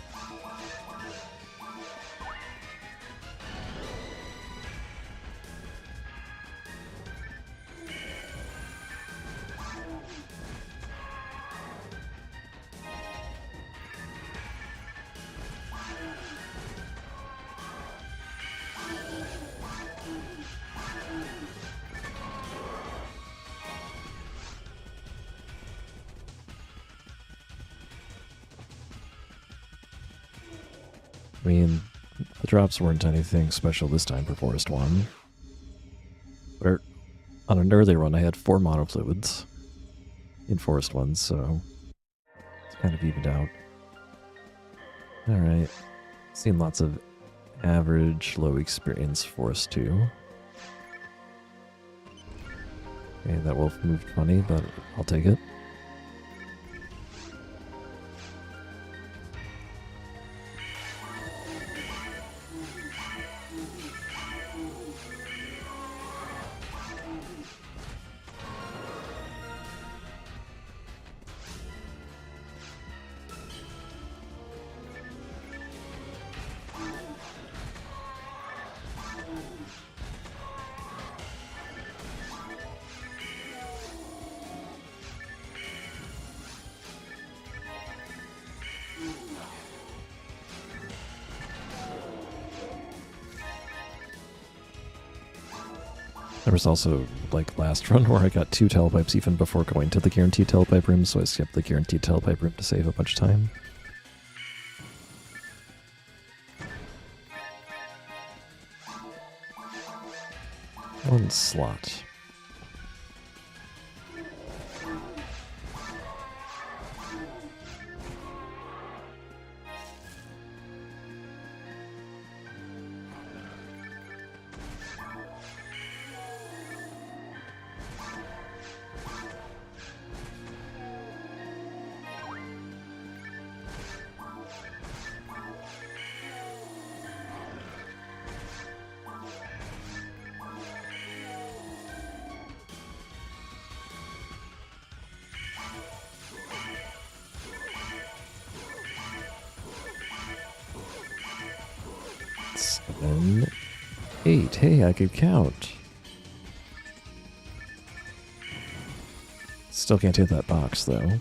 I mean, the drops weren't anything special this time for Forest 1. But on an earlier one, I had 4 monofluids in Forest 1, so it's kind of evened out. Alright. Seen lots of average, low experience Forest 2. Okay, that wolf moved funny, but I'll take it. There was also, like, last run where I got 2 telepipes even before going to the guaranteed telepipe room, so I skipped the guaranteed telepipe room to save a bunch of time. One slot. Seven, 8. Hey, I could count. Still can't hit that box, though.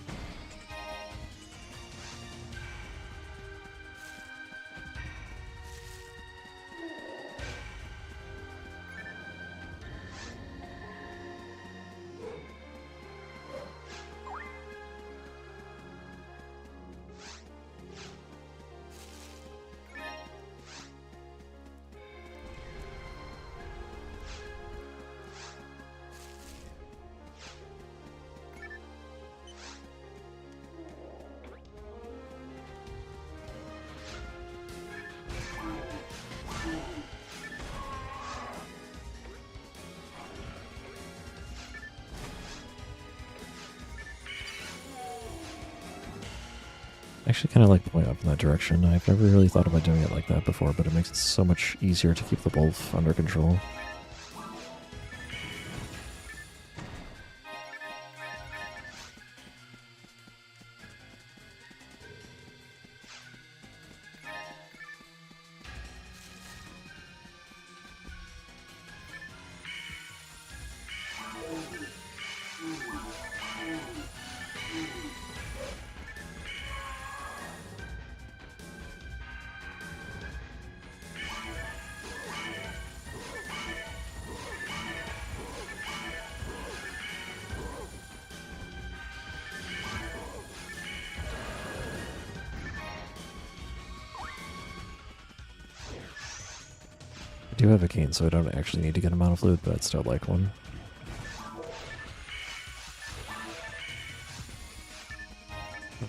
I actually kind of like pulling up in that direction. I've never really thought about doing it like that before, but it makes it so much easier to keep the wolf under control. I do have a cane, so I don't actually need to get a mono flute, but I'd still like one.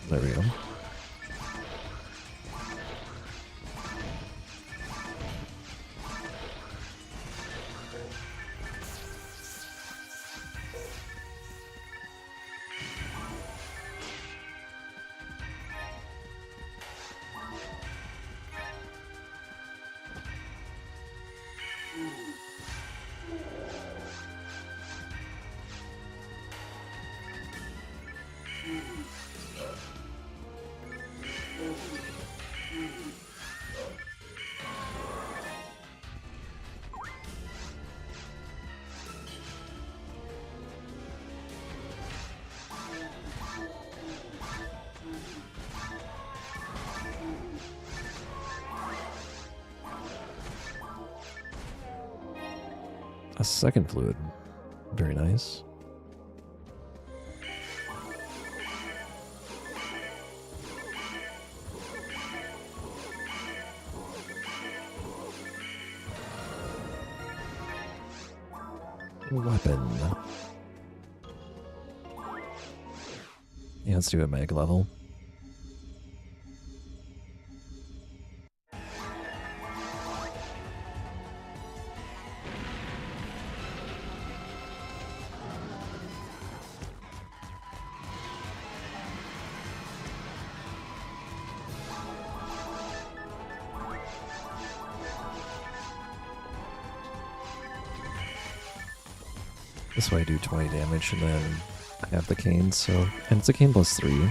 There we go. A second fluid. Very nice. Weapon. Yeah, let's do a meg level. This way I do 20 damage and then I have the cane, so... And it's a cane plus 3.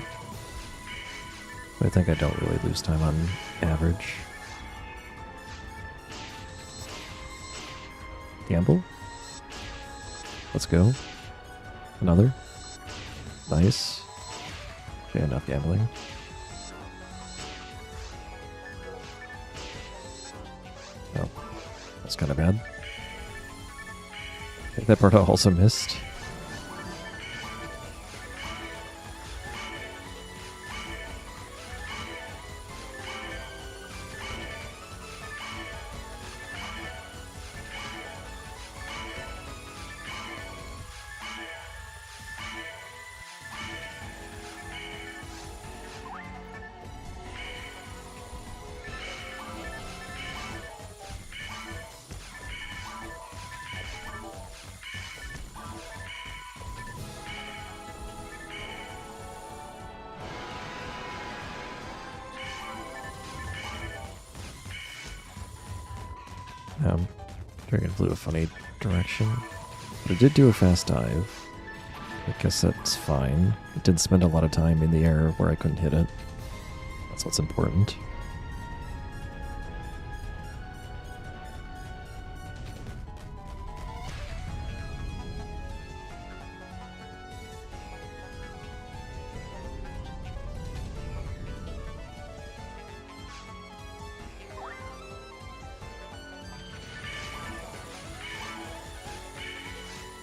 But I think I don't really lose time on average. Gamble? Let's go. Another. Nice. Okay, enough gambling. Oh, that's kind of bad. That part also missed. Dragon flew a funny direction. But it did do a fast dive. I guess that's fine. It did spend a lot of time in the air where I couldn't hit it. That's what's important.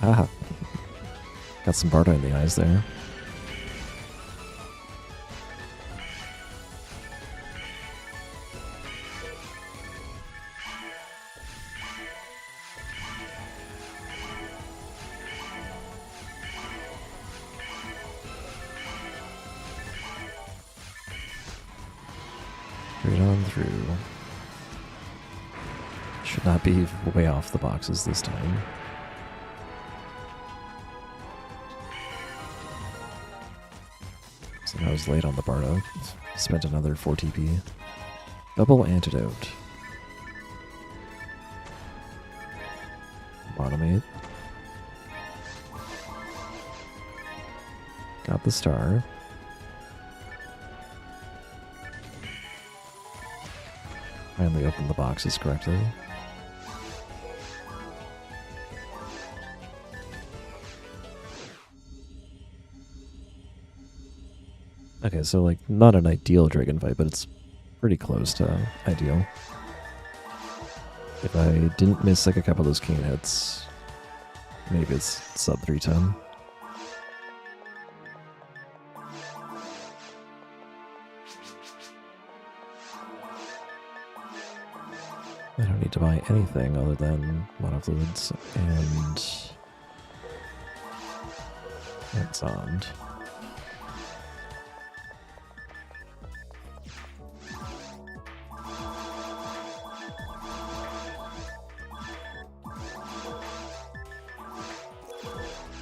Ah, got some Bardo in the eyes there. Straight on through. Should not be way off the boxes this time. So I was late on the Bardo. Spent another 4 TP. Double antidote. Bottom 8. Got the star. Finally opened the boxes correctly. Okay, so like not an ideal dragon fight, but it's pretty close to ideal. If I didn't miss like a couple of those king hits, maybe it's sub 310. I don't need to buy anything other than monofluids and Zond.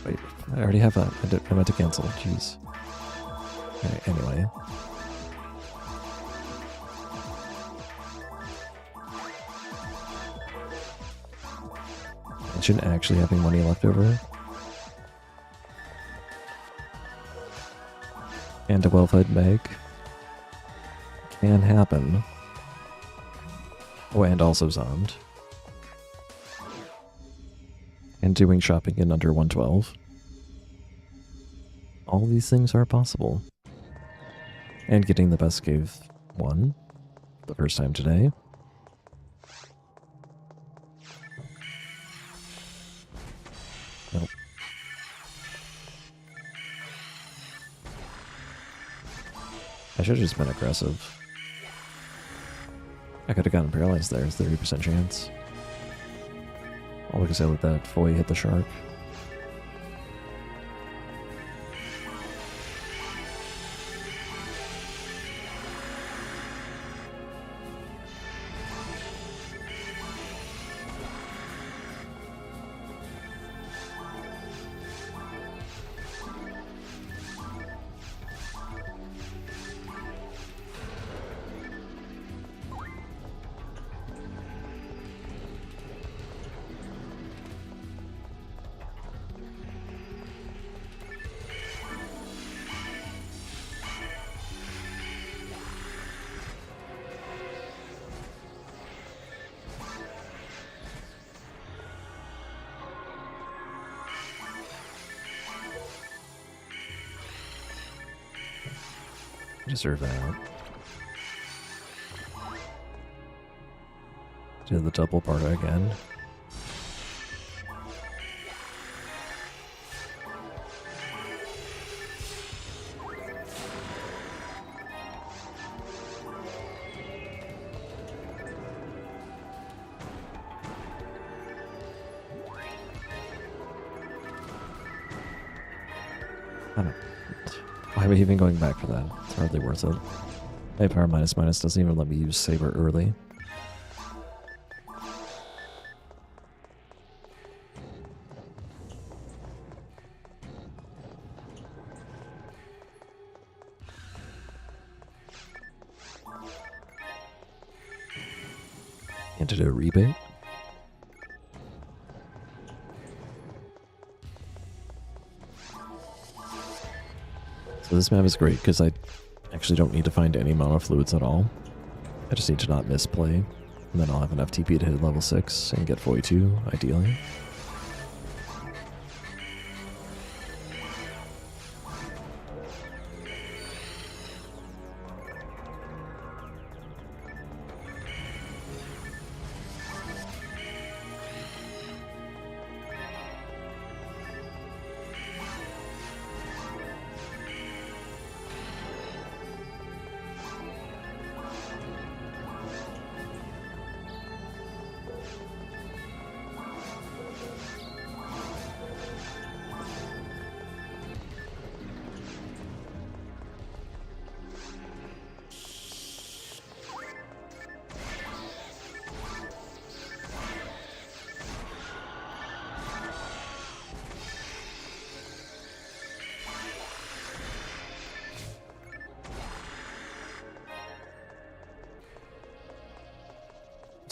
Wait, I already have that. I meant to cancel. Jeez. Okay, anyway. Imagine actually having money left over. And a well-fed Meg. Can happen. Oh, and also Zond. And doing shopping in under 112. All these things are possible. And getting the best cave 1 the first time today. Nope. I should have just been aggressive. I could have gotten paralyzed there. It's 30% chance. All I can say with that, Foy hit the shark. Deserve that. Do the double Bardo again. I don't... Why am I even going back for that? It's hardly worth it. My power minus doesn't even let me use Saber early. Antidote rebate. So this map is great because I actually don't need to find any mana fluids at all. I just need to not misplay, and then I'll have enough TP to hit level 6 and get 42, ideally.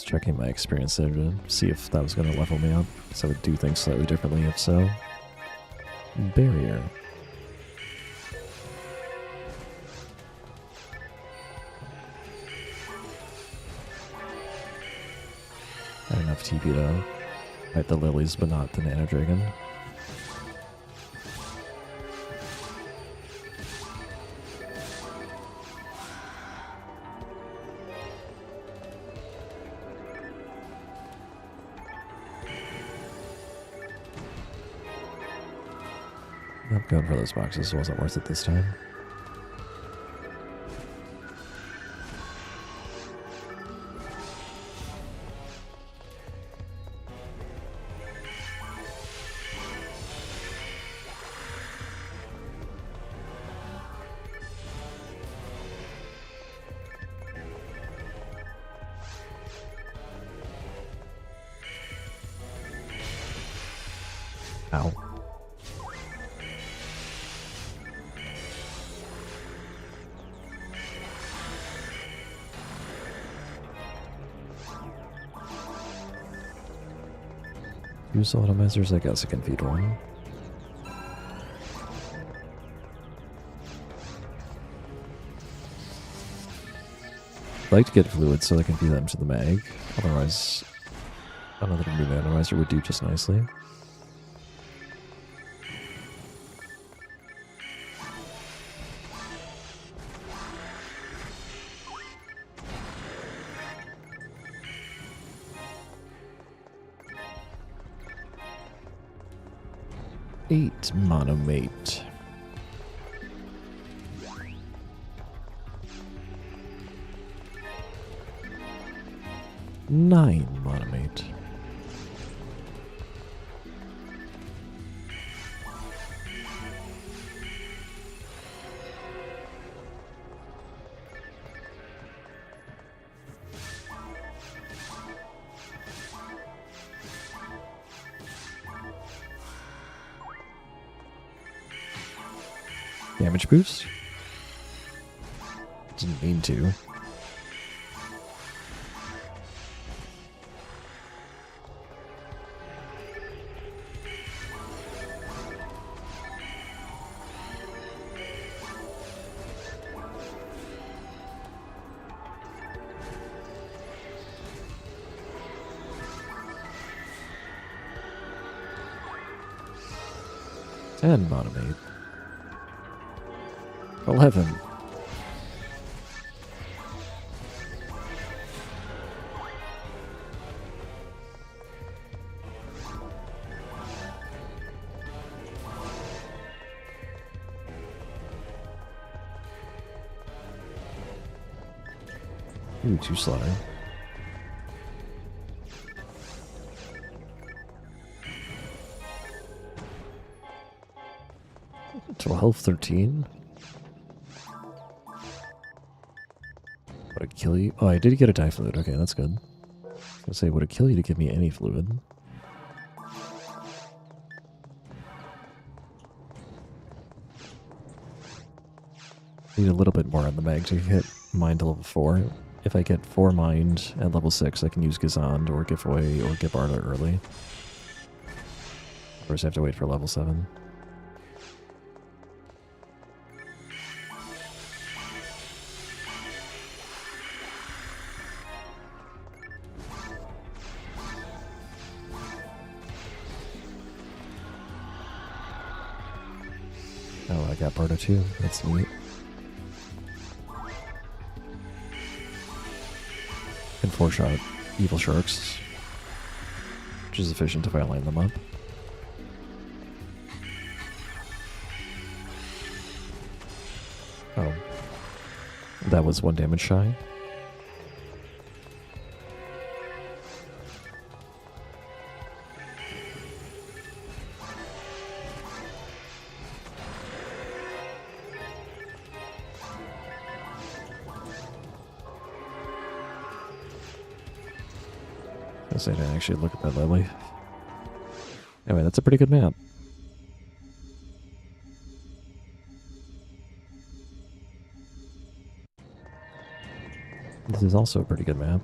Checking my experience there to see if that was going to level me up, because I would do things slightly differently if so. Barrier. Not enough TP to fight the lilies, but not the Nano Dragon. I'm going for those boxes, wasn't worth it this time. Ow. Use automizers, I guess I can feed one. I'd like to get fluids so I can feed them to the mag. Otherwise, another new randomizer would do just nicely. Eight monomate. Nine monomate. Damage boost? Didn't mean to. Ten monomate. 11. Ooh, too slow. 12, 13. Would it kill you? Oh, I did get a dye fluid. Okay, that's good. I was gonna say, would it kill you to give me any fluid? Need a little bit more on the mag to hit mind to level 4. If I get 4 mind at level 6, I can use Gazand or Giveaway or Gibarda early. Or I have to wait for level 7. Oh, I got Barda too. That's neat. And 4-shot Evil Sharks, which is efficient if I line them up. Oh. That was 1 damage shy. I didn't actually look at that lately. Anyway, that's a pretty good map. This is also a pretty good map.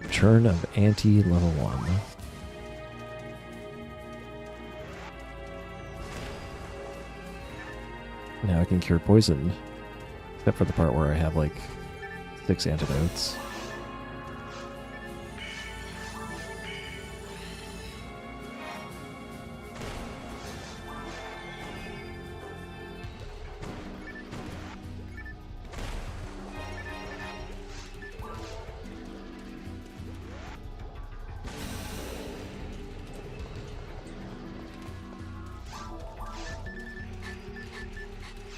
Return of Anti-Level 1. Now I can cure poison. Except for the part where I have like 6 antidotes.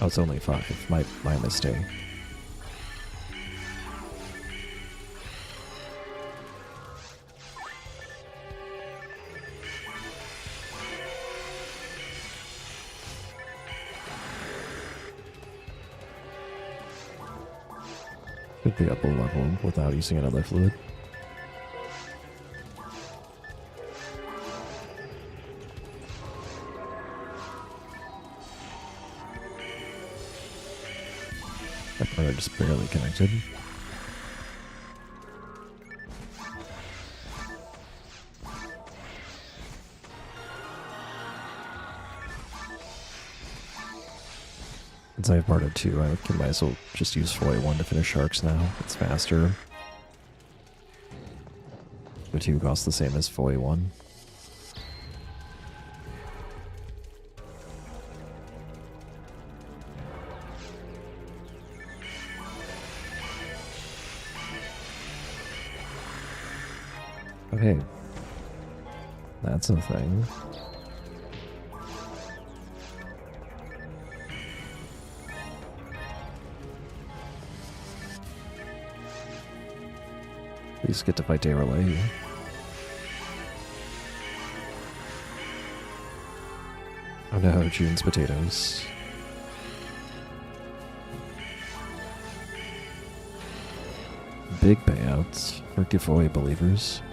Oh, it's only 5. My mistake. Could be up a level without using another fluid. That part just barely connected. Since I have Bardo 2, I can might as well just use Foy 1 to finish Sharks now. It's faster. The 2 costs the same as Foy 1. Okay. That's a thing. Please get to fight Day Relay. Oh no, June's potatoes. Big payouts for giveaway believers.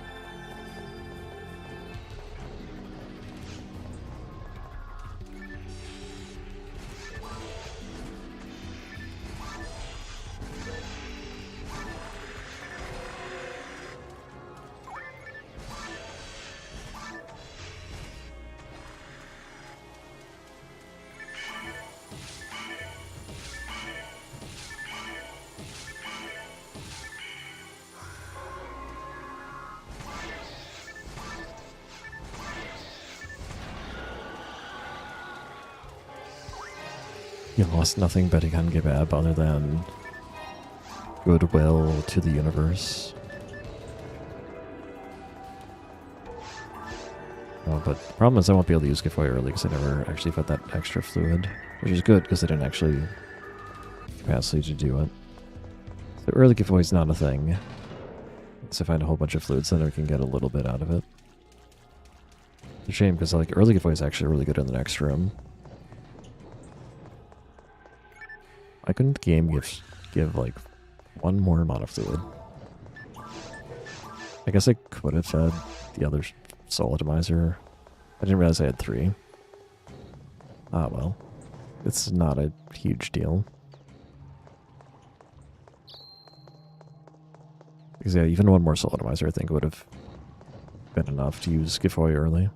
You lost nothing betting on Gibab other than goodwill to the universe. But the problem is I won't be able to use giveaway early because I never actually put that extra fluid, which is good because I didn't actually capacity to do it. So early giveaway is not a thing. So if I find a whole bunch of fluids, then I can get a little bit out of it. It's a shame because like early giveaway is actually really good in the next room. I couldn't give like one more amount of fluid. I guess I could have fed the other soul atomizer. I didn't realize I had 3. Ah well. It's not a huge deal. Because yeah, even one more soul atomizer I think would have been enough to use giveaway early.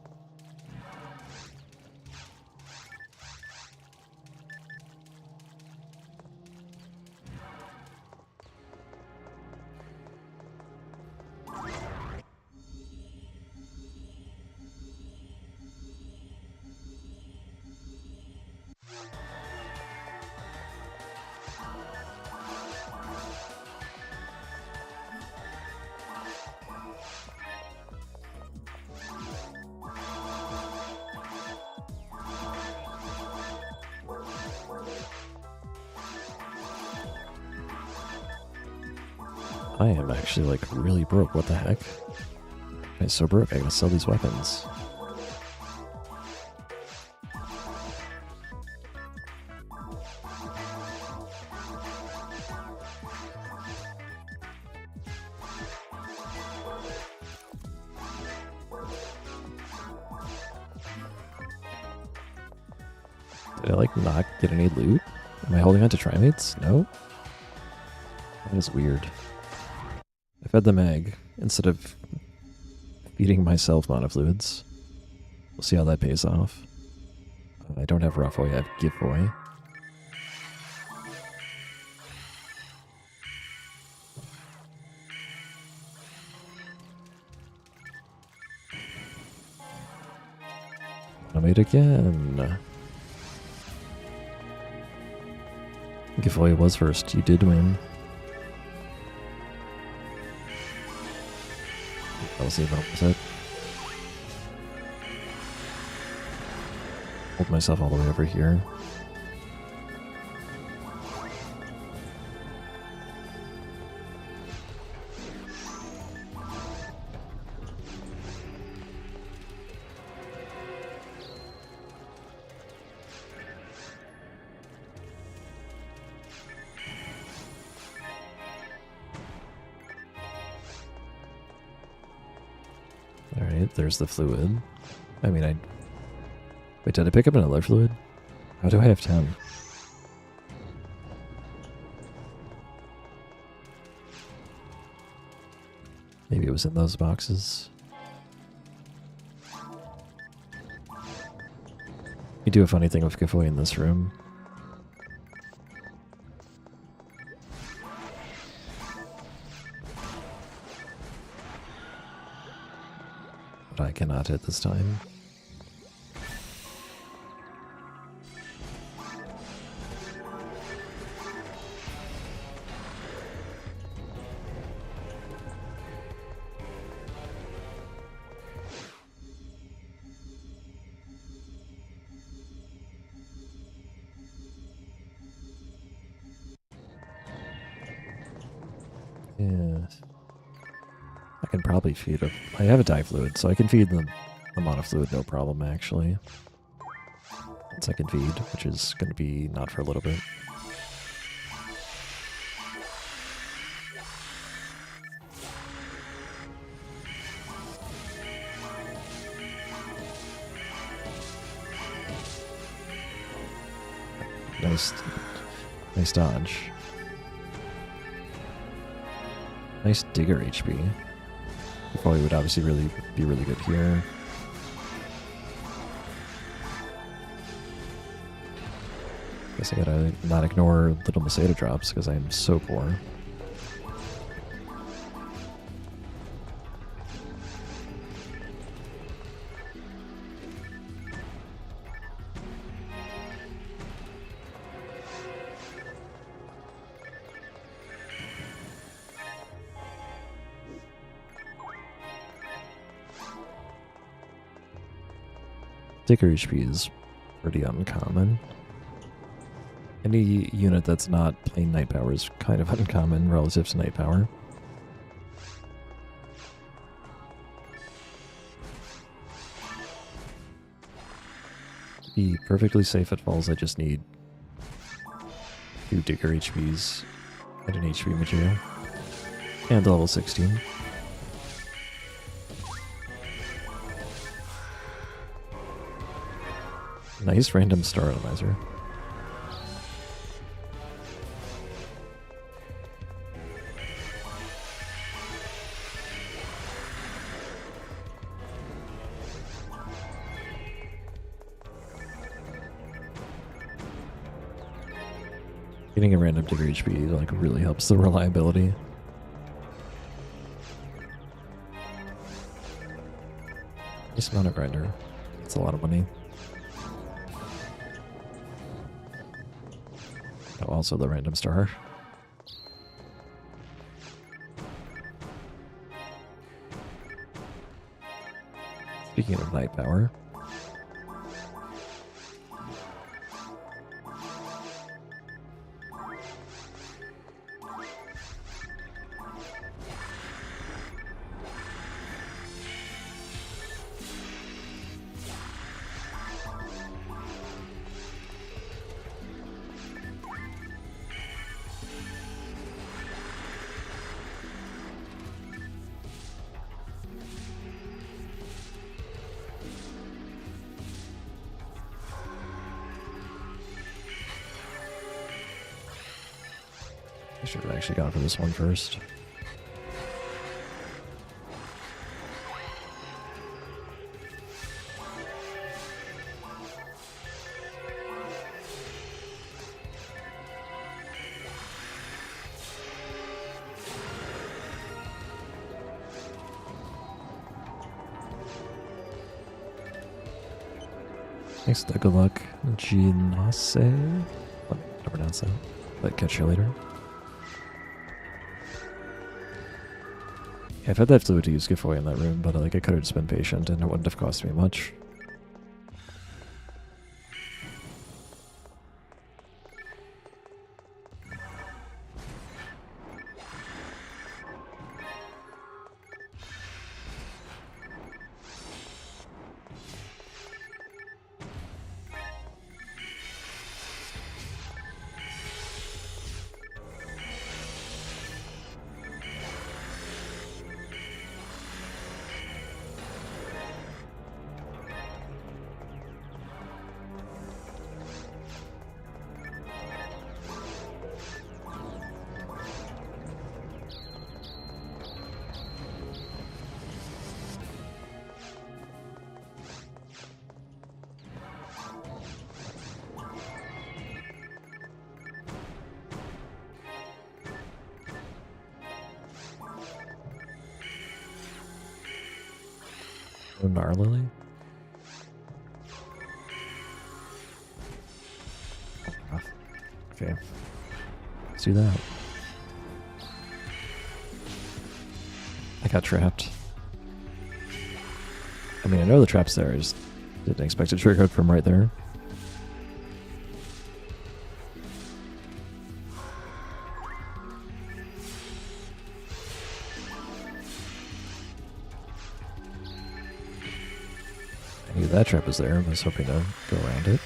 I am actually like really broke. What the heck? I'm so broke. I gotta sell these weapons. Did I like not get any loot? Am I holding on to trimates? No? That is weird. I fed them egg instead of feeding myself monofluids. We'll see how that pays off. I don't have rough boy, I have giveaway. I made again. Giveaway was first. You did win. That was even opposite. Hold myself all the way over here. Alright, there's the fluid. I mean, wait, did I pick up another fluid? How do I have 10? Maybe it was in those boxes. You do a funny thing with giveaway in this room. But I cannot hit this time. Yeah. I can probably feed it. I have a dye fluid, so I can feed the monofluid no problem, actually. Second feed, which is going to be not for a little bit. Nice dodge. Nice digger HP. Probably would obviously be really good here. Guess I gotta not ignore little Masada drops because I am so poor. Digger HP is pretty uncommon. Any unit that's not plain Night Power is kind of uncommon relative to Night Power. To be perfectly safe at falls, I just need 2 Digger HPs and an HP material. And level 16. Nice random star atomizer. Getting a random Digger HP like really helps the reliability. Nice amount of grinder. That's a lot of money. Oh, also the random star. Speaking of Night Power. I should have actually gone for this one first. Thanks, good luck, Ginase. Let me pronounce that. But catch you later. Yeah, I've had that fluid to use giveaway in that room, but like I could have just been patient and it wouldn't have cost me much. Lunar Lily? Okay. Let's do that. I got trapped. I mean, I know the trap's there, I just didn't expect a trigger from right there. I knew that trap was there, I was hoping to go around it.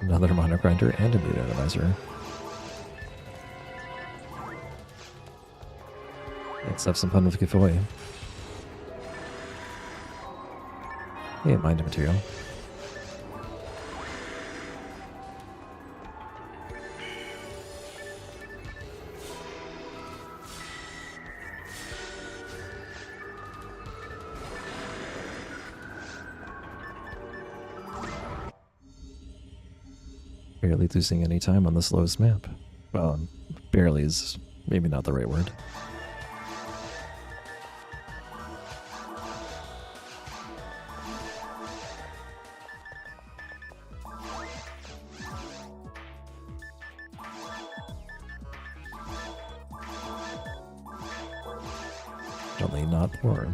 Another mono grinder and a mood atomizer. Let's have some fun with giveaway. Hey, mind material. Barely losing any time on the slowest map. Well, barely is maybe not the right word. Definitely not poor.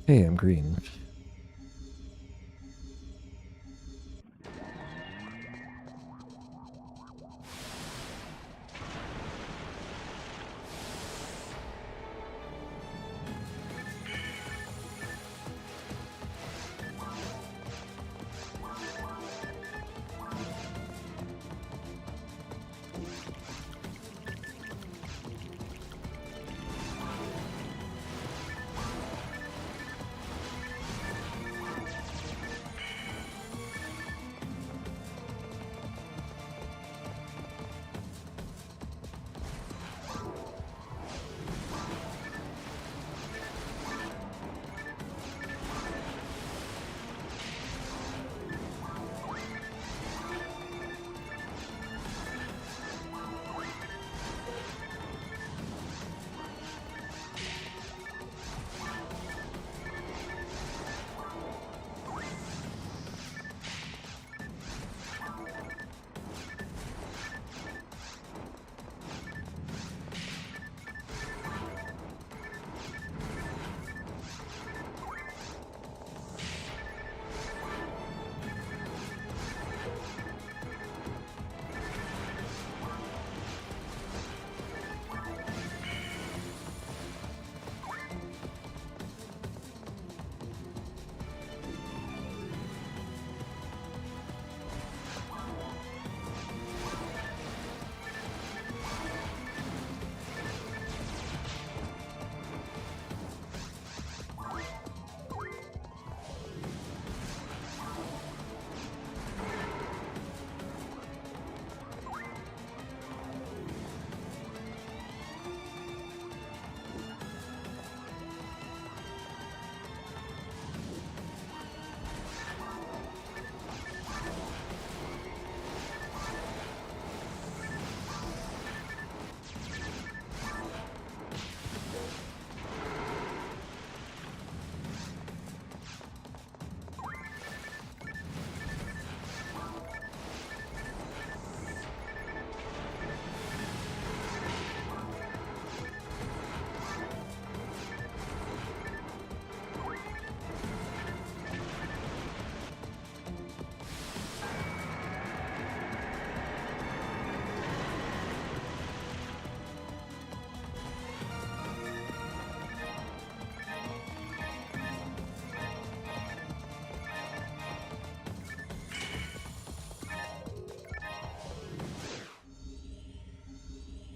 Hey, I'm green.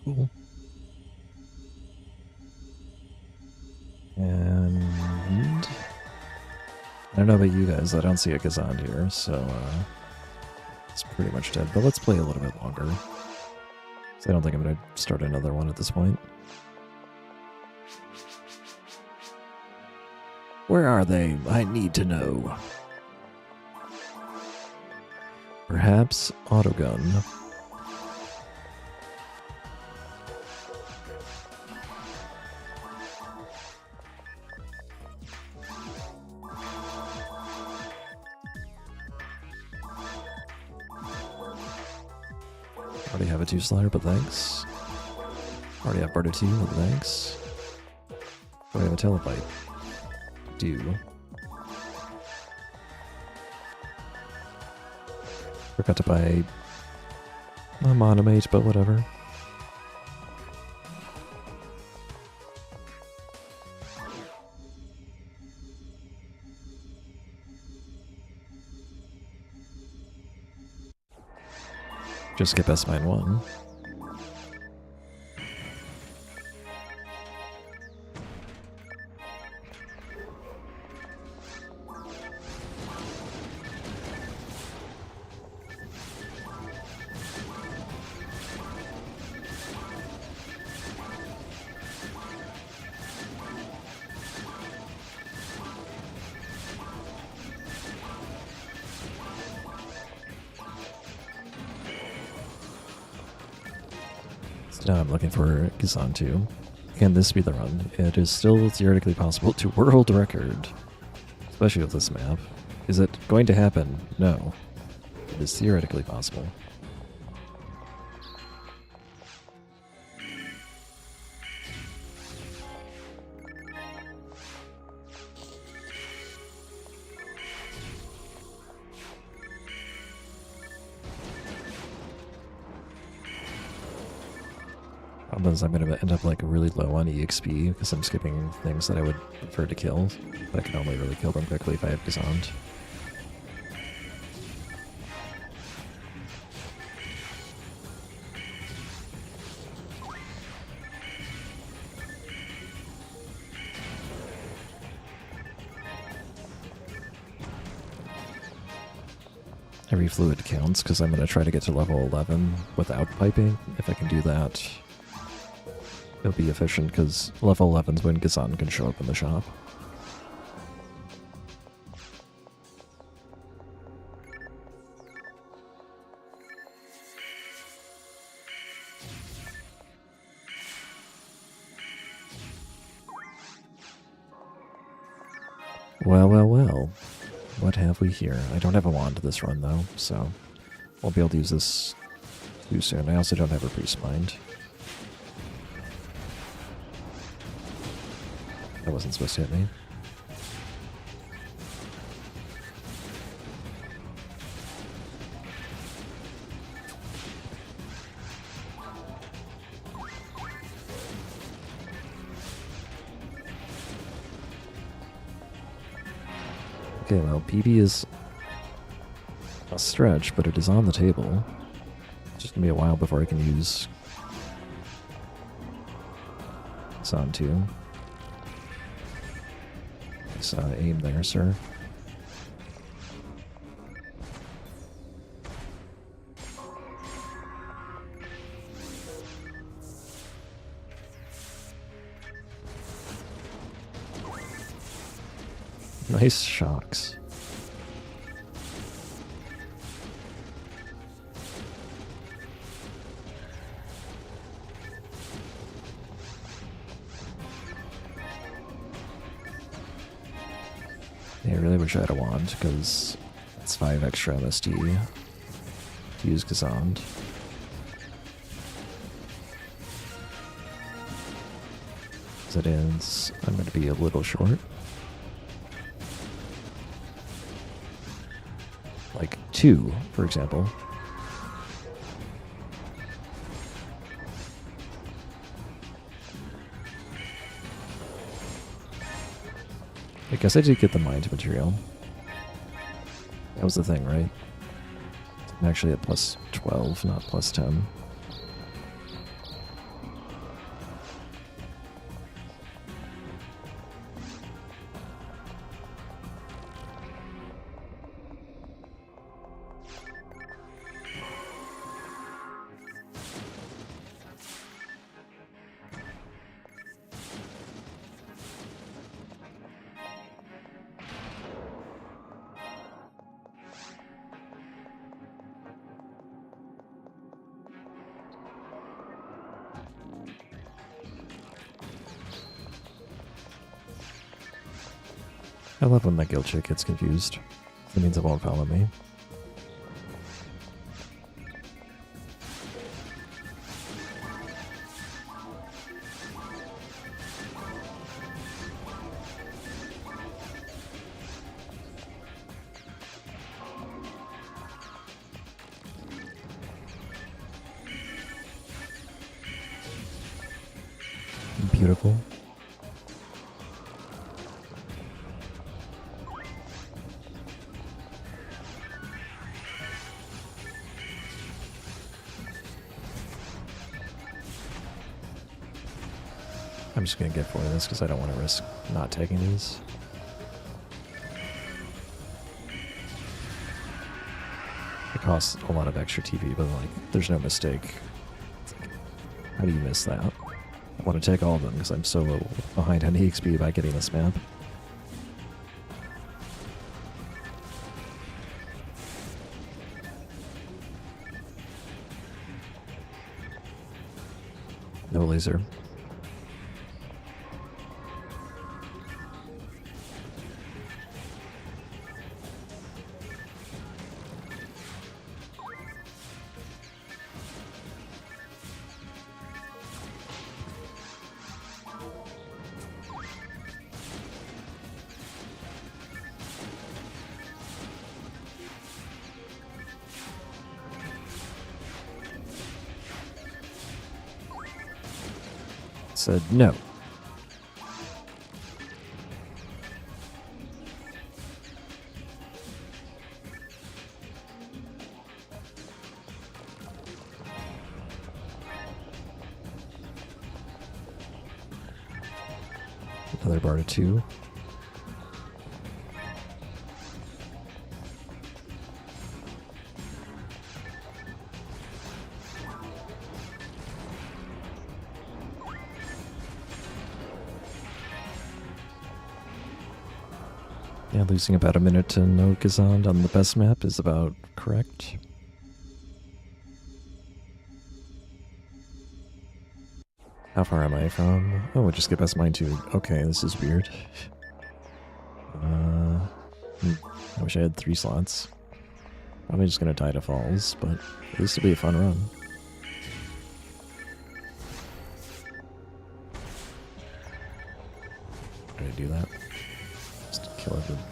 Cool. And I don't know about you guys, I don't see a Kazand here, so it's pretty much dead. But let's play a little bit longer. 'Cause I don't think I'm going to start another one at this point. Where are they? I need to know. Perhaps autogun. Already have a 2-slider, but thanks. Already have barter 2, but thanks. Do I have a telepipe? Do. Forgot to buy a monomate, but whatever. Just skip S mine 1. So now I'm looking for Gazan 2. Can this be the run? It is still theoretically possible to world record, especially with this map. Is it going to happen? No. It is theoretically possible. Otherwise I'm going to end up like really low on EXP because I'm skipping things that I would prefer to kill, but I can only really kill them quickly if I have Gazant. Every fluid counts because I'm going to try to get to level 11 without piping. If I can do that, it'll be efficient because level 11's when Gazan can show up in the shop. Well, well, well. What have we here? I don't have a wand this run though, so won't be able to use this too soon. I also don't have a priest mind. That wasn't supposed to hit me. Okay, well, PB is a stretch, but it is on the table. It's just gonna be a while before I can use Zon 2. Nice aim there, sir. Nice shocks. Yeah, I really wish I had a wand, because it's 5 extra MSD to use Gazand. As it is, I'm going to be a little short. Like 2, for example. I guess I did get the mind material. That was the thing, right? I'm actually at plus 12, not plus 10. I love when that guild chick gets confused. That means it won't follow me. Beautiful. I'm just going to get for this because I don't want to risk not taking these. It costs a lot of extra TV, but like, there's no mistake. How do you miss that? I want to take all of them because I'm so low behind on EXP by getting this map. No laser. Said no. Another bar to 2. Yeah, losing about a minute to no Gazand on the best map is about correct. How far am I from? Oh, just get best mine too. Okay, this is weird. I wish I had 3 slots. Probably just gonna die to falls, but at least it'll be a fun run. How do I do that? Just kill everyone.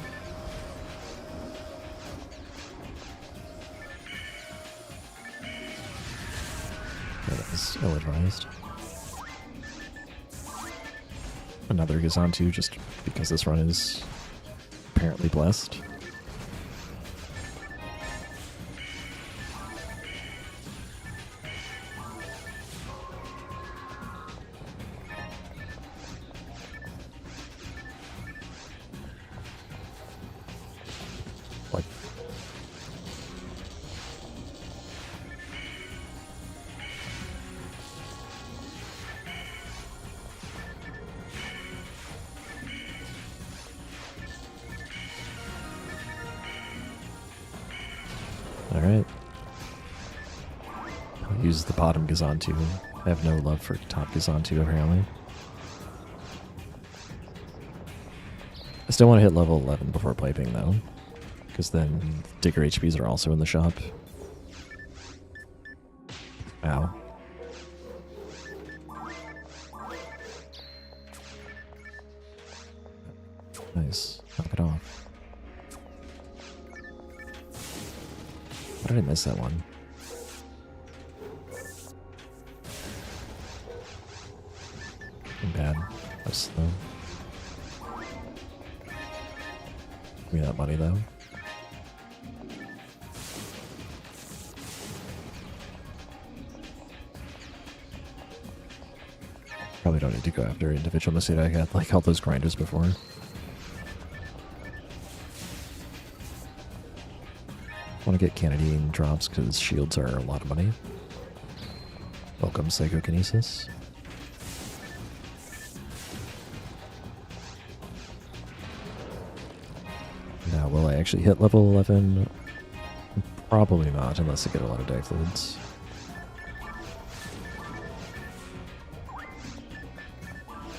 Yeah, that was ill-advised. Another Gazan too, just because this run is apparently blessed. Like, alright. I'll use the bottom Gazan too. I have no love for top Gazan too, apparently. I still want to hit level 11 before piping though, because then Digger HPs are also in the shop. Ow. Nice. Knock it off. Why did I miss that one? I'm bad. That was slow. Give me that money though. Probably don't need to go after individual Masuda. I got like all those grinders before. Want to get Canadian drops because shields are a lot of money. Welcome, Psychokinesis. Now, will I actually hit level 11? Probably not, unless I get a lot of Difluids.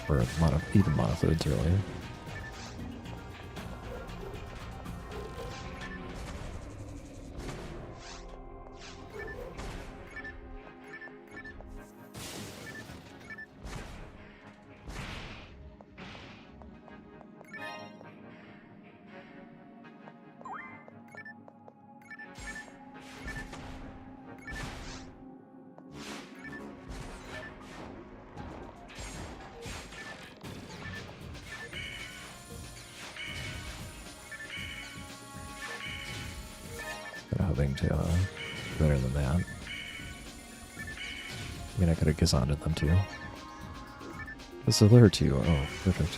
Or even Monofluids earlier. Hoping to do better than that. I mean, I could have Gazanded them too. It's a lure too. Oh, perfect.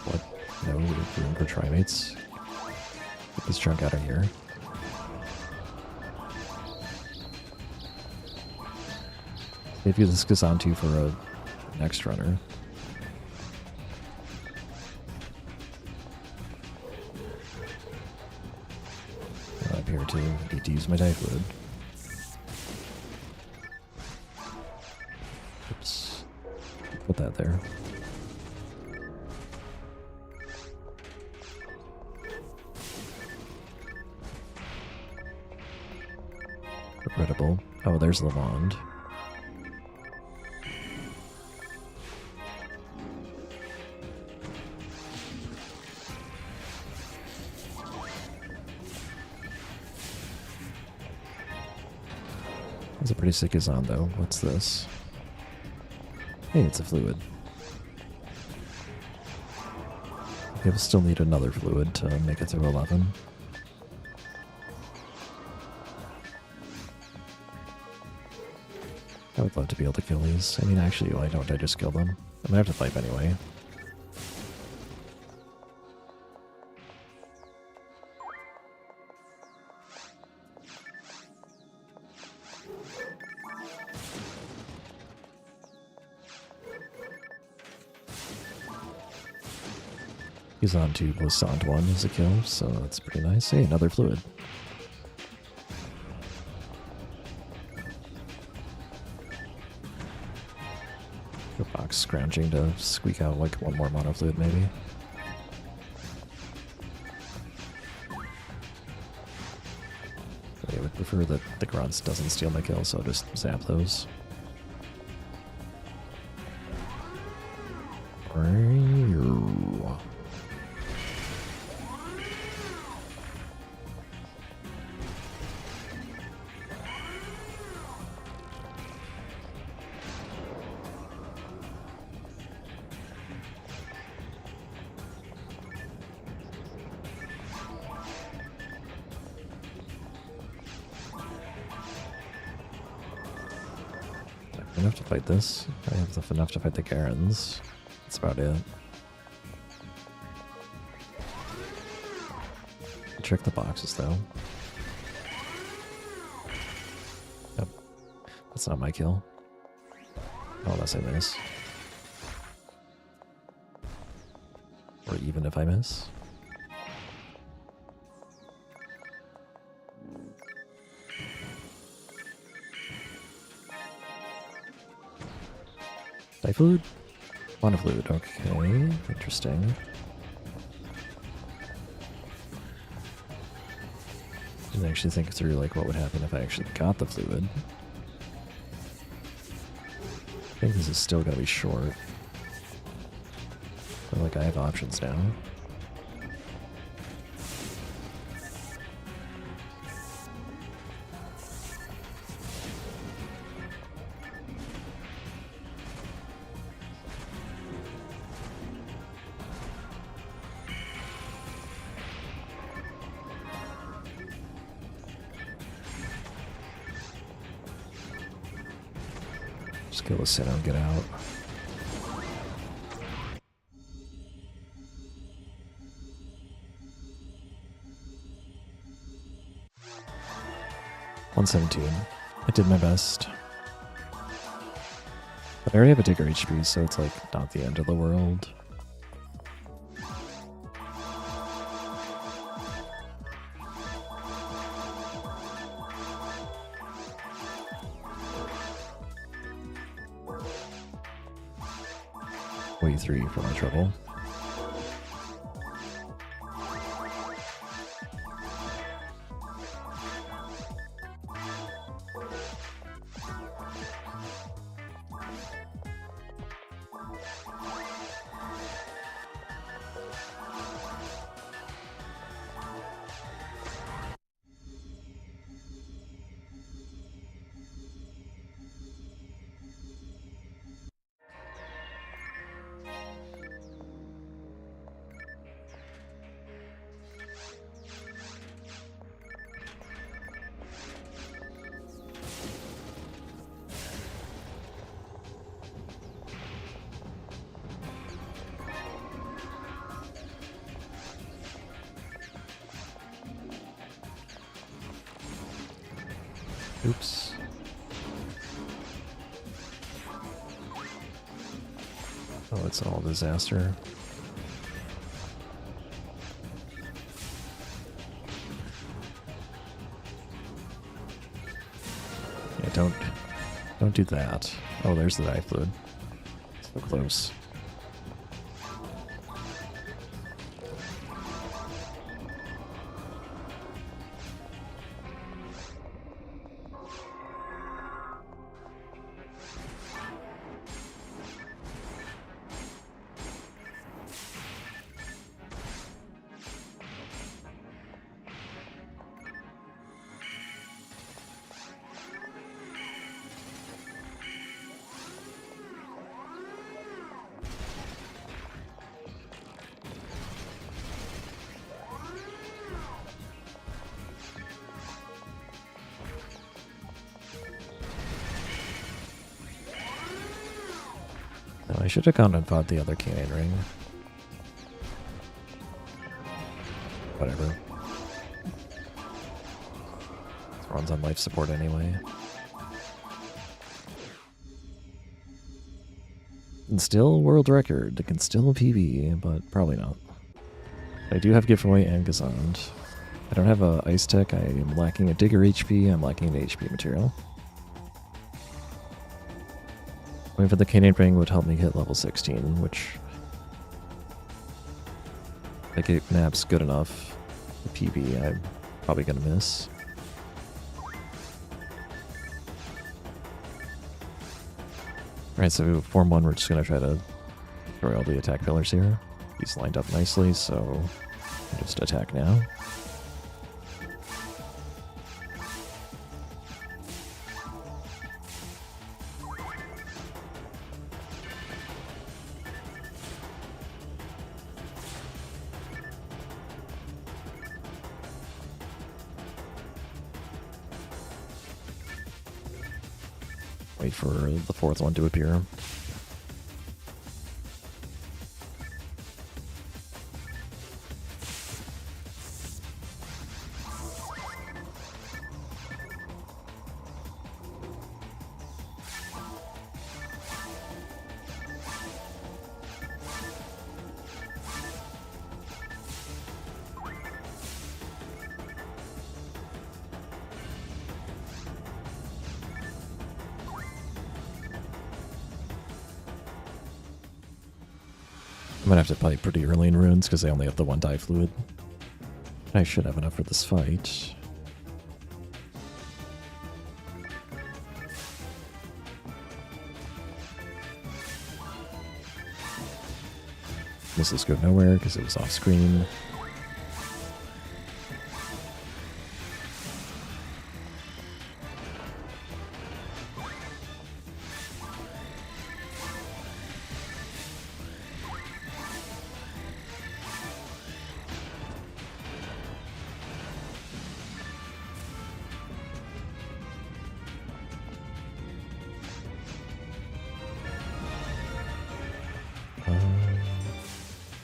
What? No, we're doing for Trimates. Get this junk out of here. Maybe this goes on to for a next runner. use my dye fluid. Oops. Put that there. Regrettable. Oh, there's the wand. That's a pretty sick Izan though. What's this? Hey, it's a fluid. We'll still need another fluid to make it through 11. I would love to be able to kill these. I mean, actually, why don't I just kill them? I'm gonna have to fight anyway. He's on 2 plus Sant 1 is a kill, so that's pretty nice. Hey, another fluid. The box scrounging to squeak out like one more mono fluid, maybe. I would prefer that the grunts doesn't steal my kill, so I'll just zap those. Enough to fight this. I have enough to fight the Karens. That's about it. Check the boxes though. Yep. That's not my kill. Oh, unless I miss. Or even if I miss. Dye fluid? Mono fluid, okay. Interesting. I didn't actually think through like what would happen if I actually got the fluid. I think this is still gonna be short. But like I have options now. Just kill the center and get out. $117. I did my best. But I already have a Digger HP, so it's like not the end of the world. Way 3 for my trouble. Oops. Oh, it's all disaster. Don't do that. Oh, there's the die fluid. So close. I should have gone and fought the other canine ring. Whatever. This runs on life support anyway. And still world record. It can still PB, but probably not. I do have giveaway and Gazand. I don't have a ice tech. I am lacking a digger HP. I'm lacking an HP material. Waiting for the canine ring would help me hit level 16, which I think it naps good enough. The PB I'm probably gonna miss. Alright, so Form 1 we're just gonna try to destroy all the attack pillars here. These lined up nicely, so just attack now. Wait for the fourth one to appear. I'm gonna have to play pretty early in runes because they only have the one die fluid. I should have enough for this fight. Missiles go nowhere because it was off screen.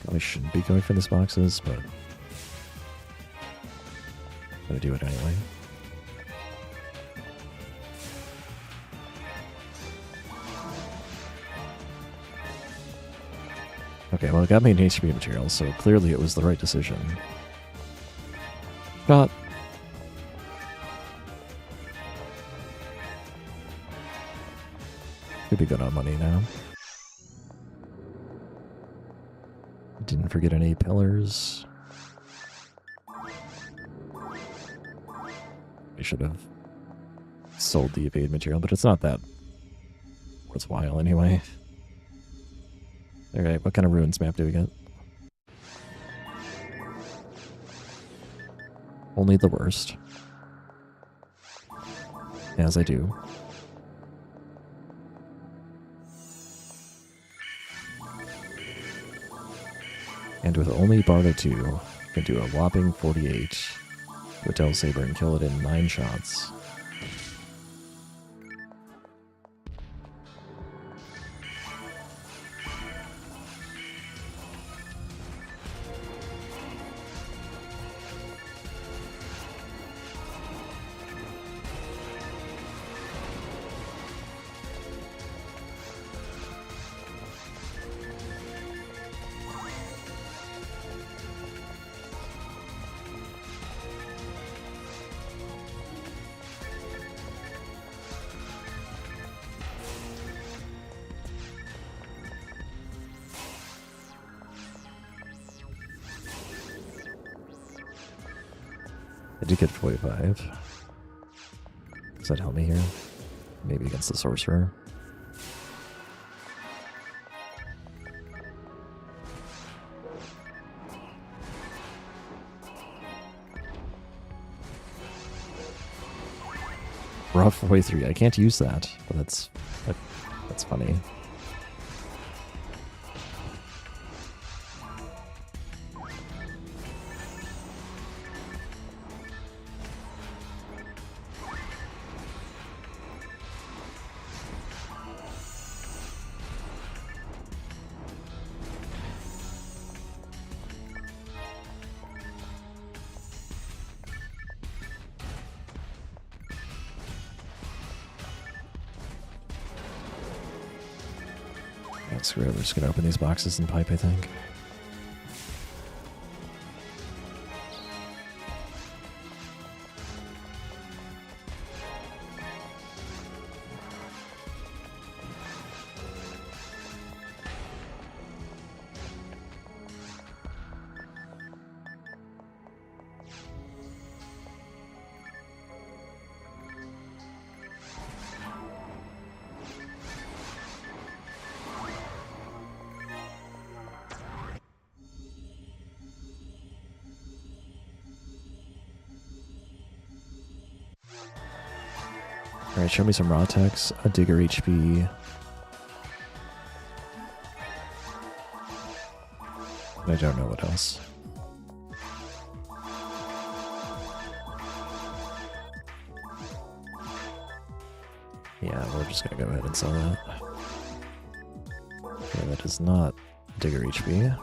Probably shouldn't be going for these boxes, but I'm gonna do it anyway. Okay, well, it got me an HP material, so clearly it was the right decision. Shot. Could be good on money now. Didn't forget any pillars. I should have sold the evade material, but it's not that worthwhile anyway. Alright, what kind of ruins map do we get? Only the worst. As I do. And with only Barda 2, can do a whopping 48 with Del Saber and kill it in 9 shots. did get 45. Does that help me here? Maybe against the sorcerer. Rough way 3. I can't use that, but that's funny. Screw it, we're just gonna open these boxes and pipe, I think. Alright, show me some raw techs, a digger HP. I don't know what else. Yeah, we're just gonna go ahead and sell that. Okay, that is not digger HP.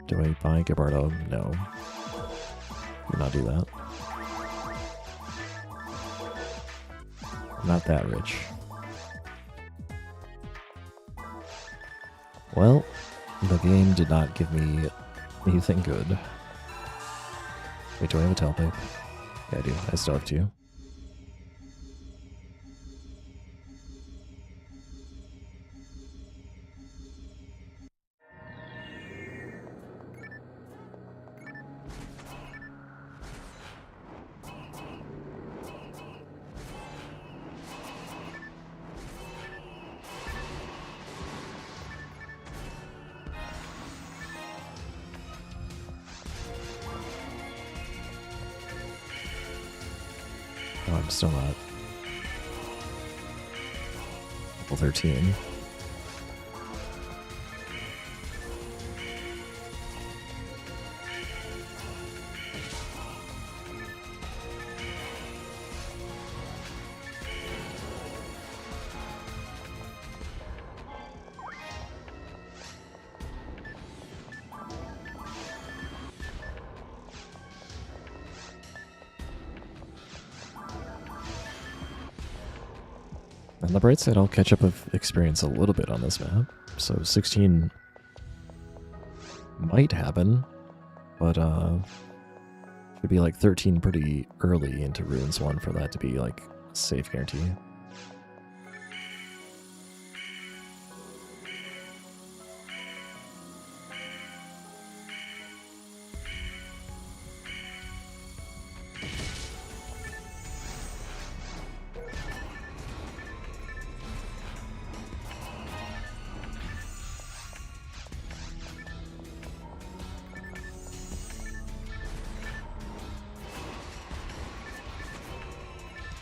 Do I buy Gabardo? No. Do not do that. Not that rich. Well, the game did not give me anything good. Wait, do I have a tailpipe? Yeah, I do. I still have 2. Oh, I'm still not. Level 13. On the bright side, I'll catch up with experience a little bit on this map. So 16 might happen, but should be like 13 pretty early into Ruins 1 for that to be like a safe guarantee.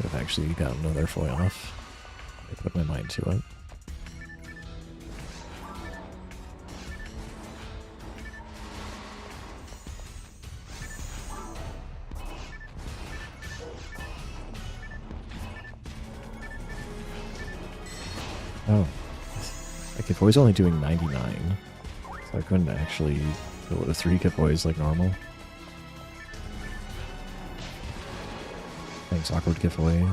I've actually got another foil off. I put my mind to it. Oh. Like if I was only doing 99, so I couldn't actually go to 3 giveaways like normal. Thanks, awkward giveaway.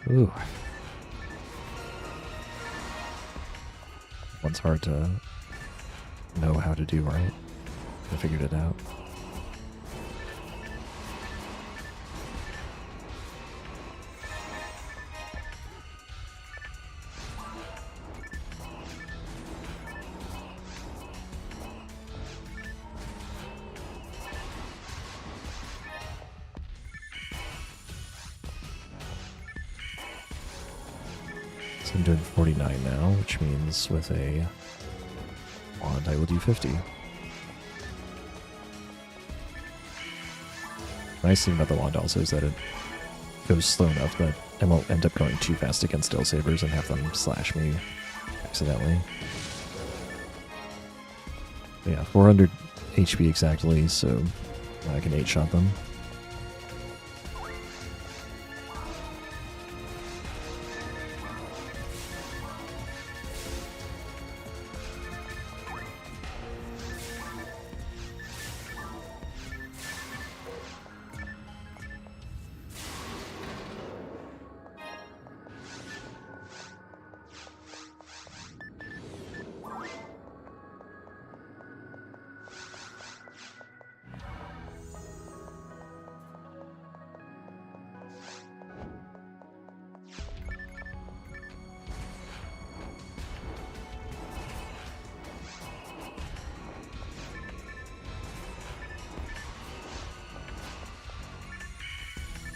Ooh. One's hard to know how to do right. I figured it out. So I'm doing 49 now, which means with a wand I will do 50. Nice thing about the wand also is that it goes slow enough that I won't end up going too fast against Steel Sabers and have them slash me accidentally. But yeah, 400 HP exactly, so I can 8-shot them.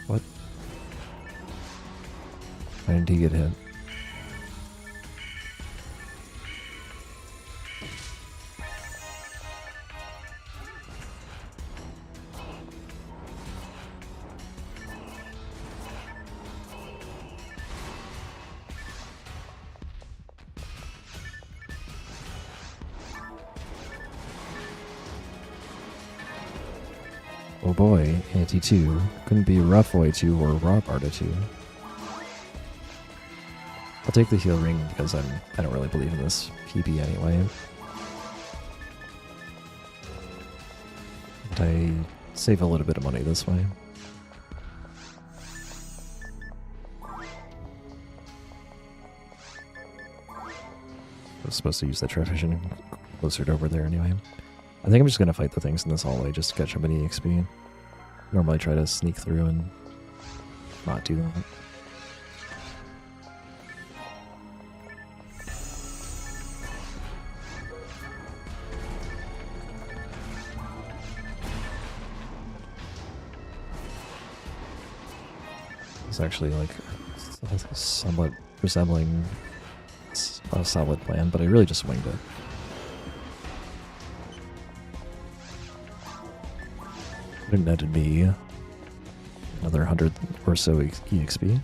What? Why didn't he get hit? Oh boy, Anti-2. Couldn't be Rough Boy 2 or Raw Barda 2. I'll take the heal ring because I don't really believe in this PB anyway. But I save a little bit of money this way. I was supposed to use that trap vision closer to over there anyway. I think I'm just going to fight the things in this hallway just to catch up any XP. Normally try to sneak through and not do that. It's actually like somewhat resembling a solid plan, but I really just winged it. It netted me another 100 or so EXP.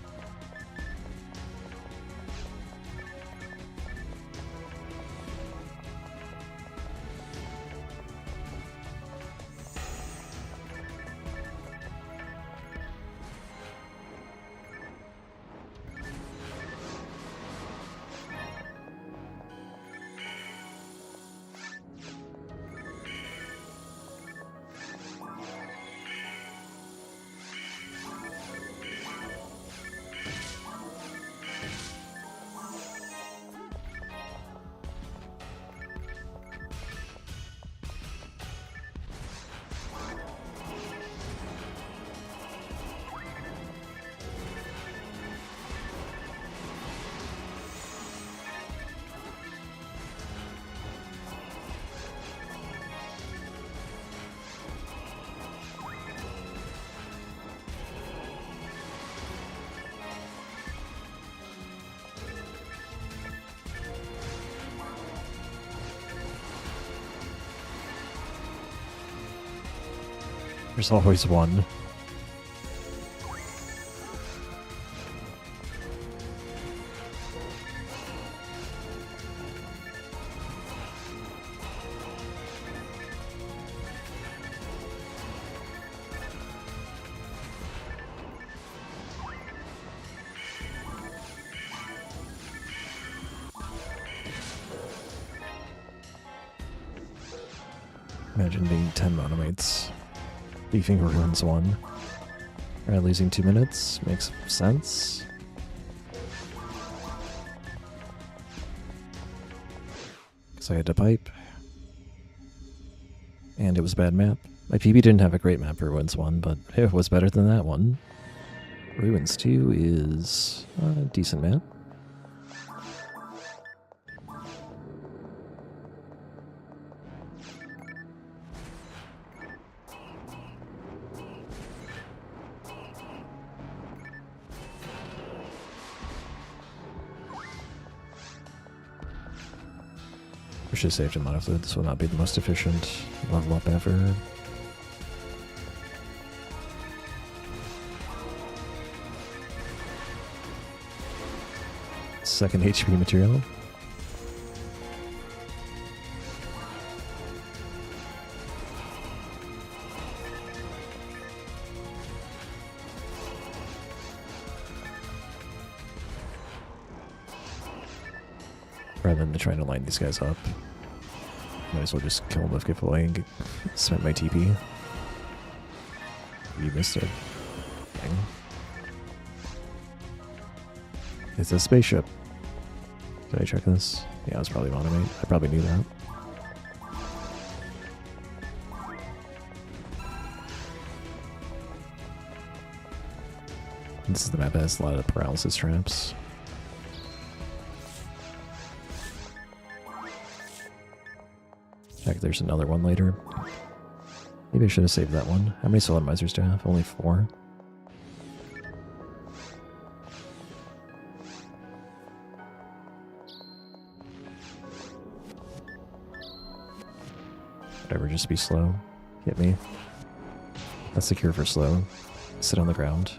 There's always one. Imagine being 10 monomates. Beefing ruins one. Alright, losing 2 minutes makes sense. So I had to pipe. And it was a bad map. My PB didn't have a great map for Ruins 1, but it was better than that one. Ruins 2 is a decent map. I should have saved a monofluid. This will not be the most efficient level up ever. Second HP material. Rather than trying to line these guys up, might as well just kill them with giveaway and spend my TP. You missed it. Dang. It's a spaceship. Did I check this? Yeah, it was probably monomate. I probably knew that. This is the map that has a lot of paralysis traps. Heck, there's another one later. Maybe I should have saved that one. How many solemnizers do I have? Only 4. Whatever, just be slow. Hit me. That's the cure for slow. Sit on the ground.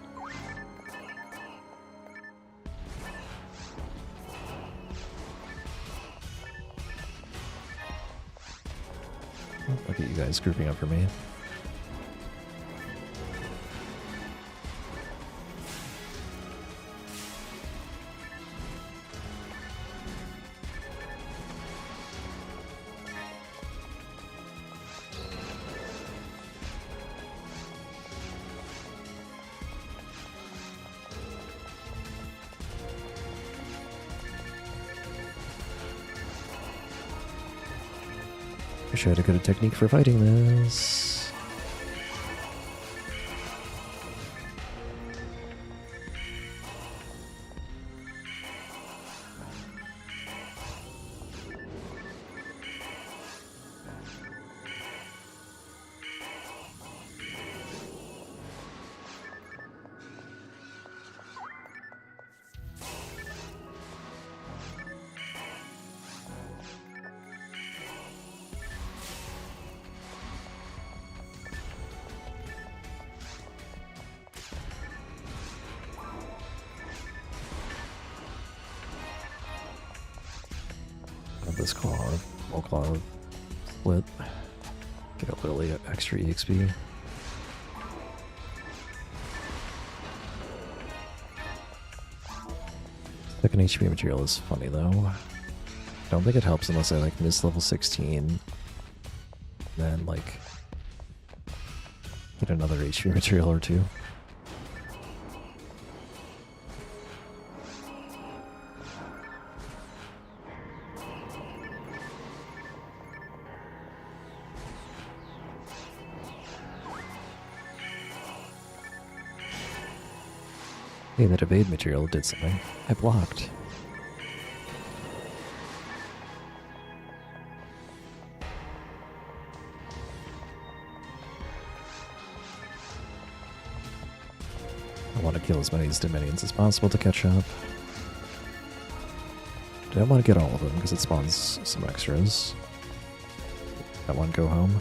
Look at you guys grouping up for me. Wish I had a good technique for fighting this. This claw, whole claw split. Get a little extra EXP. Second HP material is funny though. I don't think it helps unless I like miss level 16. Then like get another HP material or 2. Hey, that evade material did something. I blocked. I want to kill as many minions as possible to catch up. I don't want to get all of them because it spawns some extras. That one go home.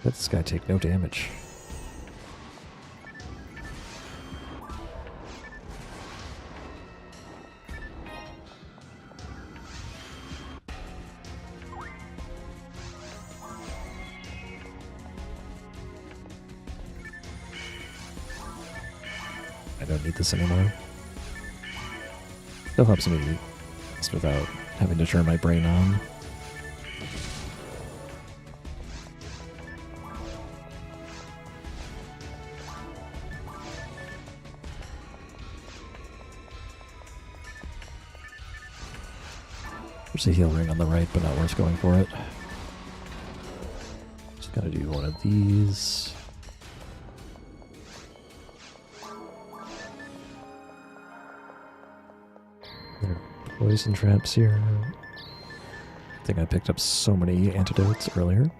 Let this guy take no damage. I don't need this anymore. Still helps me just without having to turn my brain on. There's a heal ring on the right, but not worth going for it. Just gotta do one of these. There are poison traps here. I think I picked up so many antidotes earlier.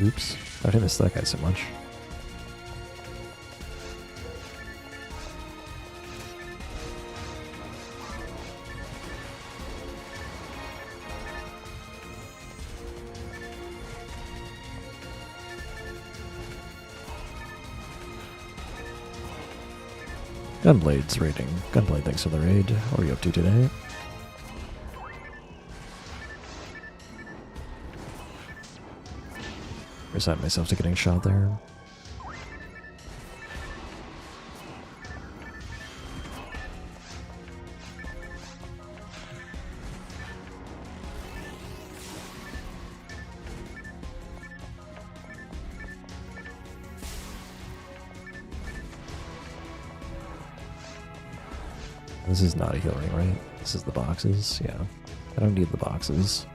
Oops, how'd I miss that guy so much? Gunblade's raiding. Gunblade, thanks for the raid. What are you up to today? Resign myself to getting shot there. This is not a heal ring, right? This is the boxes? Yeah. I don't need the boxes.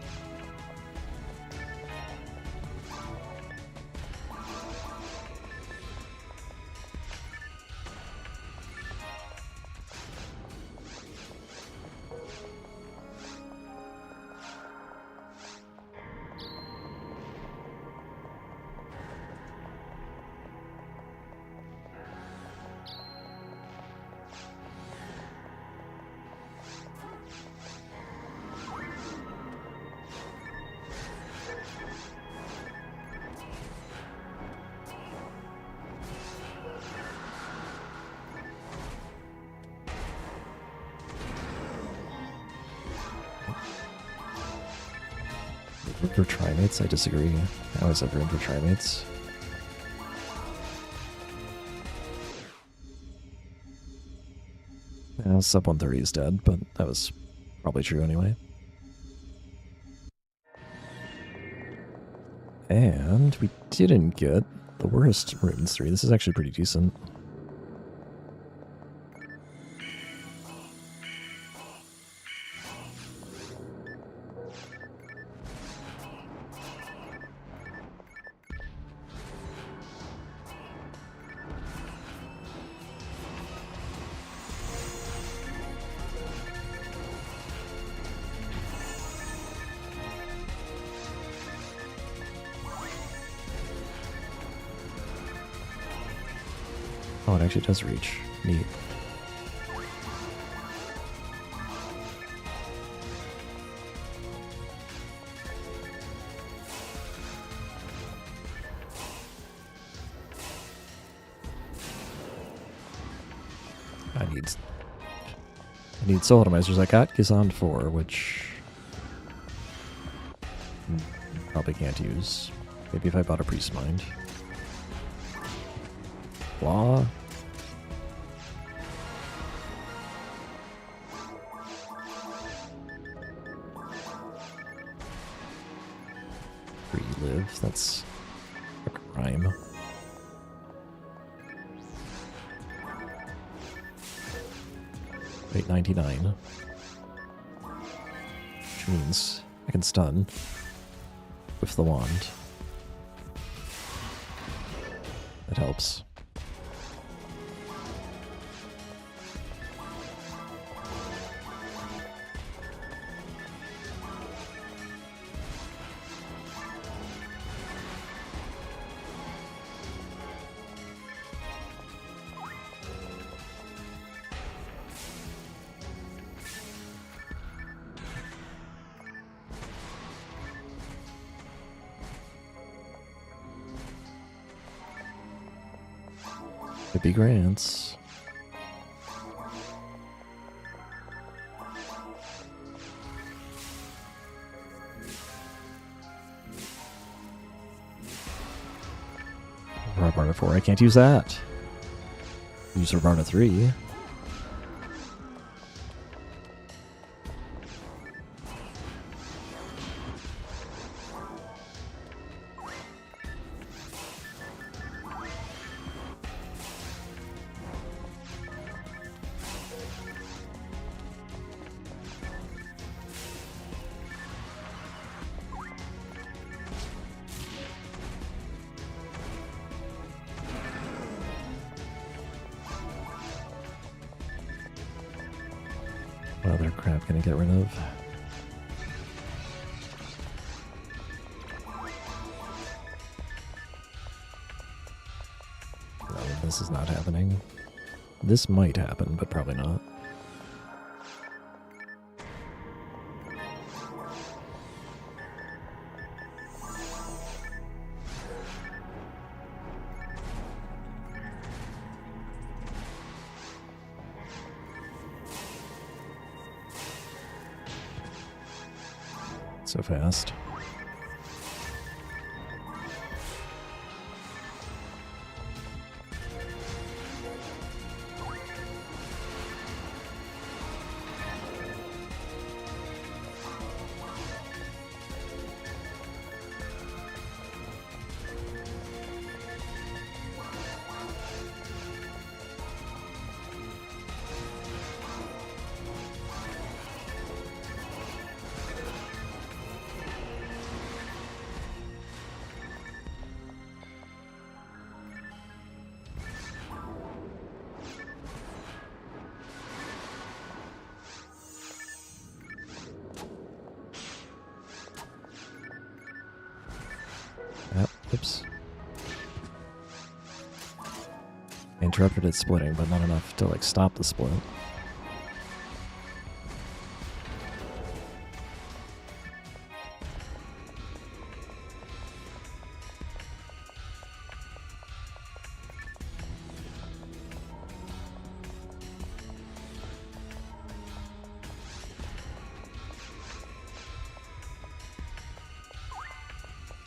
For trimates, I disagree. I always have room for trimates. Yeah, sub 130 is dead, but that was probably true anyway. And we didn't get the worst runes 3. This is actually pretty decent. Oh, it actually does reach. Neat. I need soul atomizers. I got Gizond 4, which probably can't use. Maybe if I bought a Priest Mind. Law. Relive, that's a crime. Wait, 99. Which means I can stun with the wand. That helps. Hippie grants. Rock Barter 4, I can't use that. User Barna 3. What other crap can I get rid of? No, this is not happening. This might happen, but probably not. So fast. Yep, oops. I interrupted it splitting, but not enough to, like, stop the split.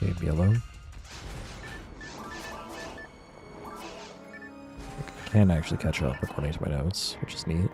Okay, yellow. I can actually catch up according to my notes, which is neat.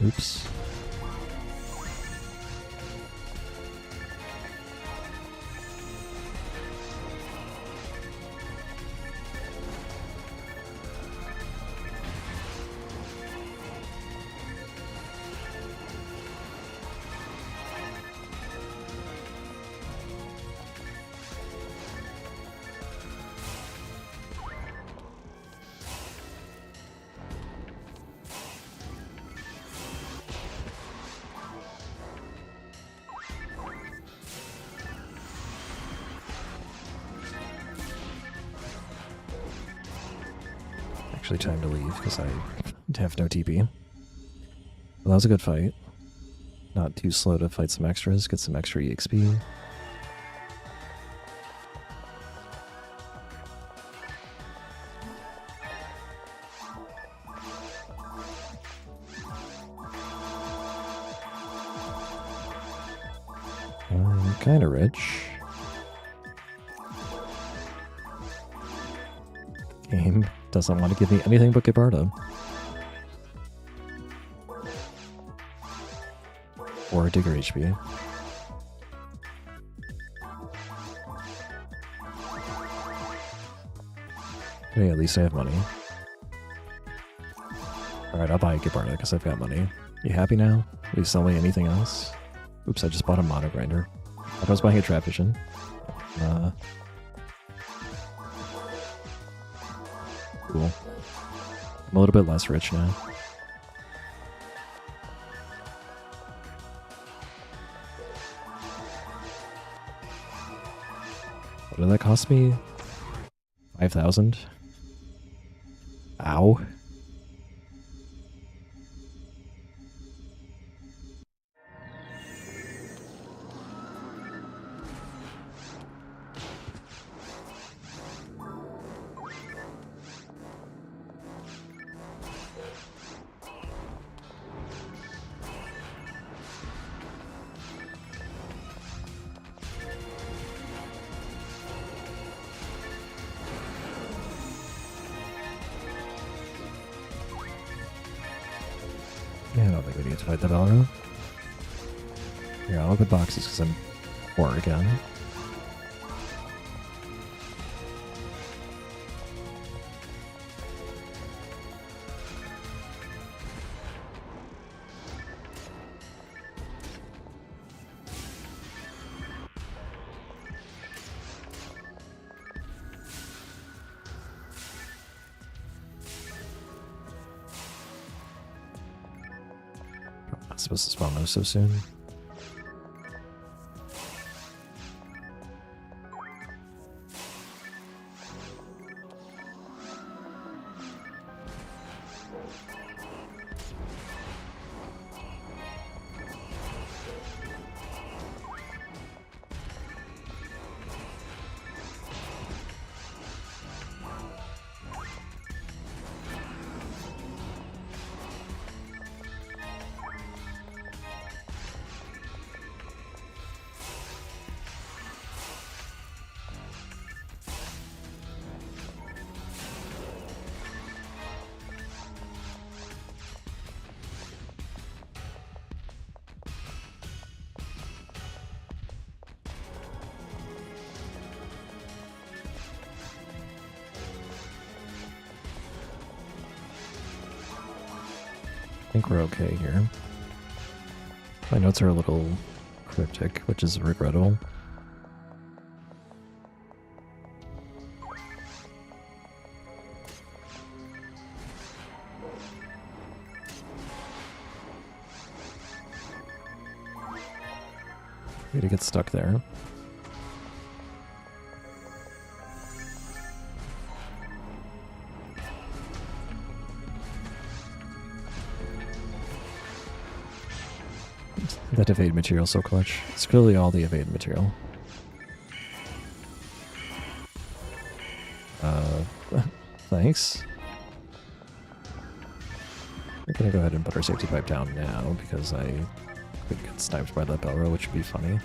Oops. Actually time to leave because I have no TP. Well, that was a good fight. Not too slow to fight some extras, get some extra EXP. I'm kinda rich. Game doesn't want to give me anything but Gibardo. Or Digger HP. Hey, at least I have money. Alright, I'll buy a Gibardo because I've got money. You happy now? Will you sell me anything else? Oops, I just bought a mono grinder. I was buying a trap vision. Cool. I'm a little bit less rich now. What did that cost me? 5,000? Ow. don't think we need to fight the Belro. Here, I'll open boxes because I'm poor again. Not supposed to spawn those so soon. I think we're okay here. My notes are a little cryptic, which is regrettable. Way to get stuck there. That evade material so clutch. It's clearly all the evade material. Thanks. We're gonna go ahead and put our safety pipe down now because I could get sniped by that Belro, which would be funny.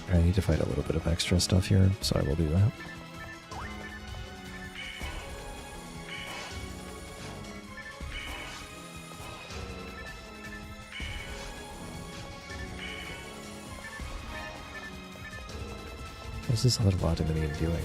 I need to fight a little bit of extra stuff here, so I will do that. What's this other Vladimir doing?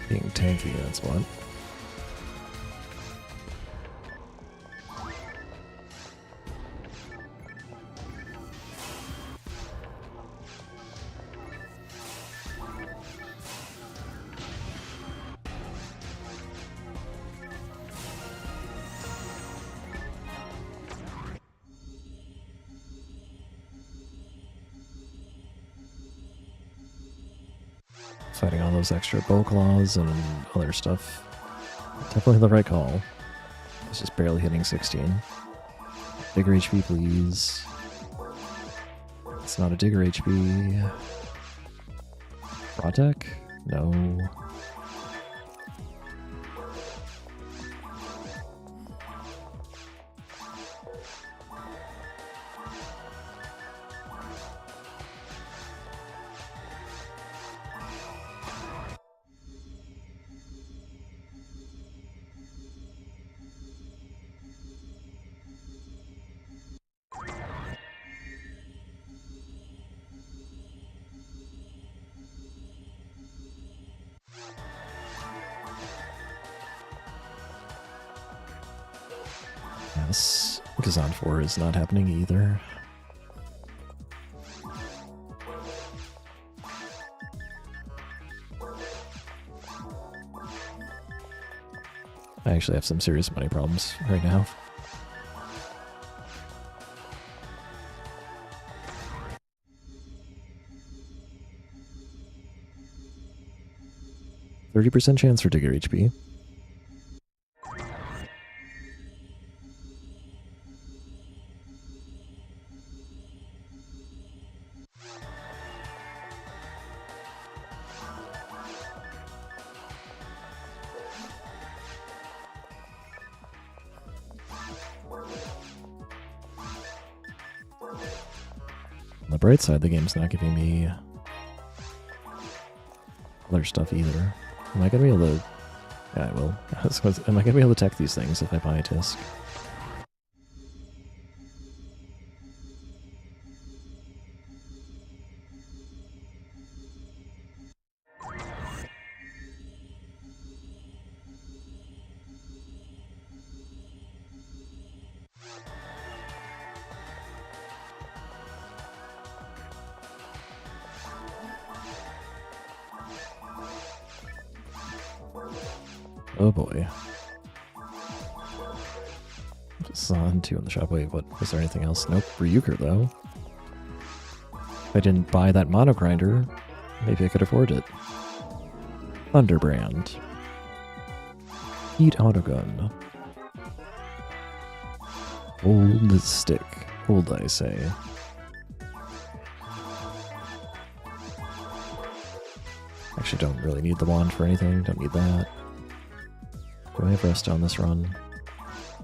Being tanky, that's what. Fighting all those extra bow claws and other stuff. Definitely the right call. It's just barely hitting 16. Digger HP, please. It's not a Digger HP. Protec? No. Yes, Kazan 4 is not happening either. I actually have some serious money problems right now. %30 chance for Digger HP. On the bright side, the game's not giving me other stuff either. Am I gonna be able to... Yeah, I will. Am I gonna be able to tech these things if I buy a disc? Oh boy. Just saw 2 in the shop. Wait, what? Was there anything else? Nope. Ryuker, though. If I didn't buy that mono grinder, maybe I could afford it. Thunderbrand. Heat autogun. Hold the stick. Hold, I say. Actually, don't really need the wand for anything. Don't need that. Do I have rest on this run?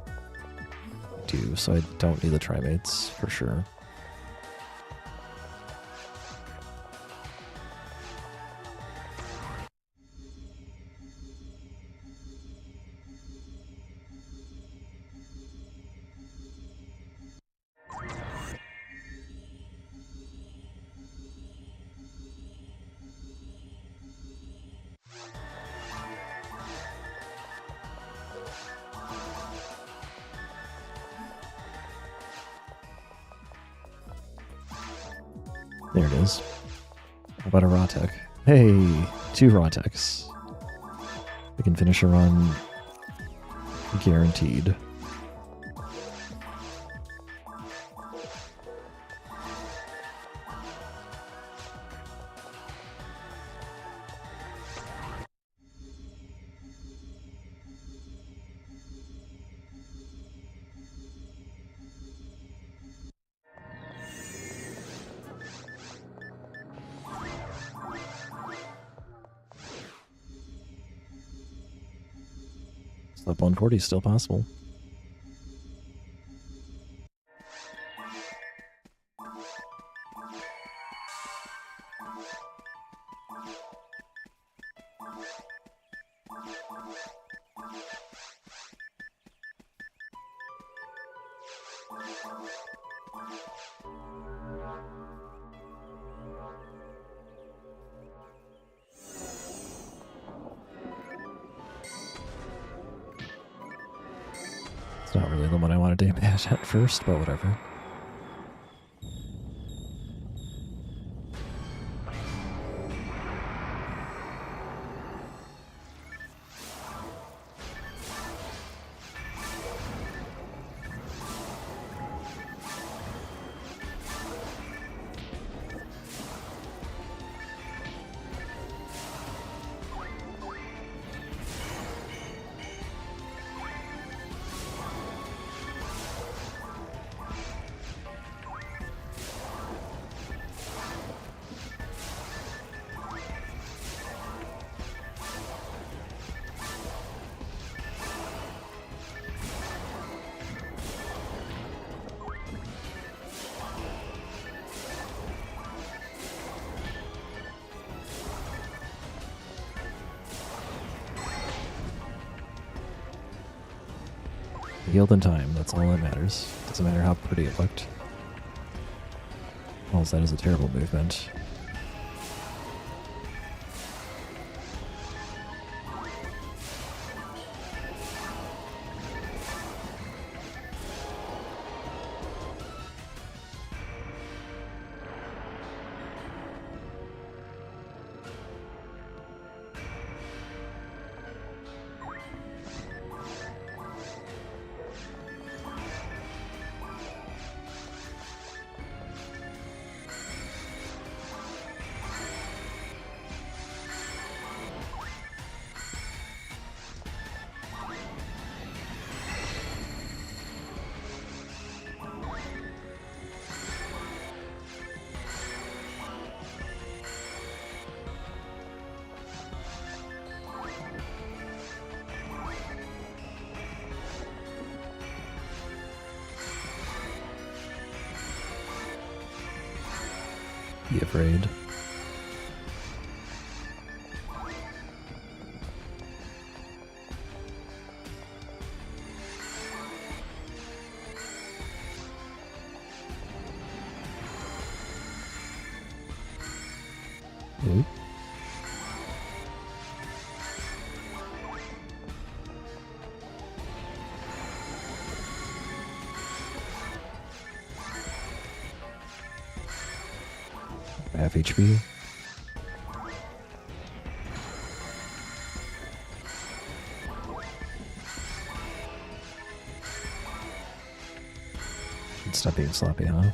I do, so I don't need the trimates for sure. There it is. How about a raw tech? Hey, 2 raw techs. We can finish a run guaranteed. Up 140 is still possible. It's not really the one I wanted to aim at first, but whatever. Healed in time, that's all that matters. Doesn't matter how pretty it looked. All that is a terrible movement. Be afraid. Ooh. Half HP. Stop being sloppy, huh?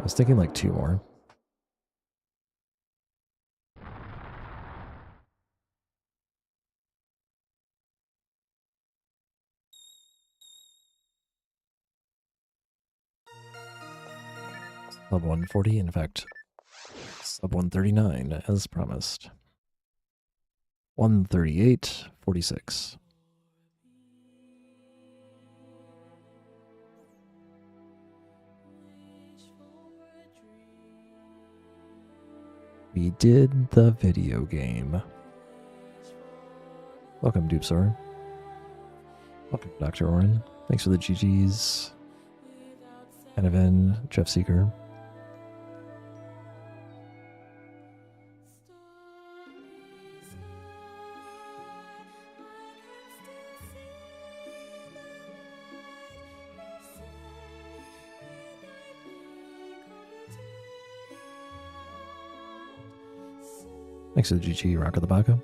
I was thinking like 2 more. Sub 140, in fact, sub 139 as promised. 138.46. We did the video game. Welcome, Dupsor. Welcome, Dr. Oren. Thanks for the GGs. Anaven, Jeff Seeker. Thanks for the GG, Rock of the Baka.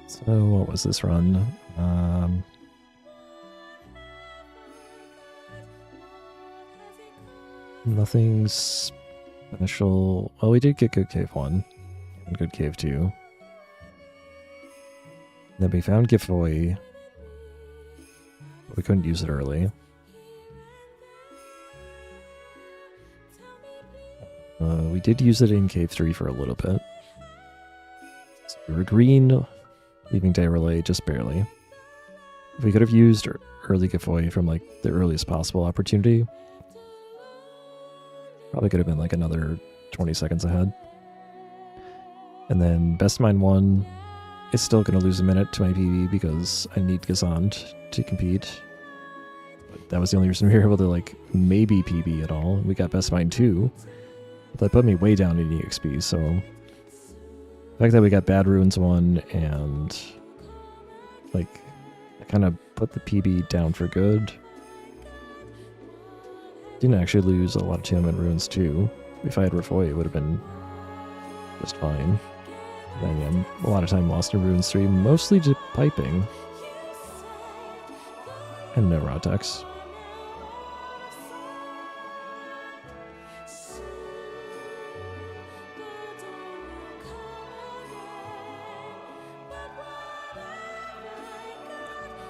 So, what was this run? Nothing special. Well, we did get Good Cave 1 and Good Cave 2. Then we found Giveaway, but we couldn't use it early. We did use it in Cave 3 for a little bit. So we were green, leaving day relay just barely. If we could have used early giveaway from like the earliest possible opportunity, probably could have been like another 20 seconds ahead. And then Best Mine 1 is still going to lose a minute to my PB because I need Gazand to compete. But that was the only reason we were able to like maybe PB at all. We got Best Mine 2, but that put me way down in EXP, so the fact that we got Bad Ruins 1 and like I kind of put the PB down for good. Didn't actually lose a lot of TM in Ruins 2. If I had Refoy, it would have been just fine. Then yeah, a lot of time lost in Ruins 3, mostly to piping. And no Rotex.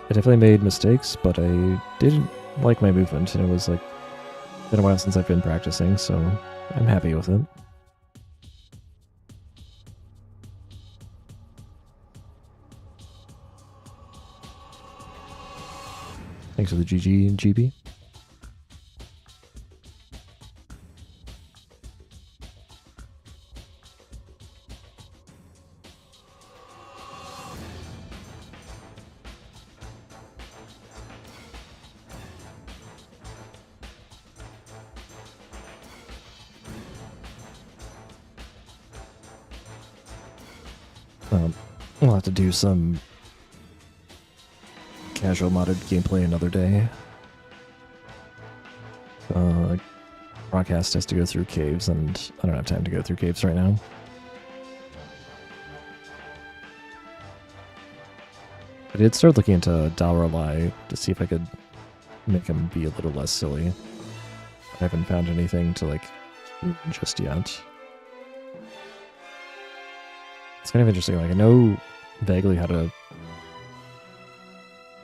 I definitely made mistakes, but I didn't like my movement, and it was like been a while since I've been practicing, so I'm happy with it. Thanks for the GG and GB. We'll have to do some casual modded gameplay another day. Broadcast has to go through caves, and I don't have time to go through caves right now. I did start looking into Dalrelai to see if I could make him be a little less silly. I haven't found anything to like just yet. It's kind of interesting. Like I know vaguely how to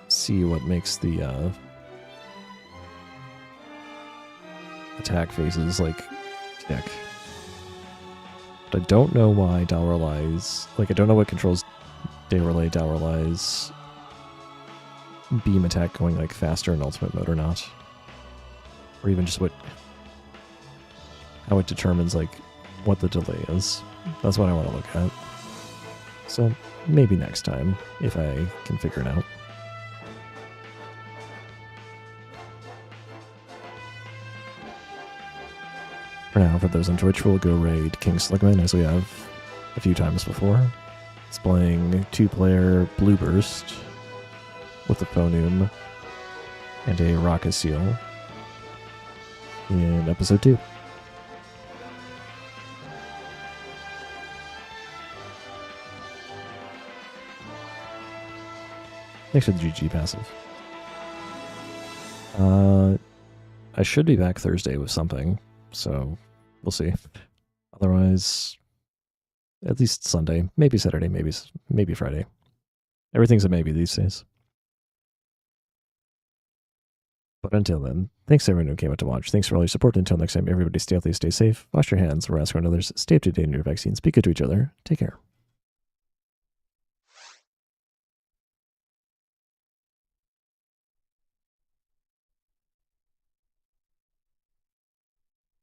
see what makes the attack phases like tick. But I don't know why Dowerlai's, like I don't know what controls Dowerlai's beam attack going like faster in ultimate mode or not. Or even just how it determines like what the delay is. That's what I want to look at. So maybe next time, if I can figure it out. For now, for those on Twitch, we'll go raid King Slickman as we have a few times before. It's playing 2-player Blue Burst with a FOnewm and a Rocket Seal in episode 2. Thanks for the GG passive. I should be back Thursday with something, so we'll see. Otherwise, at least Sunday, maybe Saturday, maybe Friday. Everything's a maybe these days. But until then, thanks everyone who came out to watch. Thanks for all your support. Until next time, everybody stay healthy, stay safe, wash your hands, harass one another, stay up to date on your vaccines, speak good to each other. Take care.